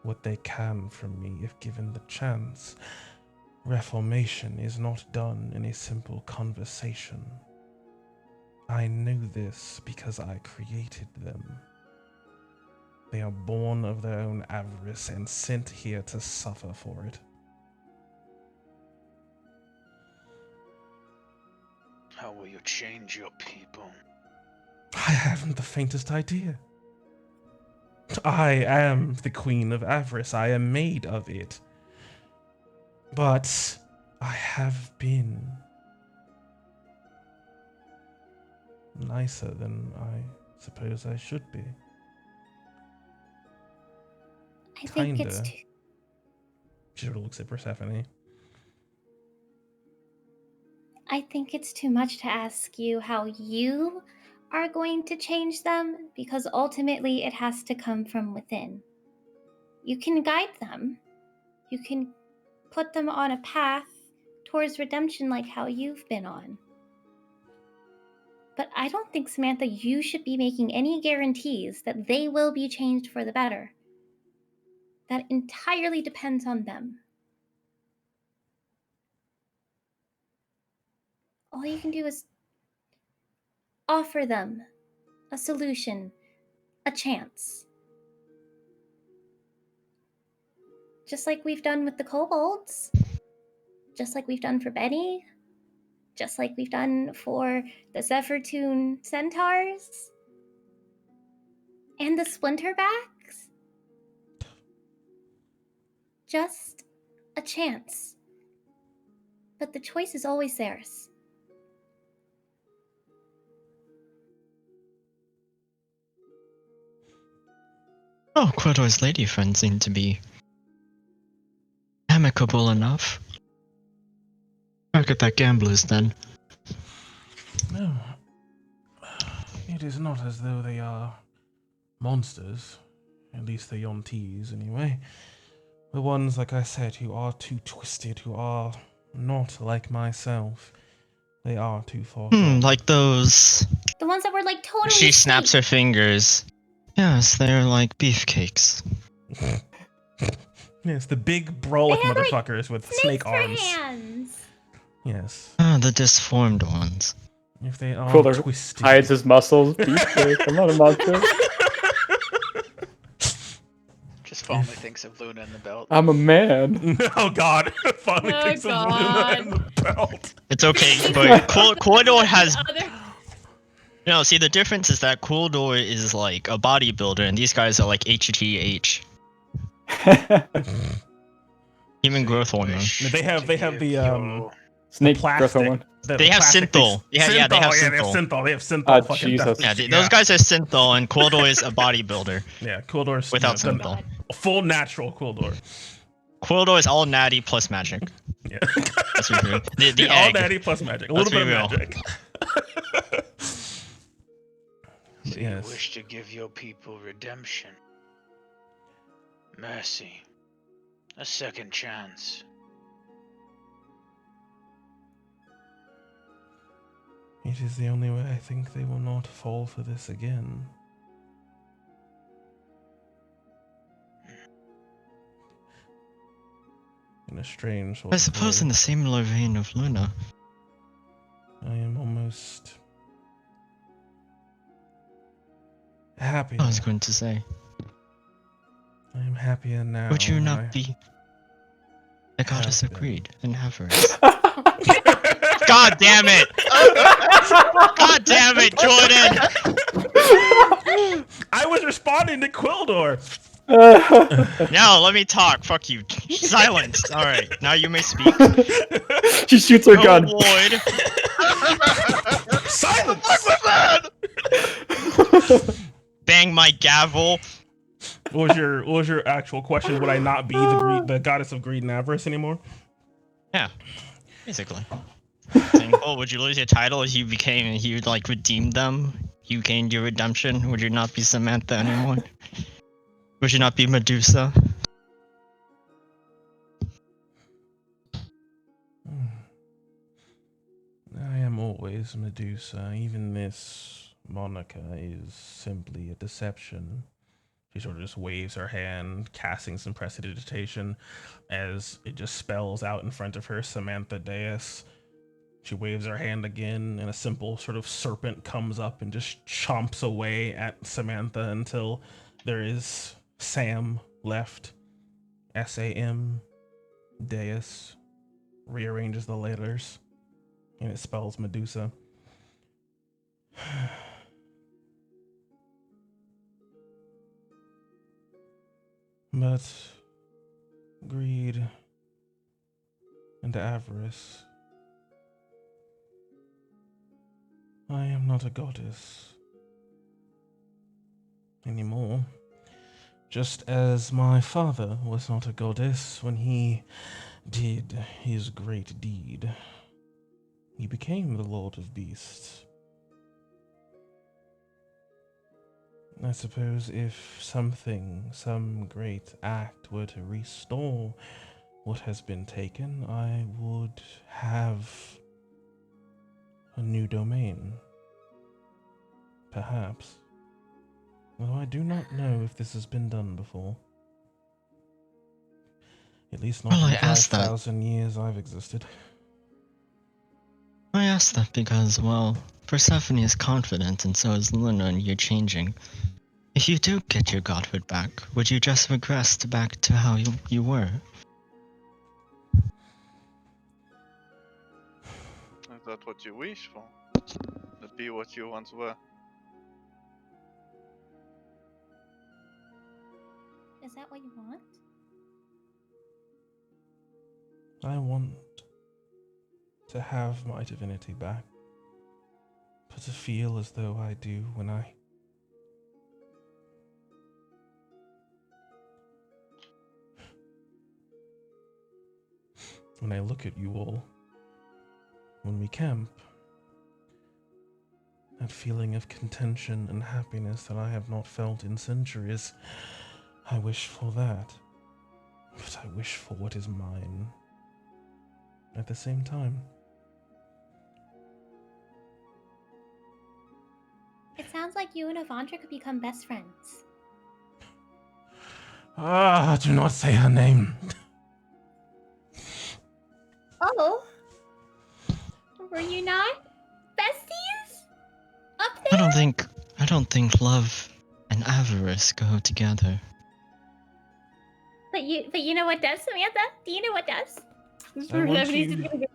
what they can from me if given the chance. Reformation is not done in a simple conversation. I know this because I created them. They are born of their own avarice and sent here to suffer for it. How will you change your people? I haven't the faintest idea. I am the Queen of Avarice. I am made of it. But I have been nicer than I suppose I should be. I think it's too... She sort of looks at Persephone. I think it's too much to ask you how you are going to change them, because ultimately it has to come from within. You can guide them. You can put them on a path towards redemption like how you've been on. But I don't think, Samantha, you should be making any guarantees that they will be changed for the better. That entirely depends on them. All you can do is offer them a solution, a chance. Just like we've done with the kobolds. Just like we've done for Benny. Just like we've done for the Zephyrtune centaurs. And the Splinterbacks. Just a chance. But the choice is always theirs. Oh, Quildo's lady friends seem to be amicable enough. Back at that gambler's then. No. It is not as though they are monsters. At least the Yontees, anyway. The ones, like I said, who are too twisted, who are not like myself. They are too far gone. Like those. The ones that were like totally She snaps sweet. her fingers. Yes, they're like beefcakes. Yes, the big brolic They had, motherfuckers with snake arms. Hands. Yes. Ah, the disformed ones. If they are Quiller twisted. hides his muscles. Beefcake. I'm not a monster. Just fondly thinks of Luna in the belt. I'm a man. Oh god. Fondly thinks of Luna in the belt. It's okay, but Quildor has... No, see, the difference is that Quildor is like a bodybuilder, and these guys are like HGH. Human growth hormone. They have the snake plastic, growth hormone. They have synthol. Yeah, they have synthol. They have synthol. Oh, Jesus. Yeah, those guys are synthol, and Quildor is a bodybuilder. Yeah, Quildor's without synthol. A full natural Quildor. Quildor is all natty plus magic. Yeah. That's what we're doing. The all egg. natty plus magic. A little bit of magic. So you wish to give your people redemption, mercy, a second chance. It is the only way I think they will not fall for this again. In a strange sort I suppose in the similar vein of Luna. I am almost happy. I was going to say. I am happier now. Would you not be the goddess of greed and avarice? God damn it! God damn it, Jordan! I was responding to Quildor. Now let me talk. Fuck you. Silence. All right. Now you may speak. She shoots her gun. Lloyd. Silence. Bang my gavel. What was your actual question? Would I not be the goddess of greed and avarice anymore? Yeah, basically. Oh, would you lose your title as you like redeemed them? You gained your redemption. Would you not be Samantha anymore? Would you not be Medusa? I am always Medusa. Even this moniker is simply a deception. She sort of just waves her hand, casting some prestidigitation as it just spells out in front of her, Samantha Deus. She waves her hand again, and a simple sort of serpent comes up and just chomps away at Samantha until there is Sam left. S-A-M, Deus, rearranges the letters, and it spells Medusa. But greed and avarice. I am not a goddess anymore. Just as my father was not a goddess when he did his great deed. He became the Lord of Beasts. I suppose if some great act were to restore what has been taken, I would have a new domain. Perhaps. Although I do not know if this has been done before. At least not in the 5,000 years I've existed. I asked that because, well, Persephone is confident and so is Luna in you changing. If you do get your godhood back, would you just regress back to how you were? Is that what you wish for? To be what you once were? Is that what you want? I want to have my divinity back, but to feel as though I do when I look at you all, when we camp. That feeling of contention and happiness that I have not felt in centuries. I wish for that, but I wish for what is mine at the same time. It sounds like you and Avandra could become best friends. Ah, do not say her name. Oh? Were you not besties? Up there? I don't think love and avarice go together. But you know what does, Samantha? Do you know what does? I want you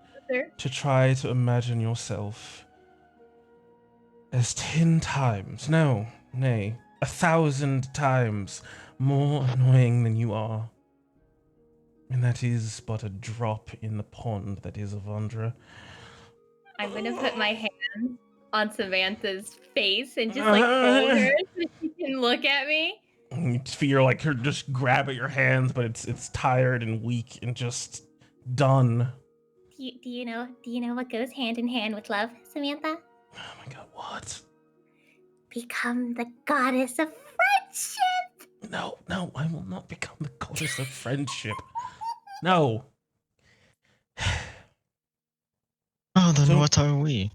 to try to imagine yourself as 10 times, no, nay, 1,000 times more annoying than you are. And that is but a drop in the pond that is Avandra. I'm gonna put my hand on Samantha's face and just like hold her so she can look at me. You feel like her just grab at your hands, but it's tired and weak and just done. Do you know what goes hand in hand with love, Samantha? Oh my god, what? Become the goddess of friendship. No, I will not become the goddess of friendship. No. Oh, then what are we?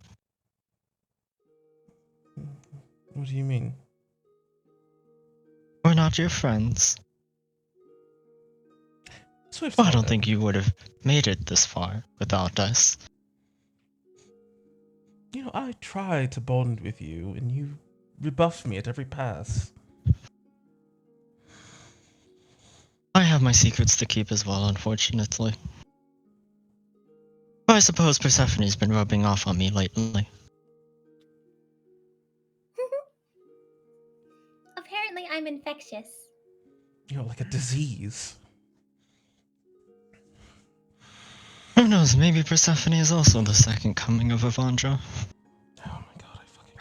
What do you mean? We're not your friends. Well, I don't think you would have made it this far without us. You know, I try to bond with you, and you rebuff me at every pass. I have my secrets to keep as well, unfortunately. I suppose Persephone's been rubbing off on me lately. Apparently, I'm infectious. You're like a disease. Who knows, maybe Persephone is also the second coming of Avandra. Oh my god, I fucking...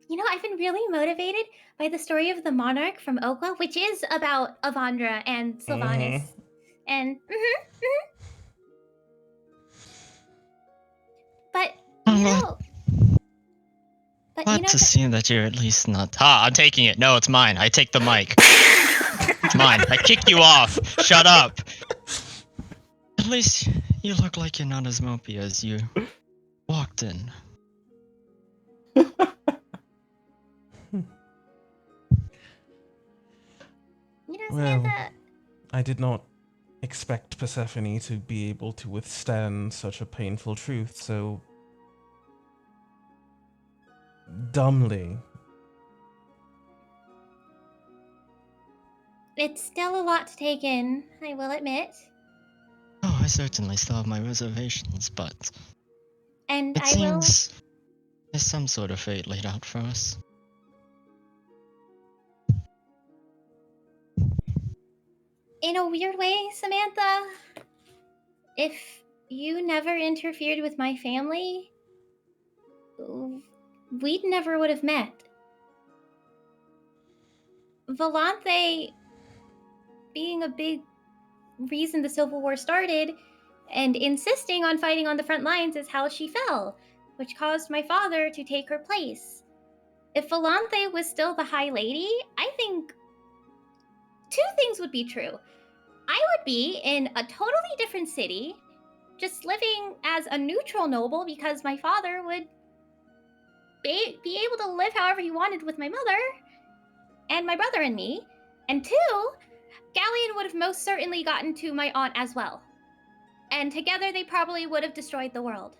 You know, I've been really motivated by the story of the monarch from Okla, which is about Avandra and Sylvanas. And, But, you know... Glad to see that you're at least not... I'm taking it. No, it's mine. I take the mic. It's mine. I kick you off. Shut up. At least you look like you're not as mopey as you walked in. You know, Well, Samantha. I did not expect Persephone to be able to withstand such a painful truth so dumbly. It's still a lot to take in, I will admit. Oh, I certainly still have my reservations, but And it I will. seems there's some sort of fate laid out for us. In a weird way, Samantha, if you never interfered with my family, we never would have met. Volanthe being a big reason the Civil War started and insisting on fighting on the front lines is how she fell, which caused my father to take her place. If Volanthe was still the High Lady, I think two things would be true. I would be in a totally different city, just living as a neutral noble because my father would be able to live however he wanted with my mother and my brother and me. And two, Galleon would have most certainly gotten to my aunt as well. And together they probably would have destroyed the world.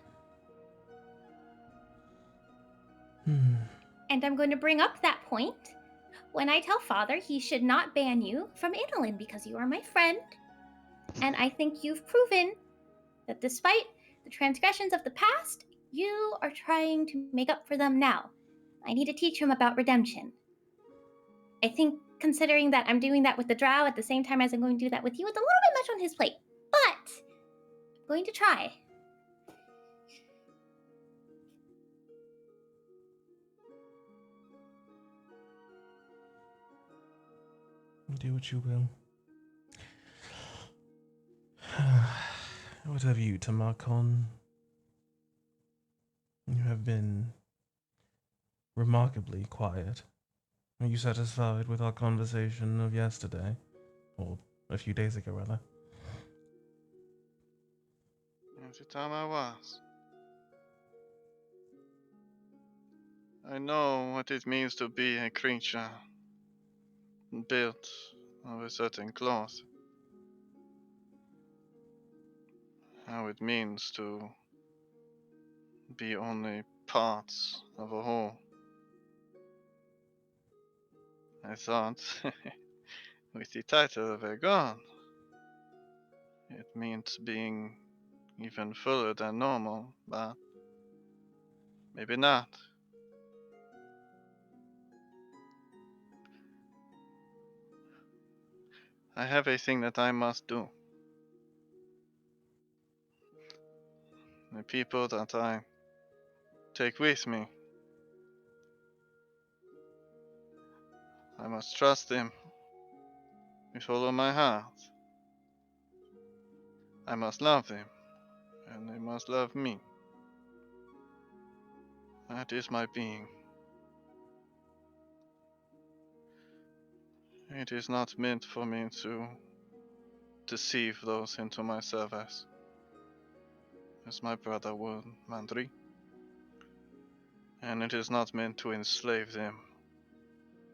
And I'm going to bring up that point when I tell Father he should not ban you from Inolin because you are my friend. And I think you've proven that despite the transgressions of the past, you are trying to make up for them now. I need to teach him about redemption. I think considering that I'm doing that with the drow at the same time as I'm going to do that with you, it's a little bit much on his plate. But I'm going to try. Do what you will. What have you, Tamakon? You have been remarkably quiet. Are you satisfied with our conversation of yesterday? Or a few days ago, rather? Every time I was. I know what it means to be a creature built of a certain cloth. How it means to be only parts of a whole. I thought, with the title of a god, it means being even fuller than normal, but maybe not. I have a thing that I must do. The people that I take with me, I must trust them with all of my heart. I must love them, and they must love me. That is my being. It is not meant for me to deceive those into my service, as my brother would, Mandri. And it is not meant to enslave them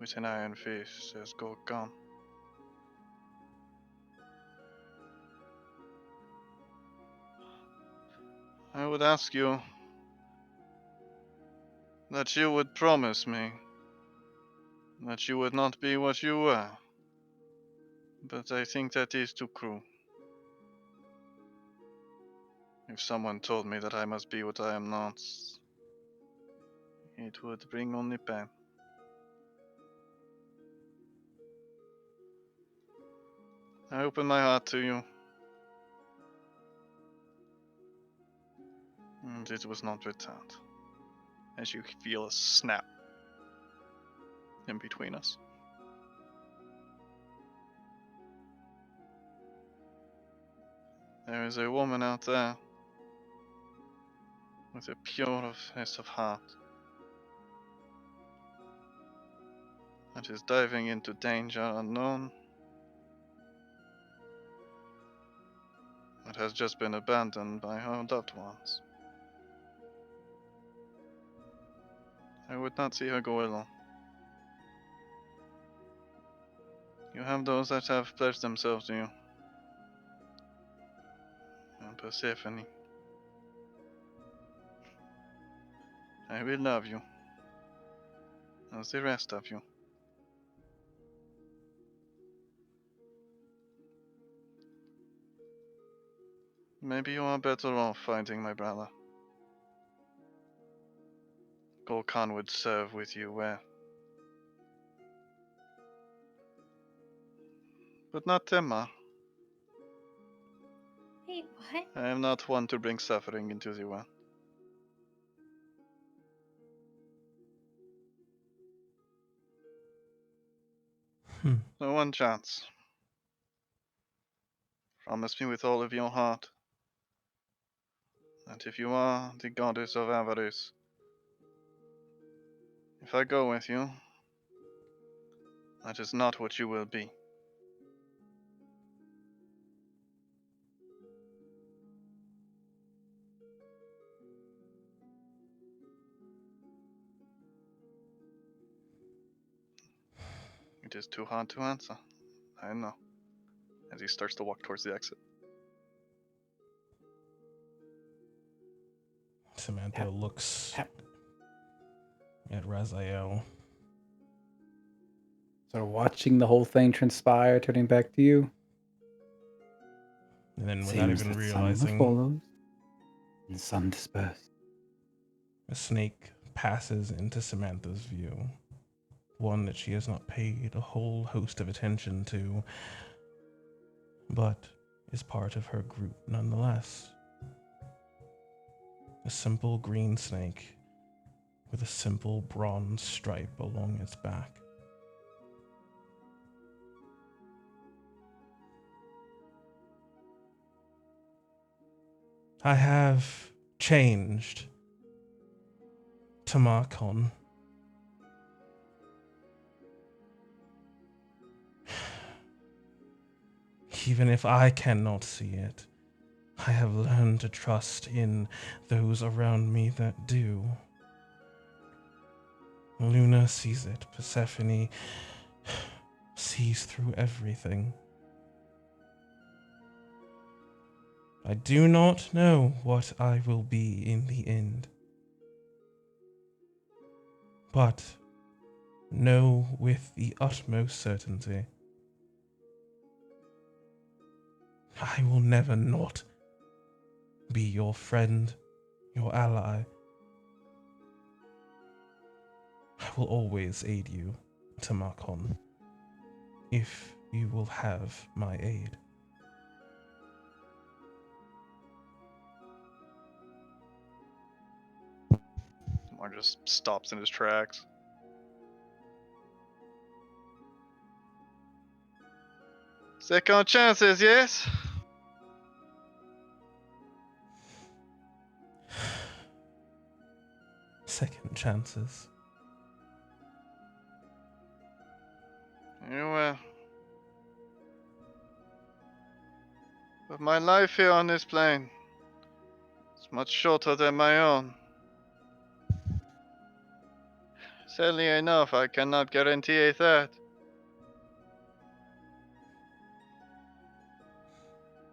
with an iron fist, as Gorgon. I would ask you that you would promise me that you would not be what you were, but I think that is too cruel. If someone told me that I must be what I am not, it would bring only pain. I open my heart to you, and it was not returned. As you feel a snap in between us. There is a woman out there with a pureness of heart that is diving into danger unknown, that has just been abandoned by her loved ones. I would not see her go alone. You have those that have pledged themselves to you. And Persephone. I will love you. As the rest of you. Maybe you are better off fighting my brother. Golkan would serve with you well. But not Temma. Wait, what? I am not one to bring suffering into the world. So one chance. Promise me with all of your heart that if you are the goddess of avarice, if I go with you, that is not what you will be. It is too hard to answer. I know. As he starts to walk towards the exit. Samantha looks at Raziel. Sort of watching the whole thing transpire, turning back to you. And then without even realizing, follows, and some disperse. a snake passes into Samantha's view. One that she has not paid a whole host of attention to, but is part of her group nonetheless. A simple green snake with a simple bronze stripe along its back. I have changed, Tamarkon. Even if I cannot see it, I have learned to trust in those around me that do. Luna sees it. Persephone sees through everything. I do not know what I will be in the end. But know with the utmost certainty, I will never not be your friend, your ally. I will always aid you, Tamarkon, if you will have my aid. Tamar just stops in his tracks. Second chances, yes? Second chances. Very well. But my life here on this plane is much shorter than my own. Sadly enough, I cannot guarantee a third.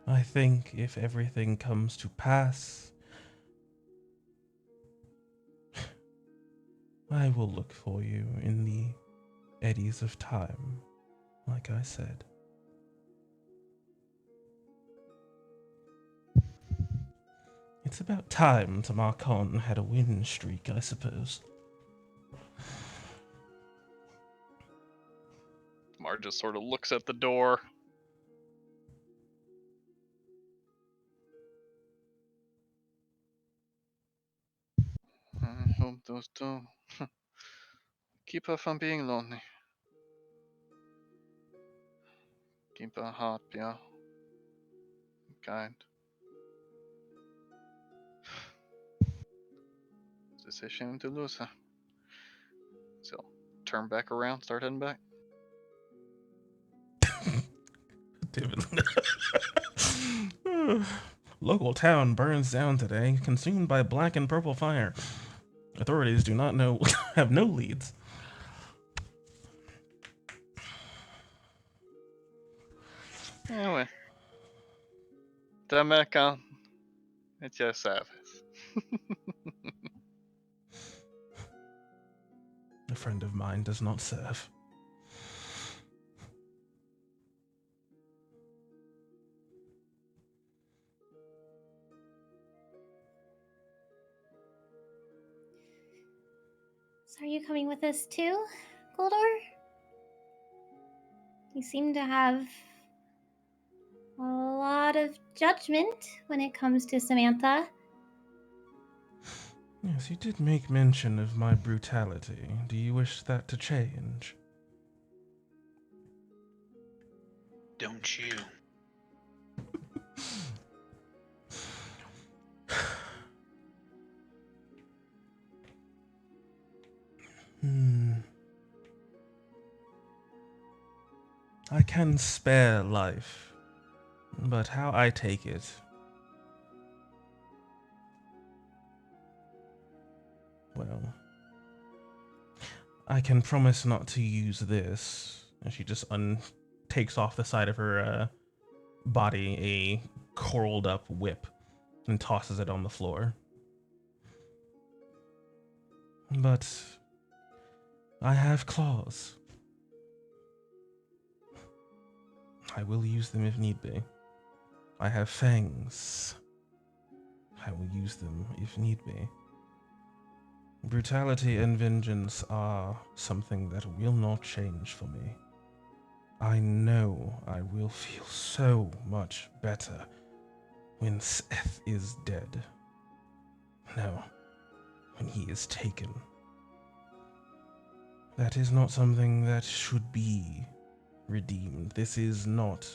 I think if everything comes to pass, I will look for you in the eddies of time, like I said. It's about time Tamarkon had a win streak, I suppose. Tamar just sort of looks at the door. I hope those two keep her from being lonely. Keep her heart pure, kind. It's a shame to lose her. So, turn back around, start heading back. Damn it. Local town burns down today, consumed by black and purple fire. Authorities do not know, have no leads. Anyway. Demeka, it ya sabes. A friend of mine does not serve. So are you coming with us too, Goldor? You seem to have a lot of judgment when it comes to Samantha. Yes, you did make mention of my brutality. Do you wish that to change? Don't you? I can spare life, but how I take it... Well, I can promise not to use this. And she just takes off the side of her body a curled up whip and tosses it on the floor. But I have claws. I will use them if need be. I have fangs. I will use them if need be. Brutality and vengeance are something that will not change for me. I know I will feel so much better when Seth is dead. No, when he is taken. That is not something that should be redeemed. This is not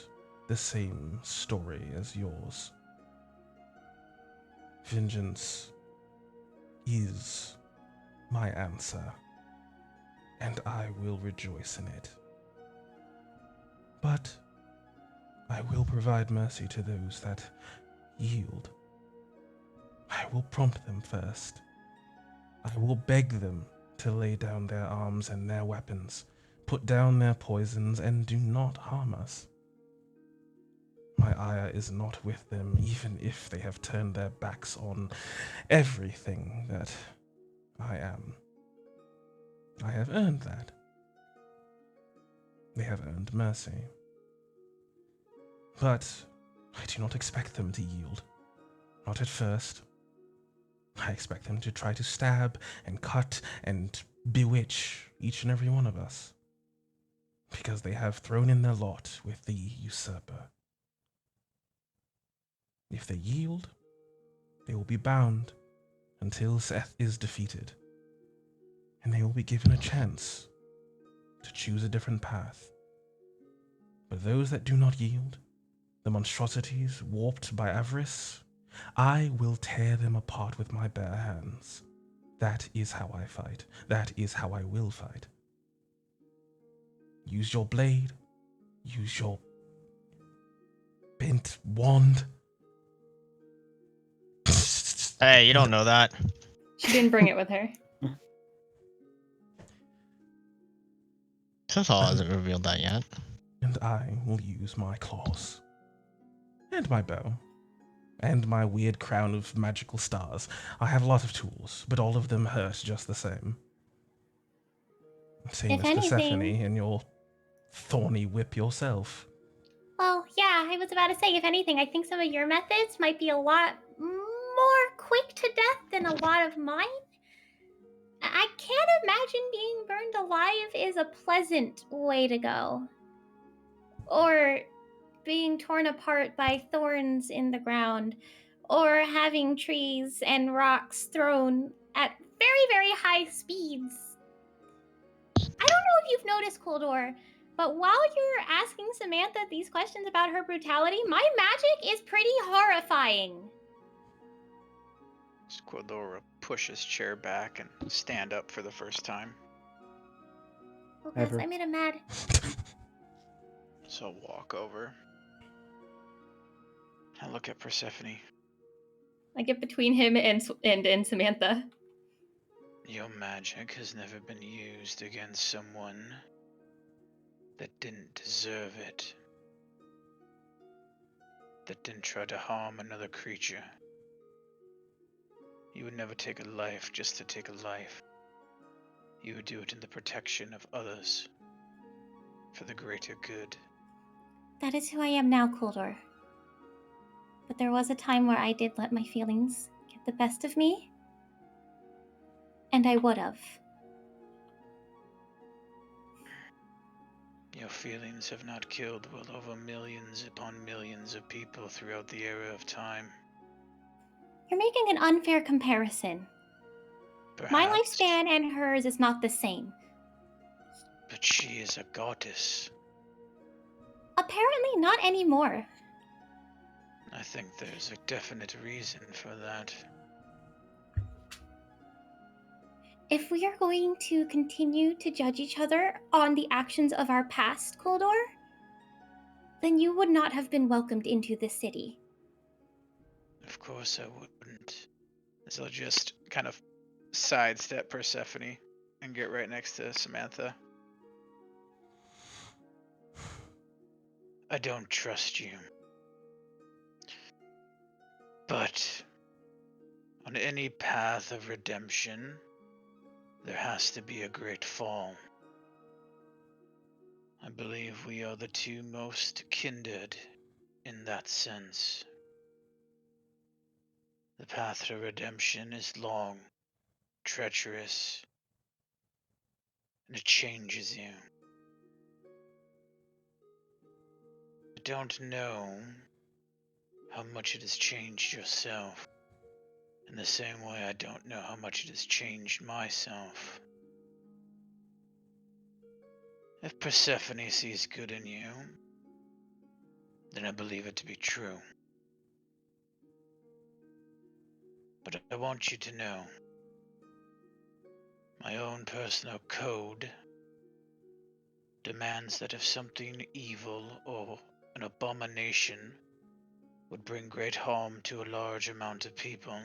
the same story as yours. Vengeance is my answer, and I will rejoice in it. But I will provide mercy to those that yield. I will prompt them first. I will beg them to lay down their arms and their weapons, put down their poisons, and do not harm us. My ire is not with them, even if they have turned their backs on everything that I am. I have earned that. They have earned mercy. But I do not expect them to yield. Not at first. I expect them to try to stab and cut and bewitch each and every one of us. Because they have thrown in their lot with the usurper. If they yield, they will be bound until Seth is defeated. And they will be given a chance to choose a different path. But those that do not yield, the monstrosities warped by avarice, I will tear them apart with my bare hands. That is how I fight. That is how I will fight. Use your blade. Use your bent wand. Hey, you don't know that. She didn't bring it with her. Total hasn't revealed that yet. And I will use my claws. And my bow. And my weird crown of magical stars. I have a lot of tools, but all of them hurt just the same. Same If as Persephone anything- and your thorny whip yourself. Well, yeah, I was about to say, if anything, I think some of your methods might be a lot more quick to death than a lot of mine. I can't imagine being burned alive is a pleasant way to go. Or being torn apart by thorns in the ground. Or having trees and rocks thrown at very, very high speeds. I don't know if you've noticed, Koldor, but while you're asking Samantha these questions about her brutality, my magic is pretty horrifying. Squadora push his chair back and stand up for the first time. Oh, guys, Ever. I made him mad. So I'll walk over. I look at Persephone. I get between him and Samantha. Your magic has never been used against someone that didn't deserve it. that didn't try to harm another creature. You would never take a life just to take a life. You would do it in the protection of others, for the greater good. That is who I am now, Kuldor. But there was a time where I did let my feelings get the best of me. And I would have. Your feelings have not killed well over millions upon millions of people throughout the era of time. You're making an unfair comparison. Perhaps, my lifespan and hers is not the same. But she is a goddess. Apparently not anymore. I think there's a definite reason for that. If we are going to continue to judge each other on the actions of our past, Kuldor, then you would not have been welcomed into this city. Of course I wouldn't. So I'll just kind of sidestep Persephone and get right next to Samantha. I don't trust you. But on any path of redemption, there has to be a great fall. I believe we are the two most kindred in that sense. The path to redemption is long, treacherous, and it changes you. I don't know how much it has changed yourself, in the same way I don't know how much it has changed myself. If Persephone sees good in you, then I believe it to be true. But I want you to know, my own personal code demands that if something evil or an abomination would bring great harm to a large amount of people,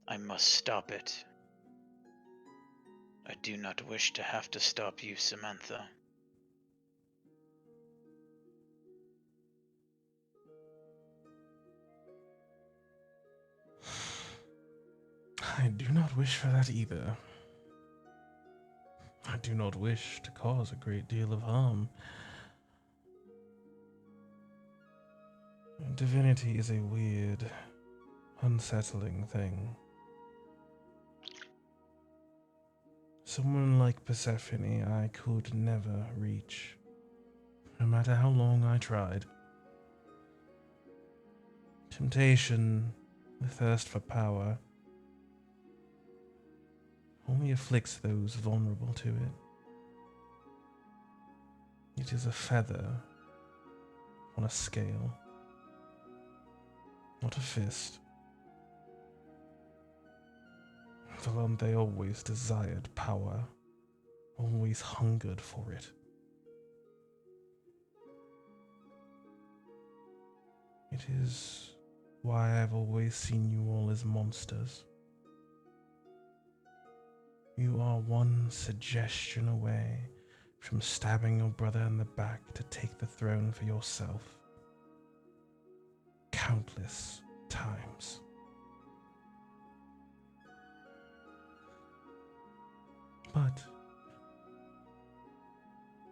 I must stop it. I do not wish to have to stop you, Samantha. I do not wish for that either. I do not wish to cause a great deal of harm. Divinity is a weird, unsettling thing. Someone like Persephone I could never reach, no matter how long I tried. Temptation, the thirst for power, only afflicts those vulnerable to it. It is a feather on a scale, not a fist. They always desired power, always hungered for it. It is why I've always seen you all as monsters. You are one suggestion away from stabbing your brother in the back to take the throne for yourself. Countless times. But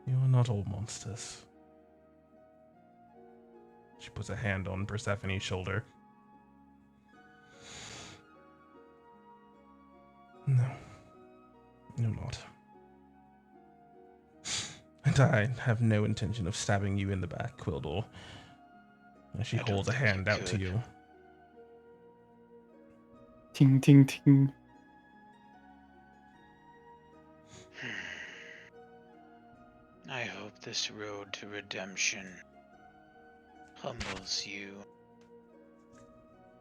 you are not all monsters. She puts a hand on Persephone's shoulder. No, you're not. And I have no intention of stabbing you in the back, Quildor. As she holds a hand out to you. Ting, ting, ting. I hope this road to redemption humbles you,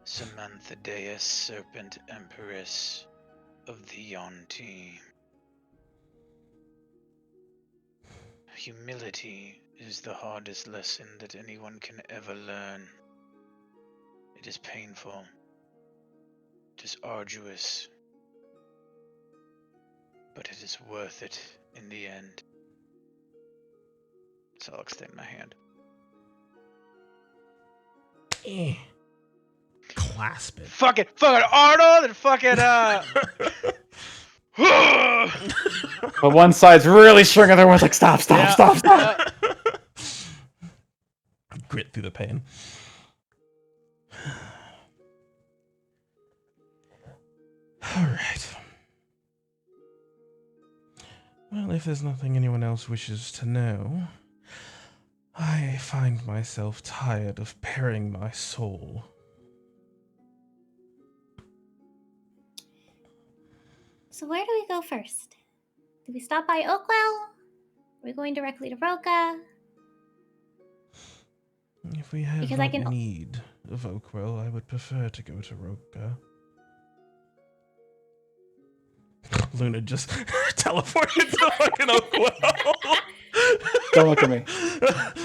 Samantha Deus, Serpent Empress of the Yonti. Humility is the hardest lesson that anyone can ever learn. It is painful. It is arduous. But it is worth it in the end. So I'll extend my hand. Clasp it. Fucking Arnold and fucking But one side's really strong, and the other one's like, stop. Grit through the pain. All right. Well, if there's nothing anyone else wishes to know, I find myself tired of bearing my soul. So where do we go first? Do we stop by Oakwell? Are we going directly to Roka? If we have Because not need of Oakwell, I would prefer to go to Roka. Luna just teleported to fucking Oakwell. Don't look at me.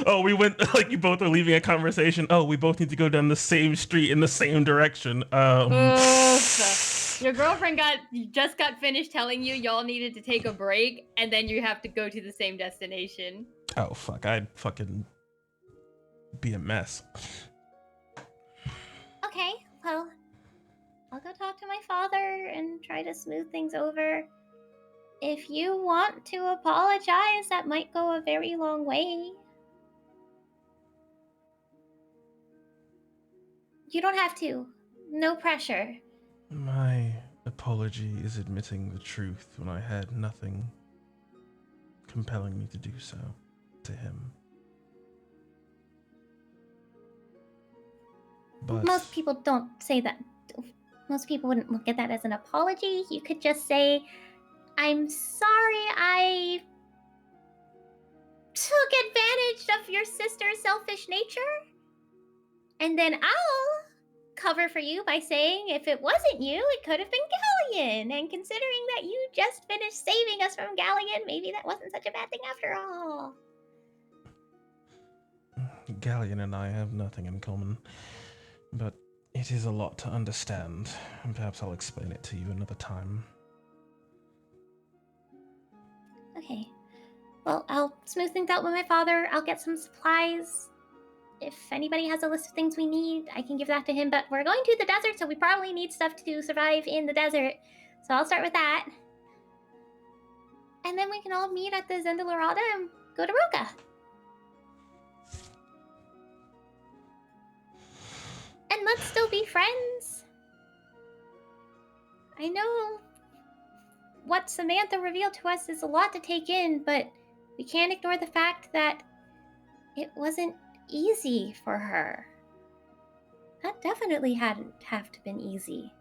Oh, we went, like, you both are leaving a conversation. Oh, we both need to go down the same street in the same direction. Your girlfriend just got finished telling you y'all needed to take a break, and then you have to go to the same destination. Oh, fuck. I'd fucking be a mess. Okay, well, I'll go talk to my father and try to smooth things over. If you want to apologize, that might go a very long way. You don't have to. No pressure. My apology is admitting the truth when I had nothing compelling me to do so to him. But most people don't say that. Most people wouldn't look at that as an apology. You could just say, I'm sorry I took advantage of your sister's selfish nature. And then I'll cover for you by saying if it wasn't you, it could have been Galleon. And considering that you just finished saving us from Galleon, maybe that wasn't such a bad thing after all. Galleon and I have nothing in common, but it is a lot to understand, and perhaps I'll explain it to you another time. Okay. Well, I'll smooth things out with my father. I'll get some supplies. If anybody has a list of things we need, I can give that to him. But we're going to the desert, so we probably need stuff to survive in the desert. So I'll start with that. And then we can all meet at the Zendalorada and go to Roka. And let's still be friends. I know what Samantha revealed to us is a lot to take in, but we can't ignore the fact that it wasn't easy for her. That definitely hadn't have to been easy.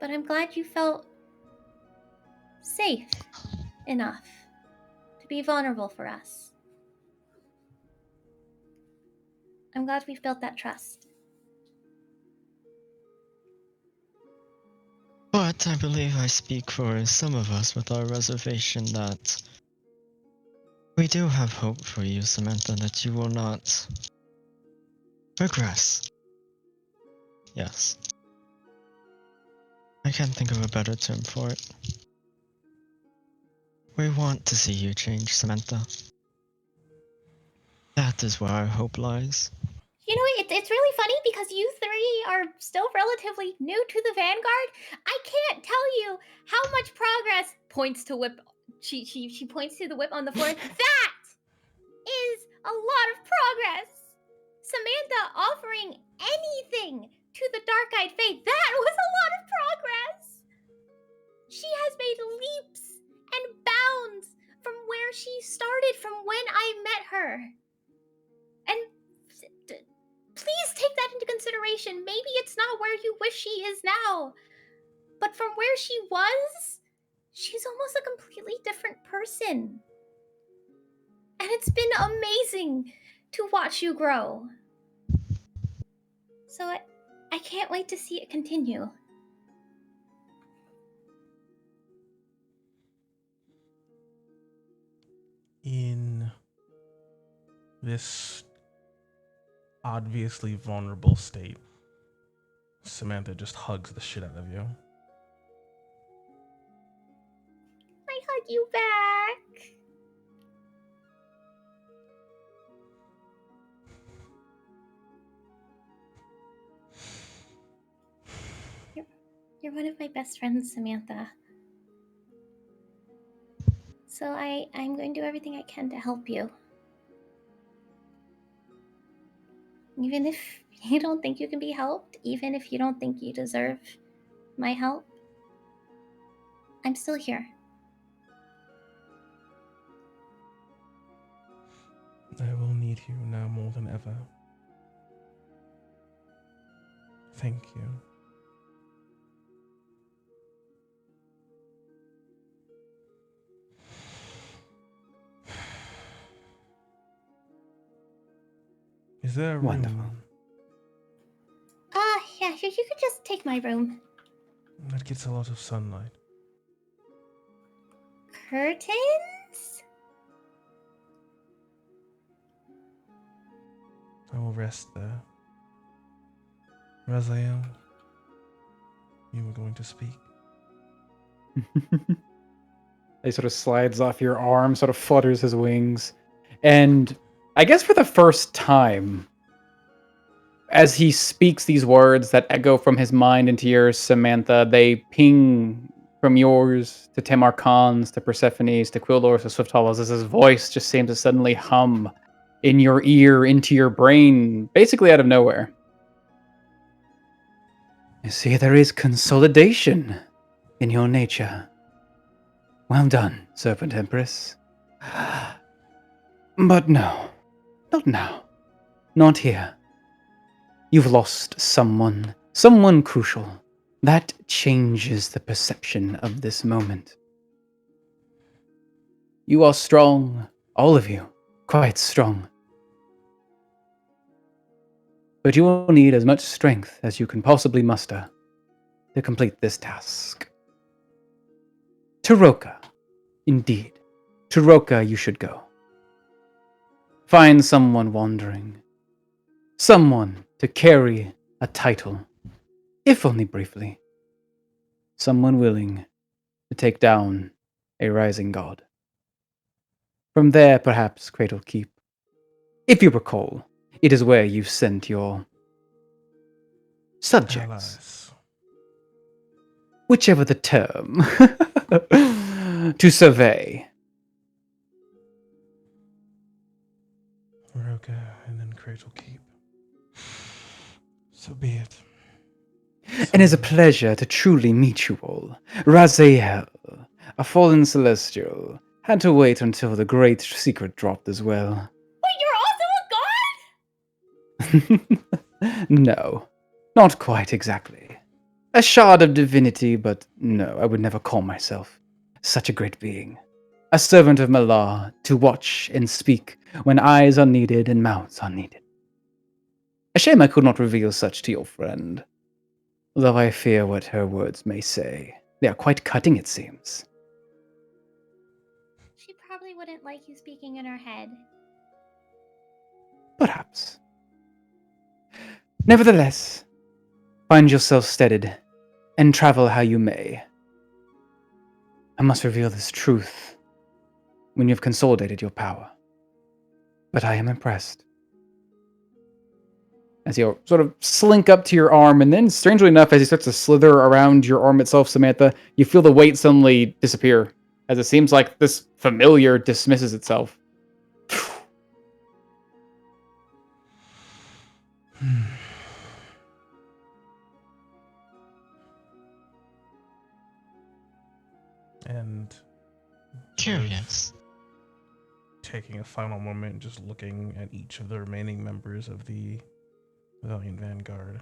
But I'm glad you felt safe enough to be vulnerable for us. I'm glad we've built that trust. But I believe I speak for some of us with our reservation that we do have hope for you, Samantha, that you will not regress. Yes. I can't think of a better term for it. We want to see you change, Samantha. That is where our hope lies. You know, it's really funny because you three are still relatively new to the Vanguard. I can't tell you how much progress points to whip. She points to the whip on the floor. That is a lot of progress. Samantha offering anything to the Dark-Eyed Faith. That was a lot of progress. She has made leaps and bounds from where she started from when I met her. And please take that into consideration. Maybe it's not where you wish she is now. But from where she was, she's almost a completely different person. And it's been amazing to watch you grow. So I can't wait to see it continue. In this obviously vulnerable state, Samantha just hugs the shit out of you. I hug you back. You're one of my best friends, Samantha. So I'm going to do everything I can to help you. Even if you don't think you can be helped, even if you don't think you deserve my help, I'm still here. I will need you now more than ever. Thank you. Is there a room? Wonderful. Yeah, you could just take my room. That gets a lot of sunlight. Curtains? I will rest there. Raziel, you were going to speak. He sort of slides off your arm, sort of flutters his wings. And I guess for the first time, as he speaks these words that echo from his mind into yours, Samantha, they ping from yours to Tamarkan's, to Persephone's, to Quildor's, to Swift Hollow's, as his voice just seems to suddenly hum in your ear, into your brain, basically out of nowhere. You see, there is consolidation in your nature. Well done, Serpent Empress. But no, not now. Not here. You've lost someone crucial. That changes the perception of this moment. You are strong, all of you, quite strong. But you will need as much strength as you can possibly muster to complete this task. To Roka, indeed. To Roka you should go. Find someone wandering. Someone to carry a title, if only briefly. Someone willing to take down a rising god. From there, perhaps, Cradle Keep. If you recall, it is where you sent your subjects. Allies. Whichever the term. To survey. Roka and then Cradle Keep. So be it. And it is a pleasure to truly meet you all. Raziel, a fallen celestial, had to wait until the great secret dropped as well. Wait, you're also a god? No, not quite exactly. A shard of divinity, but no, I would never call myself such a great being. A servant of Malar, to watch and speak when eyes are needed and mouths are needed. A shame I could not reveal such to your friend. Though I fear what her words may say. They are quite cutting, it seems. She probably wouldn't like you speaking in her head. Perhaps. Nevertheless, find yourself steadied, and travel how you may. I must reveal this truth when you've consolidated your power. But I am impressed. As you sort of slink up to your arm, and then, strangely enough, as he starts to slither around your arm itself, Samantha, you feel the weight suddenly disappear, as it seems like this familiar dismisses itself. And curious. Taking a final moment, just looking at each of the remaining members of the Valiant Vanguard.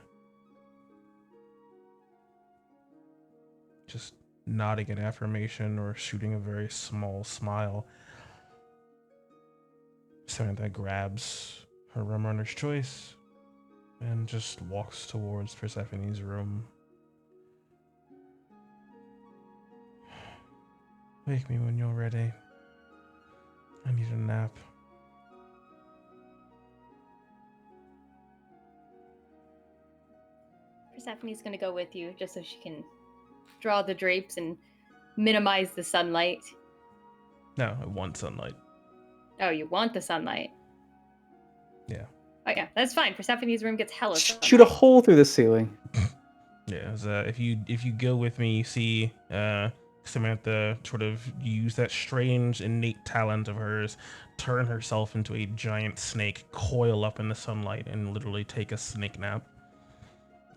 Just nodding in affirmation or shooting a very small smile. Samantha grabs her Rum Runner's Choice and just walks towards Persephone's room. Wake me when you're ready. I need a nap. Persephone's gonna go with you just so she can draw the drapes and minimize the sunlight. No, I want sunlight. Oh, you want the sunlight? Yeah. Oh yeah, that's fine. Persephone's room gets hella sunlight. Shoot a hole through the ceiling. Yeah, if you go with me, you see Samantha sort of use that strange innate talent of hers, turn herself into a giant snake, coil up in the sunlight, and literally take a snake nap.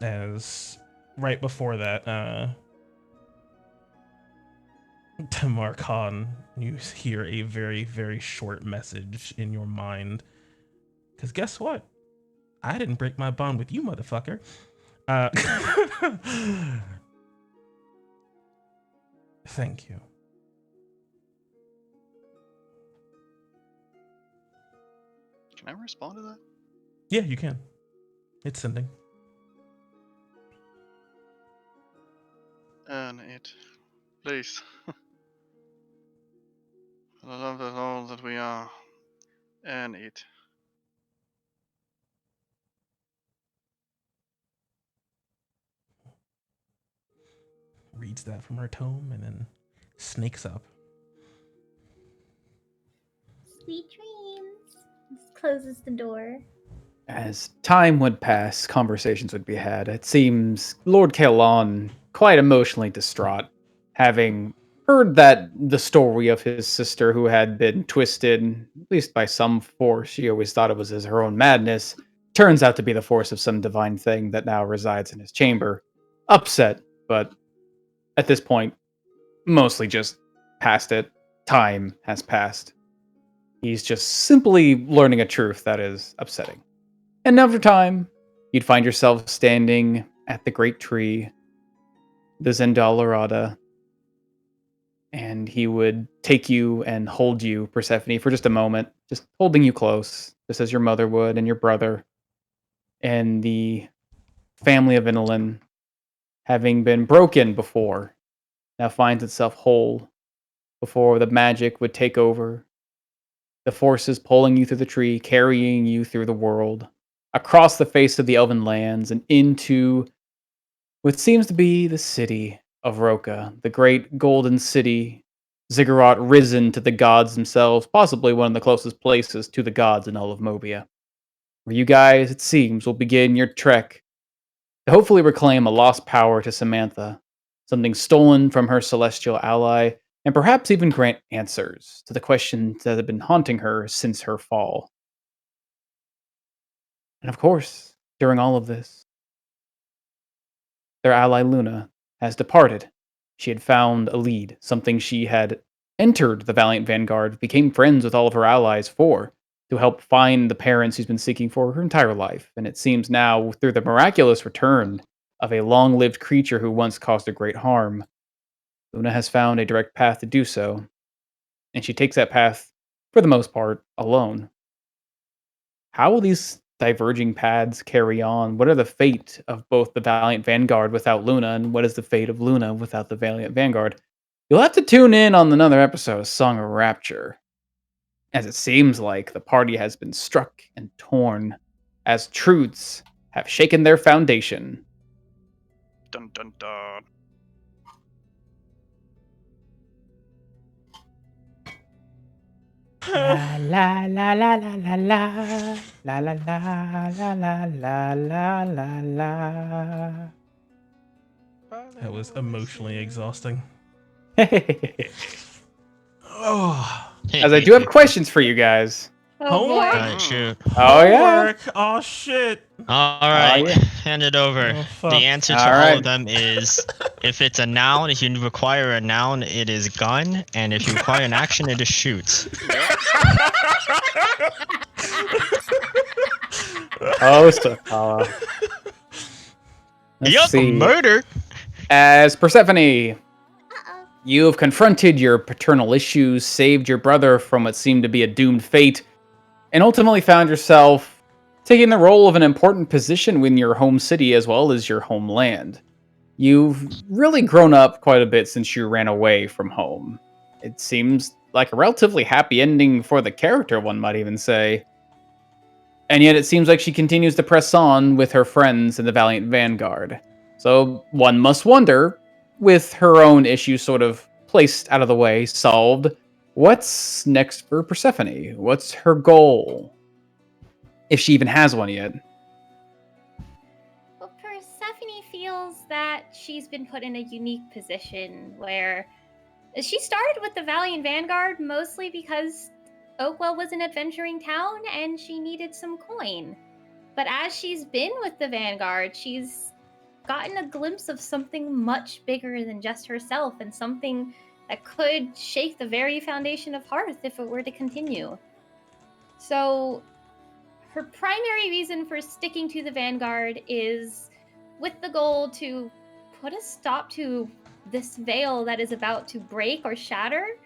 As right before that, Tamar Khan, you hear a very, very short message in your mind. Because guess what? I didn't break my bond with you, motherfucker. Thank you. Can I respond to that? Yeah, you can. It's sending. And it, please. For the love of all that we are, and it. Reads that from her tome and then snakes up. Sweet dreams. Just closes the door. As time would pass, conversations would be had. It seems Lord Kaelon quite emotionally distraught, having heard that the story of his sister who had been twisted, at least by some force, she always thought it was as her own madness, turns out to be the force of some divine thing that now resides in his chamber. Upset, but at this point, mostly just past it. Time has passed. He's just simply learning a truth that is upsetting. And over time, you'd find yourself standing at the great tree, the Zendalarada, and he would take you and hold you, Persephone, for just a moment, just holding you close, just as your mother would and your brother. And the family of Inulin, having been broken before, now finds itself whole before the magic would take over. The forces pulling you through the tree, carrying you through the world, across the face of the elven lands, and into what seems to be the city of Roka, the great golden city, Ziggurat risen to the gods themselves, possibly one of the closest places to the gods in all of Mobia, where you guys, it seems, will begin your trek to hopefully reclaim a lost power to Samantha, something stolen from her celestial ally, and perhaps even grant answers to the questions that have been haunting her since her fall. And of course, during all of this, their ally Luna has departed. She had found a lead, something she had entered the Valiant Vanguard, became friends with all of her allies for, to help find the parents she's been seeking for her entire life. And it seems now, through the miraculous return of a long lived creature who once caused her great harm, Luna has found a direct path to do so. And she takes that path, for the most part, alone. How will these diverging paths carry on? What are the fate of both the Valiant Vanguard without Luna, and what is the fate of Luna without the Valiant Vanguard? You'll have to tune in on another episode of Song of Rapture, as it seems like the party has been struck and torn, as truths have shaken their foundation. Dun dun dun. La la la la la la la la la la la la la la la. That was emotionally exhausting. Oh, as I do have questions for you guys. Oh boy. Alright, shoot. Oh yeah. Homework. Oh shit. Alright, yeah. hand it over. Oh, fuck. The answer to All all right. of them is if it's a noun, if you require a noun, it is gun, and if you require an action, it is shoot. Oh, Sakala. Let's Yup, see. murder. As Persephone, Uh-oh. you have confronted your paternal issues, saved your brother from what seemed to be a doomed fate, and ultimately found yourself taking the role of an important position in your home city as well as your homeland. You've really grown up quite a bit since you ran away from home. It seems like a relatively happy ending for the character, one might even say. And yet it seems like she continues to press on with her friends in the Valiant Vanguard. So one must wonder, with her own issues sort of placed out of the way, solved, what's next for Persephone? What's her goal? If she even has one yet. Well, Persephone feels that that she's been put in a unique position where she started with the Valiant Vanguard mostly because Oakwell was an adventuring town and she needed some coin. But as she's been with the Vanguard, she's gotten a glimpse of something much bigger than just herself, and something that could shake the very foundation of Hearth if it were to continue. So her primary reason for sticking to the Vanguard is with the goal to put a stop to this veil that is about to break or shatter,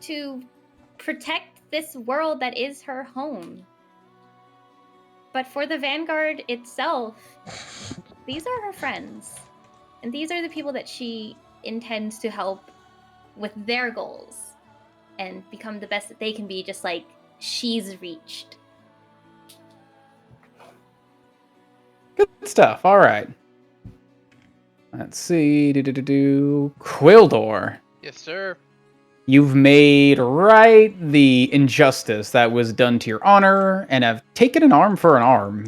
to protect this world that is her home. But for the Vanguard itself, these are her friends. And these are the people that she intends to help with their goals and become the best that they can be, just like she's reached. Good stuff. All right. Let's see. Quildor. Yes, sir. You've made right the injustice that was done to your honor and have taken an arm for an arm.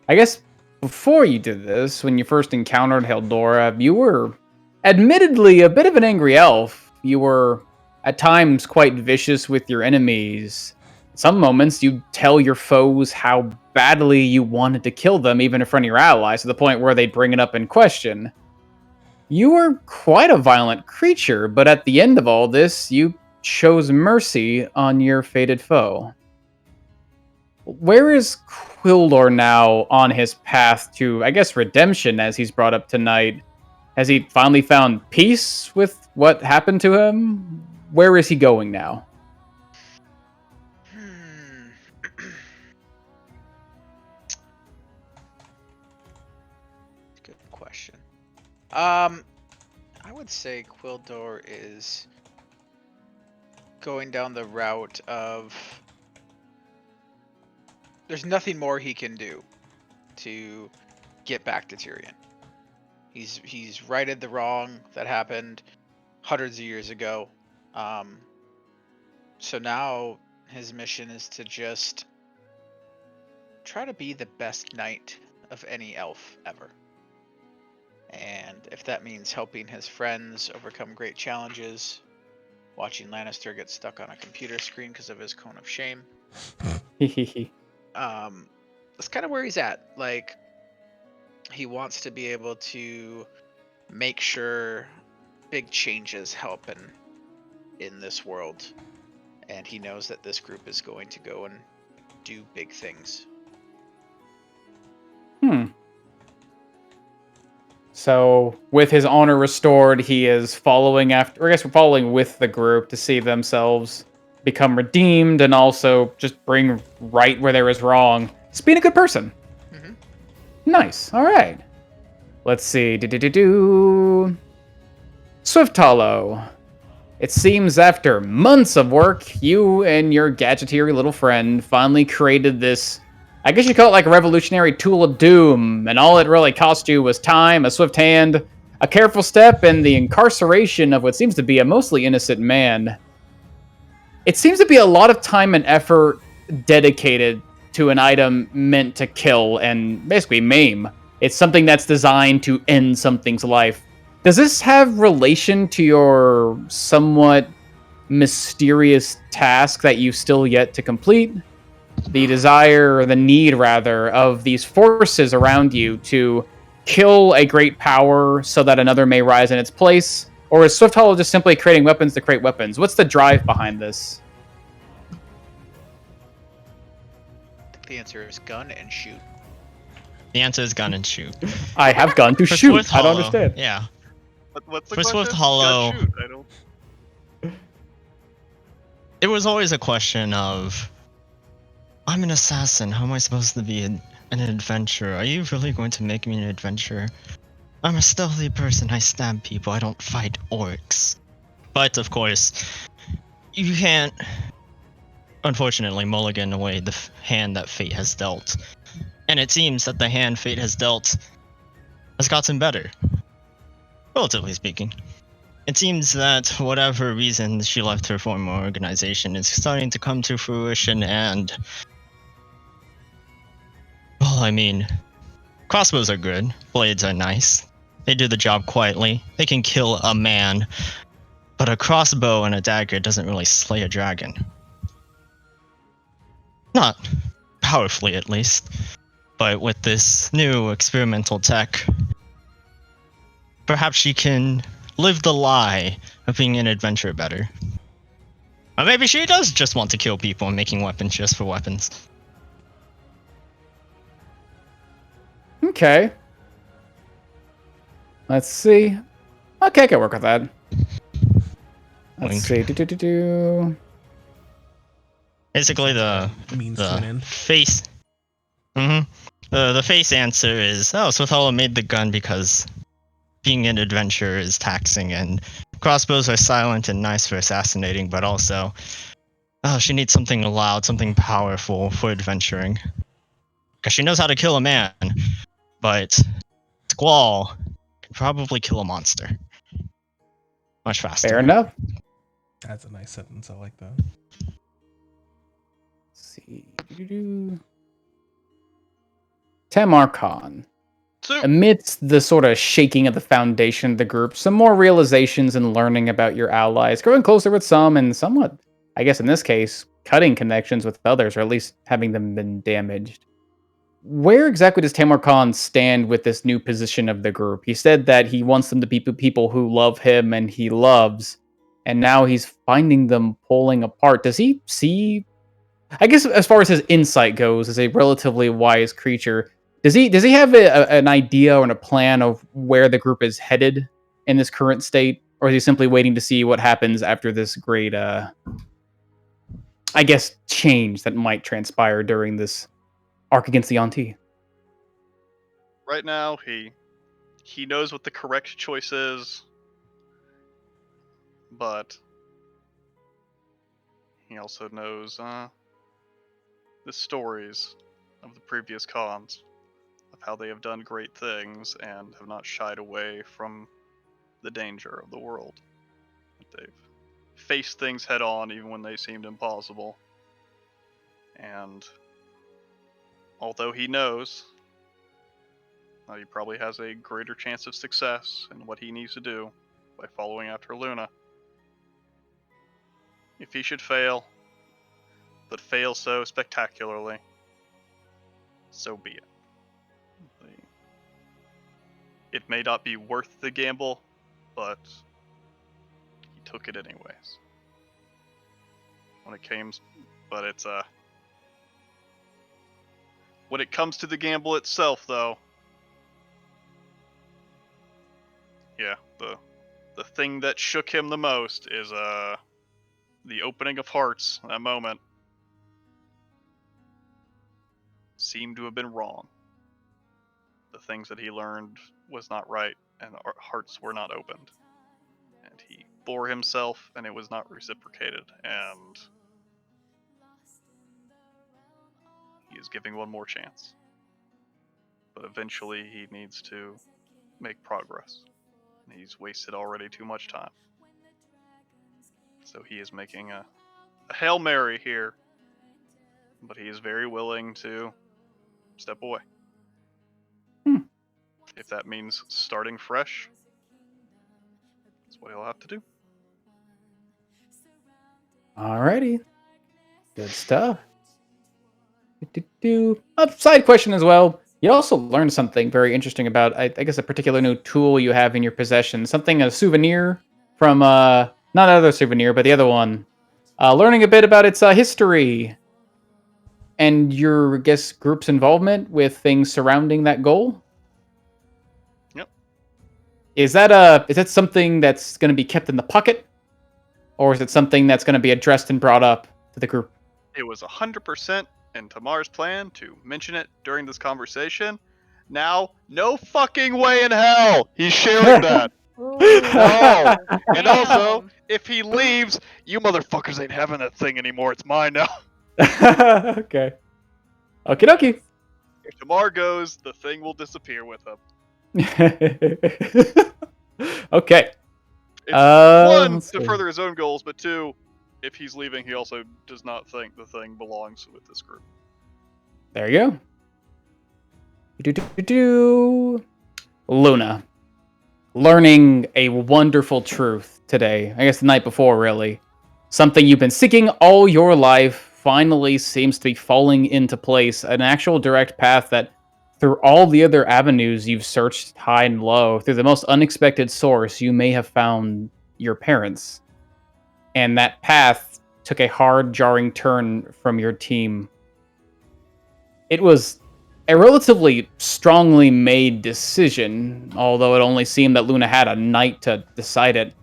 I guess, before you did this, when you first encountered Heldora, you were admittedly a bit of an angry elf. You were, at times, quite vicious with your enemies. Some moments, you'd tell your foes how badly you wanted to kill them, even in front of your allies, to the point where they'd bring it up in question. You were quite a violent creature, but at the end of all this, you chose mercy on your fated foe. Where is Quildor now on his path to, I guess, redemption, as he's brought up tonight? Has he finally found peace with what happened to him? Where is he going now? Good question. I would say Quildor is going down the route of there's nothing more he can do to get back to Tyrion. He's righted the wrong that happened hundreds of years ago. So now his mission is to just try to be the best knight of any elf ever. And if that means helping his friends overcome great challenges, watching Lannister get stuck on a computer screen because of his cone of shame, that's kind of where he's at. Like, he wants to be able to make sure big changes happen in this world, and he knows that this group is going to go and do big things. So, with his honor restored, he is following after, or I guess we're following with the group to see themselves become redeemed and also just bring right where there is wrong. Just being a good person. Mm-hmm. Nice. All right. Let's see. Swift Hollow. It seems after months of work, you and your gadgeteer little friend finally created this, I guess you call it like a revolutionary tool of doom, and all it really cost you was time, a swift hand, a careful step, and the incarceration of what seems to be a mostly innocent man. It seems to be a lot of time and effort dedicated to an item meant to kill and basically maim. It's something that's designed to end something's life. Does this have relation to your somewhat mysterious task that you've still yet to complete? The desire, or the need rather, of these forces around you to kill a great power so that another may rise in its place? Or is Swift Hollow just simply creating weapons to create weapons? What's the drive behind this? The answer is gun and shoot. The answer is gun and shoot. I have gun to shoot. Swift I don't Hollow, understand. Yeah. What's the For question? Swift Hollow, Gun, shoot. I don't. it was always a question of, I'm an assassin. How am I supposed to be an adventurer? Are you really going to make me an adventurer? I'm a stealthy person. I stab people. I don't fight orcs. But of course, you can't, unfortunately, mulligan away the hand that fate has dealt. And it seems that the hand fate has dealt has gotten better. Relatively speaking. It seems that whatever reason she left her former organization is starting to come to fruition, and well, I mean, crossbows are good, blades are nice, They do the job quietly. They can kill a man, but a crossbow and a dagger doesn't really slay a dragon. Not powerfully, at least. But with this new experimental tech, perhaps she can live the lie of being an adventurer better. Or maybe she does just want to kill people and making weapons just for weapons. Okay. Let's see. Okay, I can work with that. Let's see. Basically, the face. The face answer is, Smith Hollow made the gun because being an adventurer is taxing, and crossbows are silent and nice for assassinating, but also, she needs something loud, something powerful for adventuring. Because she knows how to kill a man, but Squall can probably kill a monster much faster. Fair enough. That's a nice sentence. I like that. Let's see. Tamar Khan. Amidst the sort of shaking of the foundation of the group, some more realizations and learning about your allies, growing closer with some and somewhat, I guess in this case, cutting connections with others, or at least having them been damaged. Where exactly does Tamar Khan stand with this new position of the group? He said that he wants them to be people who love him and he loves, and now he's finding them pulling apart. Does he see, I guess as far as his insight goes, as a relatively wise creature, does he have an idea or a plan of where the group is headed in this current state, or is he simply waiting to see what happens after this great, I guess, change that might transpire during this arc against the Auntie? Right now, he knows what the correct choice is, but he also knows the stories of the previous cons, of how they have done great things and have not shied away from the danger of the world. They've faced things head on even when they seemed impossible. And although he knows he probably has a greater chance of success in what he needs to do by following after Luna, if he should fail, but fail so spectacularly, so be it. It may not be worth the gamble, but he took it anyways. When it comes to the gamble itself, though, yeah, the thing that shook him the most is the opening of hearts. That moment seemed to have been wrong. The things that he learned was not right, and our hearts were not opened. And he bore himself, and it was not reciprocated, and he is giving one more chance. But eventually he needs to make progress. And he's wasted already too much time. So he is making a Hail Mary here, but he is very willing to step away. If that means starting fresh, that's what he'll have to do. Alrighty. Good stuff. A side question as well. You also learned something very interesting about, I guess, a particular new tool you have in your possession. A souvenir from, not another souvenir, but the other one. Learning a bit about its history and your, I guess, group's involvement with things surrounding that goal. Yep. Is that something that's going to be kept in the pocket? Or is it something that's going to be addressed and brought up to the group? It was 100% in Tamar's plan to mention it during this conversation. Now, no fucking way in hell he's sharing that. No. And also, if he leaves, you motherfuckers ain't having that thing anymore. It's mine now. Okay. Okie dokie. If Tamar goes, the thing will disappear with him. Okay. One, to further his own goals, but two, if he's leaving, he also does not think the thing belongs with this group. There you go. Luna. learning a wonderful truth today. I guess the night before, really. Something you've been seeking all your life finally seems to be falling into place. An actual direct path that, through all the other avenues you've searched high and low, through the most unexpected source, you may have found your parents. And that path took a hard, jarring turn from your team. It was a relatively strongly made decision, although it only seemed that Luna had a night to decide it.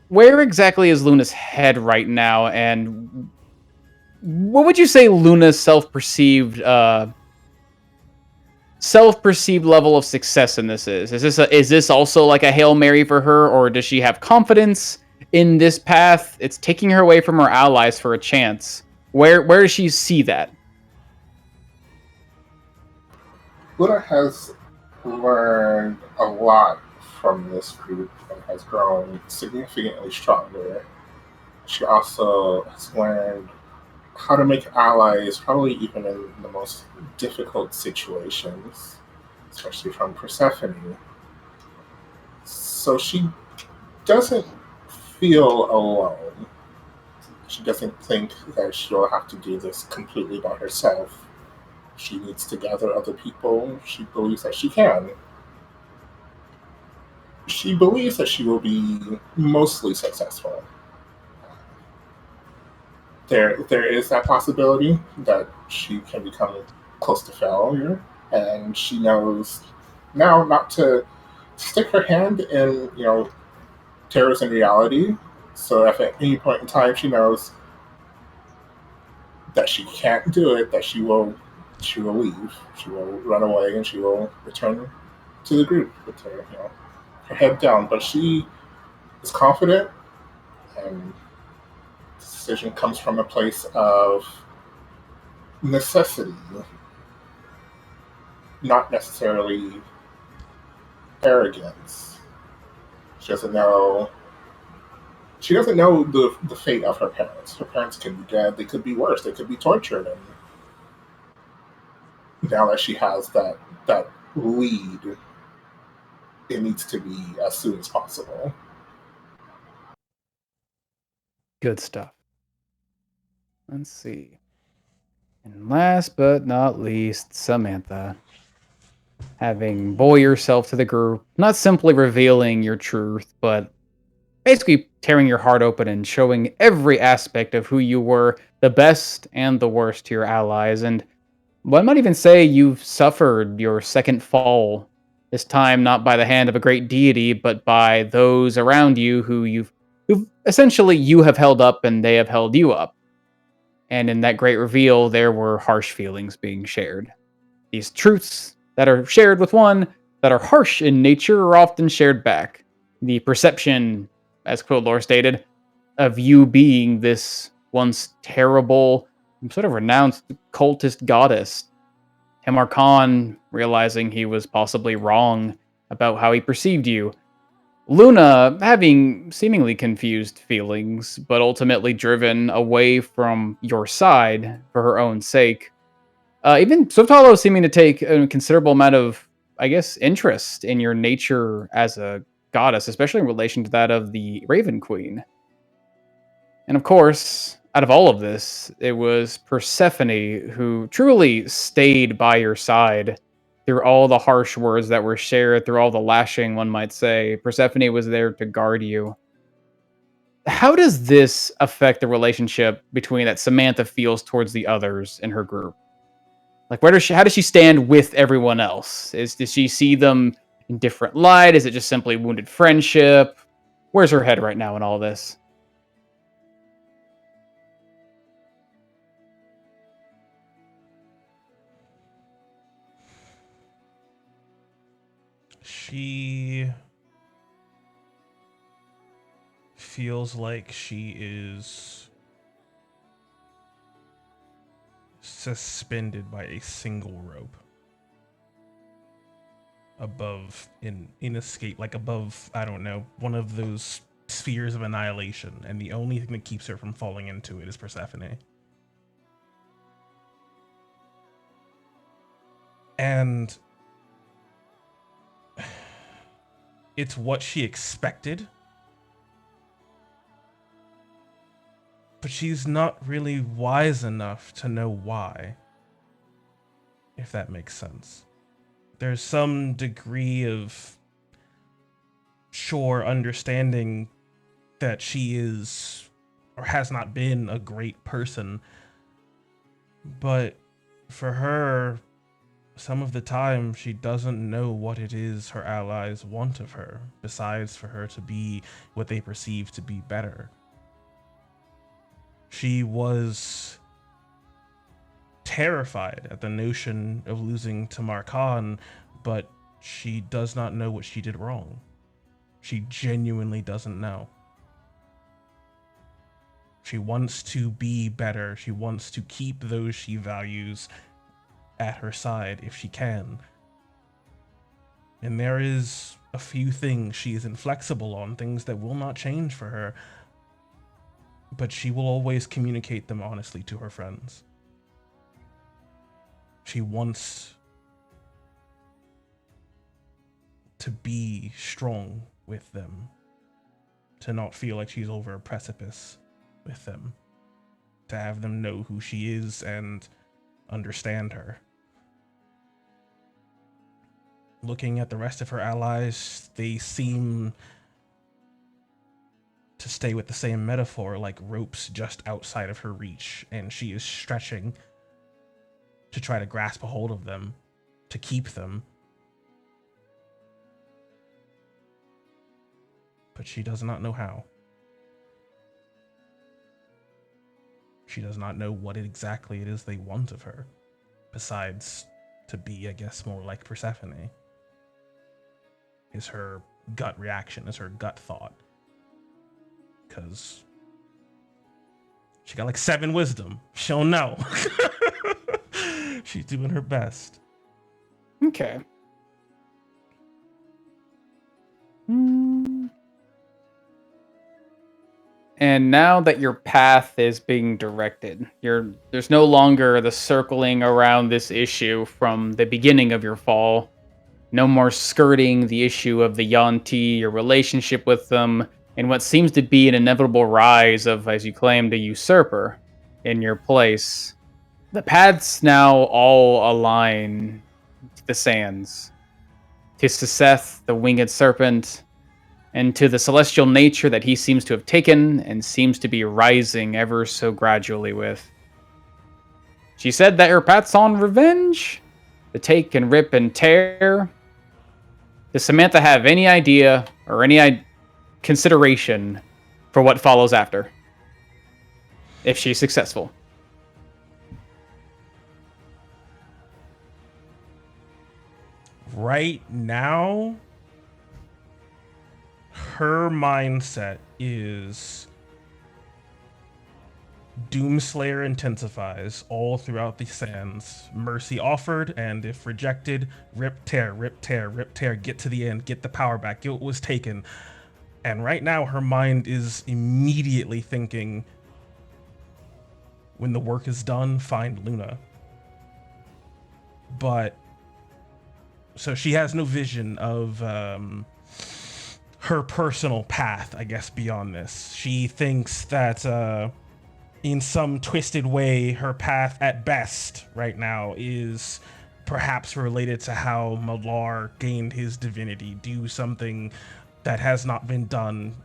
Where exactly is Luna's head right now, and what would you say Luna's self-perceived level of success in this is? Is this also like a Hail Mary for her, or does she have confidence in this path? It's taking her away from her allies for a chance. Where does she see that? Luna has learned a lot from this group and has grown significantly stronger. She also has learned how to make allies, probably even in the most difficult situations, especially from Persephone. So she doesn't feel alone. She doesn't think that she'll have to do this completely by herself. She needs to gather other people. She believes that she can. She believes that she will be mostly successful. There is that possibility that she can become close to failure, and she knows now not to stick her hand in, terrorism reality. So if at any point in time she knows that she can't do it, that she will leave. She will run away and she will return to the group with her head down. But she is confident, and the decision comes from a place of necessity, not necessarily arrogance. She doesn't know. She doesn't know the fate of her parents. Her parents could be dead. They could be worse. They could be tortured. And now that she has that lead, it needs to be as soon as possible. Good stuff. Let's see. And last but not least, Samantha. Having bore yourself to the group, not simply revealing your truth, but basically tearing your heart open and showing every aspect of who you were, the best and the worst to your allies. And one might even say you've suffered your second fall, this time not by the hand of a great deity, but by those around you who've essentially you have held up and they have held you up. And in that great reveal, there were harsh feelings being shared. These truths that are shared with one that are harsh in nature are often shared back. The perception, as Quildor stated, of you being this once terrible, sort of renounced cultist goddess. Hemar Khan realizing he was possibly wrong about how he perceived you. Luna having seemingly confused feelings, but ultimately driven away from your side for her own sake. Even Swift Hollow seeming to take a considerable amount of, I guess, interest in your nature as a goddess, especially in relation to that of the Raven Queen. And of course, out of all of this, it was Persephone who truly stayed by your side through all the harsh words that were shared, through all the lashing, one might say. Persephone was there to guard you. How does this affect the relationship between that Samantha feels towards the others in her group? Like, how does she stand with everyone else? Does she see them in different light? Is it just simply wounded friendship? Where's her head right now in all this? She feels like she is suspended by a single rope above in escape, like above, I don't know, one of those spheres of annihilation, and the only thing that keeps her from falling into it is Persephone. And it's what she expected. But she's not really wise enough to know why. If that makes sense. There's some degree of sure understanding that she is or has not been a great person. But for her, some of the time she doesn't know what it is her allies want of her, besides for her to be what they perceive to be better. She was terrified at the notion of losing to Markan, but she does not know what she did wrong. She genuinely doesn't know. She wants to be better. She wants to keep those she values at her side if she can. And there is a few things she is inflexible on, things that will not change for her, but she will always communicate them honestly to her friends. She wants to be strong with them, to not feel like she's over a precipice with them, to have them know who she is and understand her. Looking at the rest of her allies, they seem to stay with the same metaphor, like ropes just outside of her reach, and she is stretching to try to grasp a hold of them, to keep them. But she does not know how. She does not know what exactly it is they want of her, besides to be, I guess, more like Persephone. Is her gut reaction, is her gut thought. Because she got like 7 wisdom. She'll know. She's doing her best. Okay. And now that your path is being directed, there's no longer the circling around this issue from the beginning of your fall. No more skirting the issue of the Yuan-Ti, your relationship with them, and what seems to be an inevitable rise of, as you claimed, a usurper in your place. The paths now all align to the sands. To Seth, the winged serpent, and to the celestial nature that he seems to have taken and seems to be rising ever so gradually with. She said that her path's on revenge, to take and rip and tear. Does Samantha have any idea or any consideration for what follows after? If she's successful. Right now, her mindset is Doomslayer intensifies all throughout the sands. Mercy offered, and if rejected, rip, tear, rip, tear, rip, tear, get to the end, get the power back, get what was taken. And right now, her mind is immediately thinking, when the work is done, find Luna. But, so she has no vision of her personal path, I guess, beyond this. She thinks that in some twisted way, her path at best right now is perhaps related to how Malar gained his divinity, do something that has not been done.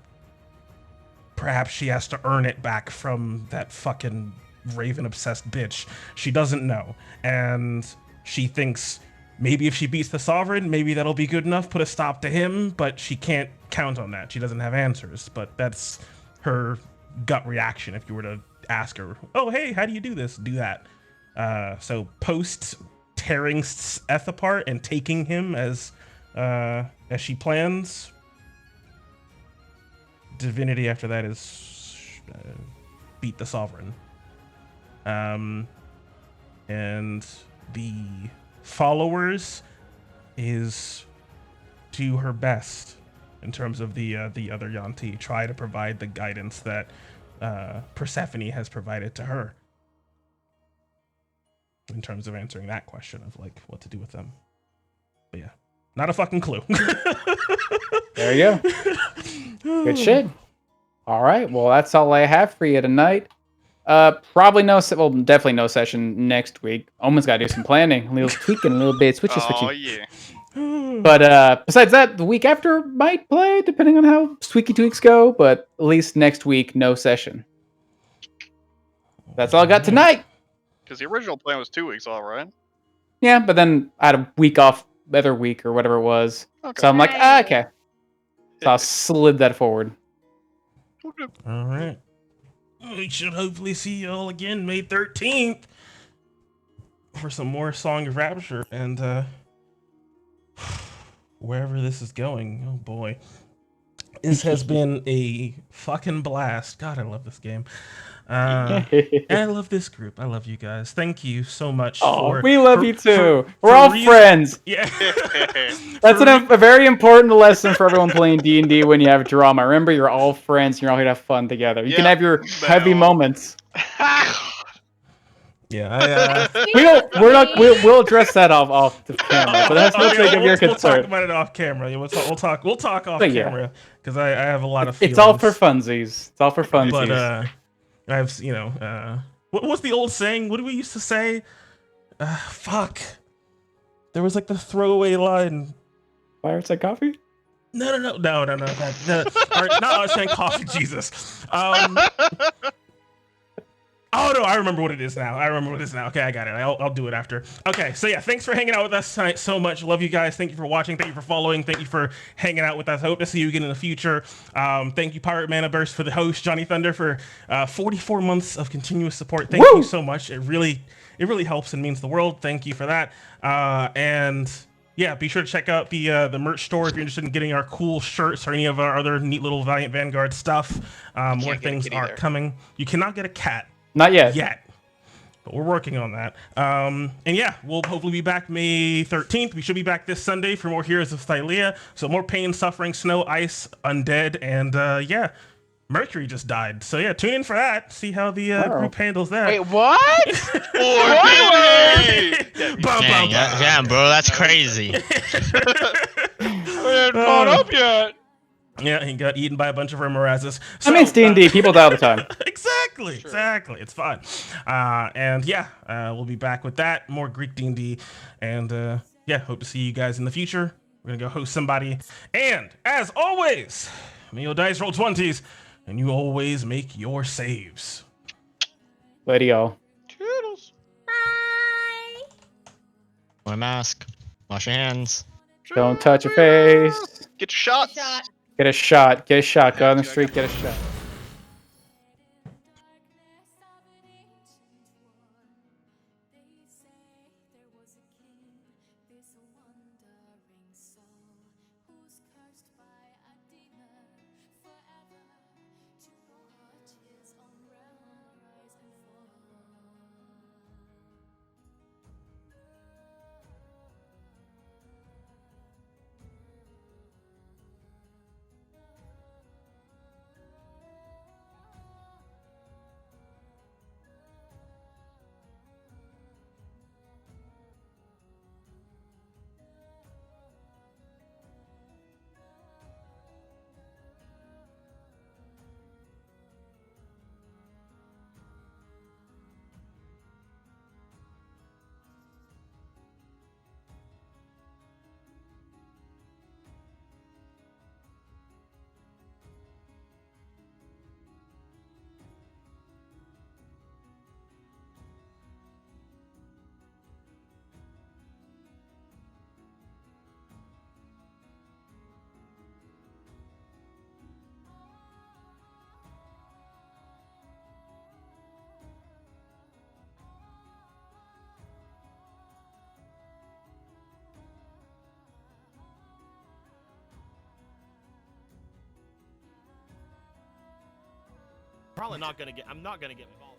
Perhaps she has to earn it back from that fucking Raven-obsessed bitch. She doesn't know. And she thinks maybe if she beats the Sovereign, maybe that'll be good enough, put a stop to him, but she can't count on that. She doesn't have answers, but that's her gut reaction if you were to ask her, oh, hey, how do you do this? Do that. So post tearing Seth apart and taking him as she plans, divinity after that is beat the Sovereign. And the followers is do her best in terms of the other Yuan-Ti. Try to provide the guidance that Persephone has provided to her in terms of answering that question of like what to do with them. But yeah, Not a fucking clue. There you go. Good shit. All right. Well, that's all I have for you tonight. Probably definitely no session next week. Omen's got to do some planning. A little tweaking, a little bit, switchy. Oh yeah. But besides that, the week after might play, depending on how squeaky tweaks go. But at least next week, no session. That's all I got tonight. Because the original plan was 2 weeks, all right. Yeah, but then I had a week off, other week or whatever it was. Okay. So I'm like, Right. okay. So I slid that forward. All right. We should hopefully see you all again May 13th for some more Song of Rapture and wherever this is going. Oh boy. This has been a fucking blast. God, I love this game. And I love this group. I love you guys. Thank you so much. We love you too. We're all friends. Yeah. That's a very important lesson for everyone playing D&D when you have drama. Remember, you're all friends. You're all gonna have fun together. You can have your heavy moments. Yeah, we'll address that off the camera, but that's no take of your concern. We'll talk about it off camera. We'll talk off camera because I have a lot of feelings. It's all for funsies. It's all for funsies. But I've what was the old saying? What did we used to say? Fuck. There was like the throwaway line. Fireside coffee? No. Or, no, I was saying coffee. Jesus. Oh no, I remember what it is now. Okay, I got it. I'll do it after. Okay, so yeah, thanks for hanging out with us tonight so much. Love you guys. Thank you for watching. Thank you for following. Thank you for hanging out with us. I hope to see you again in the future. Thank you, Pirate Mana Burst, for the host, Johnny Thunder, for 44 months of continuous support. Thank you so much. It really helps and means the world. Thank you for that. And yeah, be sure to check out the merch store if you're interested in getting our cool shirts or any of our other neat little Valiant Vanguard stuff. More things are coming. You cannot get a cat. Not yet. But we're working on that. And yeah, we'll hopefully be back May 13th. We should be back this Sunday for more Heroes of Thylea. So more pain, suffering, snow, ice, undead, and yeah, Mercury just died. So yeah, tune in for that. See how the group handles that. Wait, what? Damn, bro, that's crazy. We haven't caught up yet. Yeah, he got eaten by a bunch of Remorazes. So, I mean, it's D&D. People die all the time. Exactly. It's fun. And yeah, we'll be back with that. More Greek D&D. And yeah, hope to see you guys in the future. We're going to go host somebody. And as always, may your dice roll 20s, and you always make your saves. Lady y'all. Toodles. Bye. Wear a mask. Wash your hands. Don't touch your face. Get your shots. Get a shot. Get a shot. Go on the street. Get a shot. Probably not gonna get. I'm not gonna get involved.